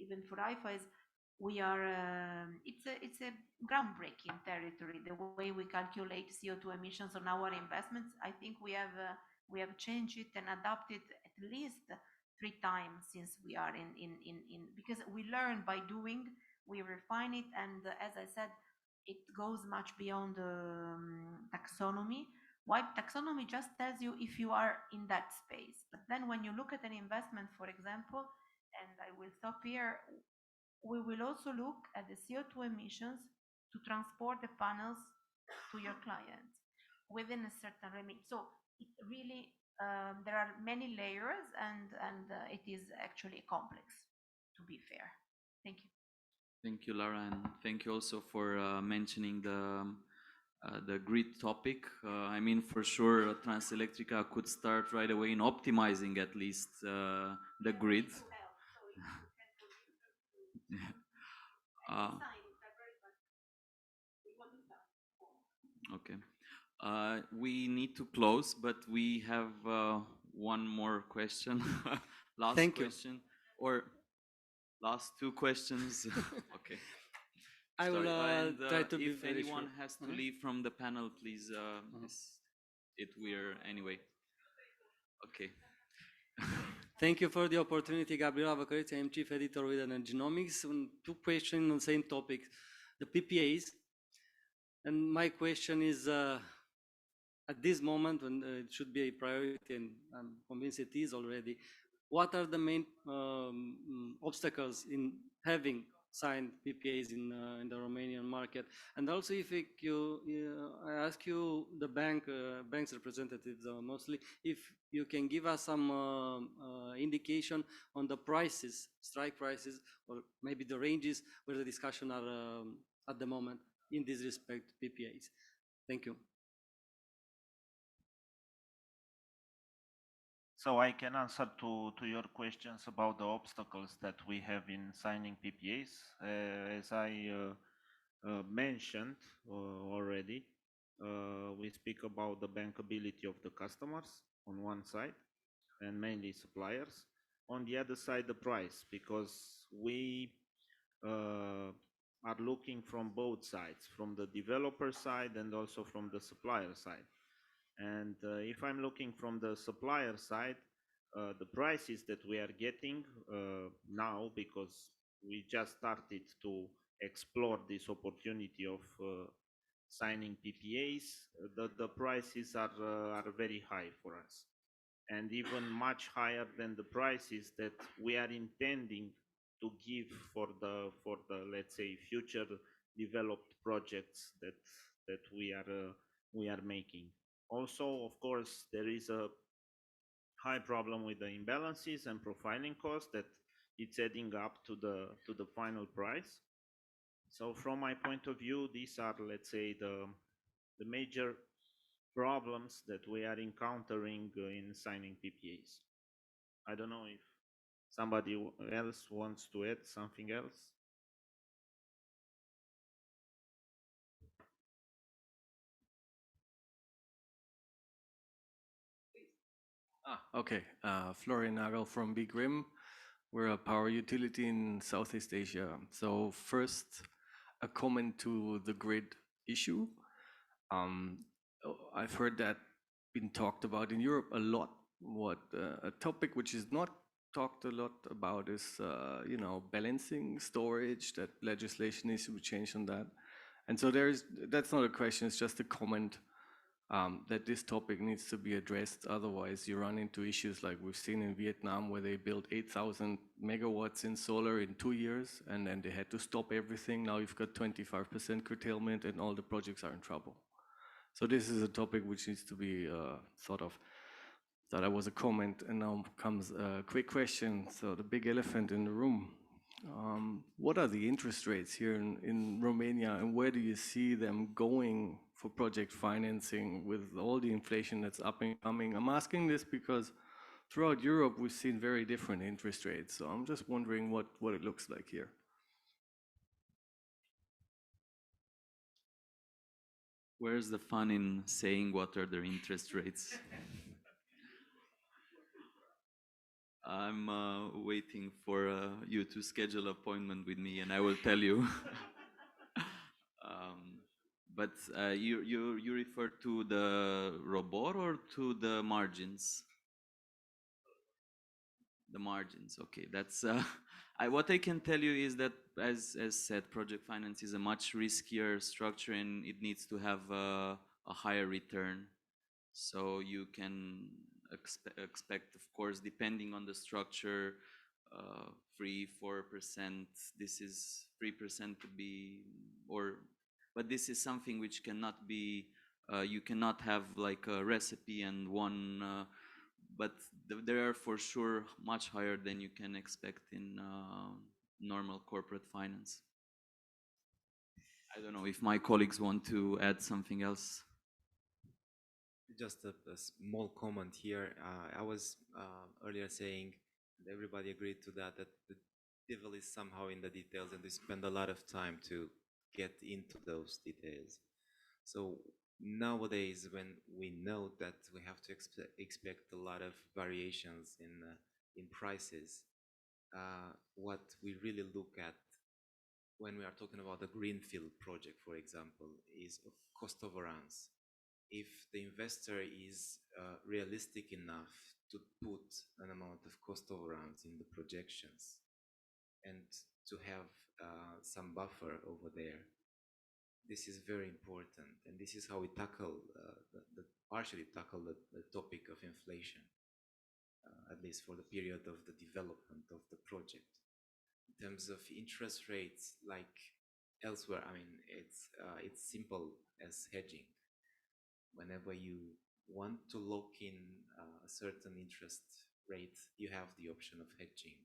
even for IFAs, we are, it's a groundbreaking territory, the way we calculate CO2 emissions on our investments. I think we have changed it and adapted at least 3 times since we are because we learn by doing, we refine it, and as I said, it goes much beyond taxonomy. Why taxonomy just tells you if you are in that space, but then when you look at an investment, for example, and I will stop here, we will also look at the CO2 emissions to transport the panels to your clients within a certain limit. So it really, there are many layers, and it is actually complex, to be fair. Thank you. Thank you, Lara, and thank you also for mentioning the grid topic. I mean, for sure, Transelectrica could start right away in optimizing at least the grid. Okay. We need to close, but we have one more question. Last Thank you. question, or last 2 questions. Okay. I will Sorry, and, try to be if very anyone short. has to leave from the panel, please. We're anyway. Okay. Thank you for the opportunity, Gabriela Văcăreț. I'm Chief Editor with Energenomics. 2 questions on the same topic, the PPAs. And my question is, at this moment, when it should be a priority, and I'm convinced it is already, what are the main obstacles in having signed PPAs in the Romanian market? And also, if I ask you, the bank's representatives mostly, if you can give us some indication on the prices, strike prices, or maybe the ranges where the discussion are at the moment in this respect, PPAs. Thank you. So I can answer to your questions about the obstacles that we have in signing PPAs. As I mentioned already, we speak about the bankability of the customers on one side, and mainly suppliers. On the other side, the price, because we are looking from both sides, from the developer side and also from the supplier side. And if I'm looking from the supplier side, the prices that we are getting now, because we just started to explore this opportunity of signing PPAs, the prices are very high for us, and even much higher than the prices that we are intending to give for the let's say future developed projects that we are making. Also, of course, there is a high problem with the imbalances and profiling costs that it's adding up to the final price. So from my point of view, these are, let's say, the major problems that we are encountering in signing PPAs. I don't know if somebody else wants to add something else. Okay, Florian Nagel from Big Rim. We're a power utility in Southeast Asia. So first, a comment to the grid issue. I've heard that been talked about in Europe a lot. What a topic which is not talked a lot about is, balancing storage. That legislation needs to be changed on that. And so that's not a question. It's just a comment. That this topic needs to be addressed. Otherwise, you run into issues like we've seen in Vietnam, where they built 8,000 megawatts in solar in 2 years, and then they had to stop everything. Now you've got 25% curtailment, and all the projects are in trouble. So this is a topic which needs to be that was a comment, and now comes a quick question. So the big elephant in the room. What are the interest rates here in Romania, and where do you see them going for project financing with all the inflation that's up and coming? I'm asking this because throughout Europe, we've seen very different interest rates. So I'm just wondering what it looks like here. Where's the fun in saying what are their interest rates? I'm waiting for you to schedule appointment with me, and I will tell you. But you refer to the ROBOR or to the margins? The margins, okay. That's what I can tell you is that, as said, project finance is a much riskier structure, and it needs to have a higher return. So you can expect, of course, depending on the structure, 3-4%. This is 3% to be, but this is something which cannot be. You cannot have like a recipe and one. But they are for sure much higher than you can expect in normal corporate finance. I don't know if my colleagues want to add something else. Just a small comment here. I was earlier saying, and everybody agreed to that, that the devil is somehow in the details, and we spend a lot of time to get into those details. So nowadays, when we know that we have to expect a lot of variations in prices, what we really look at when we are talking about a greenfield project, for example, is cost overruns. If the investor is realistic enough to put an amount of cost overruns in the projections and to have some buffer over there, this is very important, and this is how we tackle partially tackle the topic of inflation, at least for the period of the development of the project. In terms of interest rates, like elsewhere, I mean, it's simple as hedging. Whenever you want to lock in a certain interest rate, you have the option of hedging,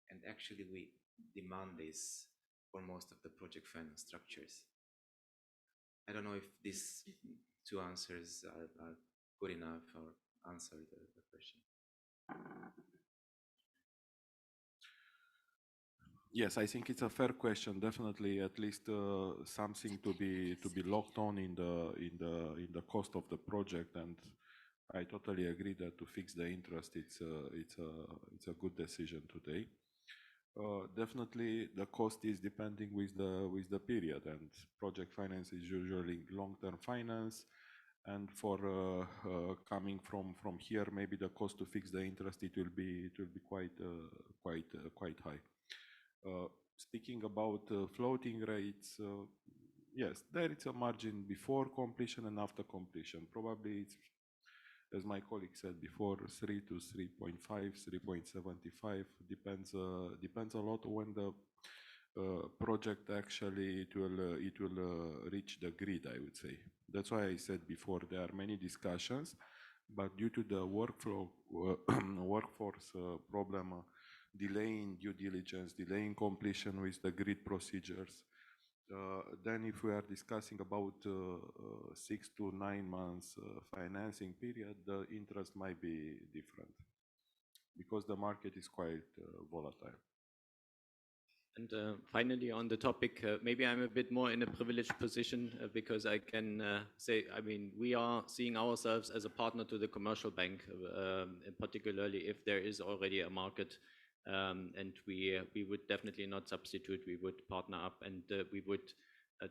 and actually we demand this for most of the project finance structures. I don't know if these two answers are good enough or answer the question. Yes, I think it's a fair question. Definitely, at least something to be locked on in the cost of the project, and I totally agree that to fix the interest, it's a good decision today. Definitely, the cost is depending with the period, and project finance is usually long-term finance. And for coming from here, maybe the cost to fix the interest it will be quite high. Speaking about floating rates, yes, there is a margin before completion and after completion. Probably it's, as my colleague said before, 3 to 3.5, 3.75, depends a lot when the project actually it will reach the grid, I would say. That's why I said before there are many discussions, but due to the workforce problem, delaying due diligence, delaying completion with the grid procedures, then if we are discussing about 6 to 9 months financing period, the interest might be different because the market is quite volatile. And finally, on the topic, maybe I'm a bit more in a privileged position because I can say, I mean, we are seeing ourselves as a partner to the commercial bank, particularly if there is already a market. And we would definitely not substitute, we would partner up, and we would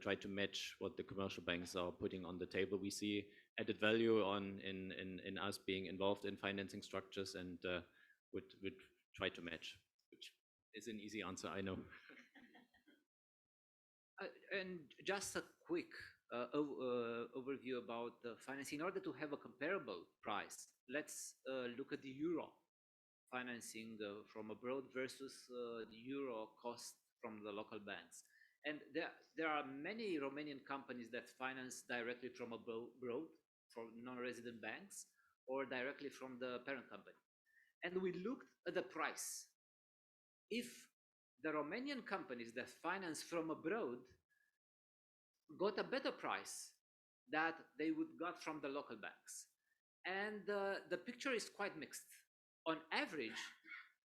try to match what the commercial banks are putting on the table. We see added value in us being involved in financing structures, and would try to match, which is an easy answer, I know. And just a quick overview about the finance. In order to have a comparable price, let's look at the euro financing from abroad versus the euro cost from the local banks. And there are many Romanian companies that finance directly from abroad, from non-resident banks, or directly from the parent company. And we looked at the price. If the Romanian companies that finance from abroad got a better price that they would got from the local banks. And the picture is quite mixed. On average,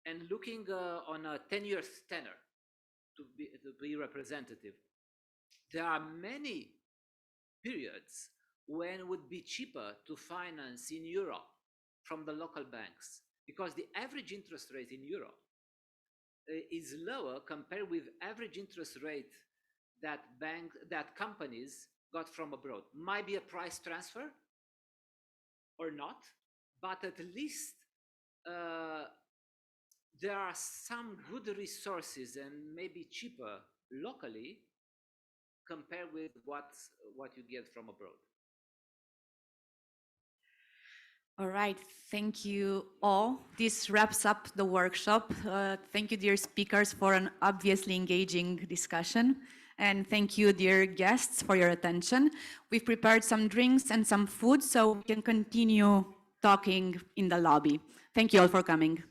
and looking on a 10-year tenor to be representative, there are many periods when it would be cheaper to finance in Europe from the local banks because the average interest rate in Europe is lower compared with average interest rate that companies got from abroad. Might be a price transfer or not, but at least there are some good resources and maybe cheaper locally compared with what you get from abroad. All right, thank you all. This wraps up the workshop. Thank you, dear speakers, for an obviously engaging discussion. And thank you, dear guests, for your attention. We've prepared some drinks and some food so we can continue talking in the lobby. Thank you all for coming.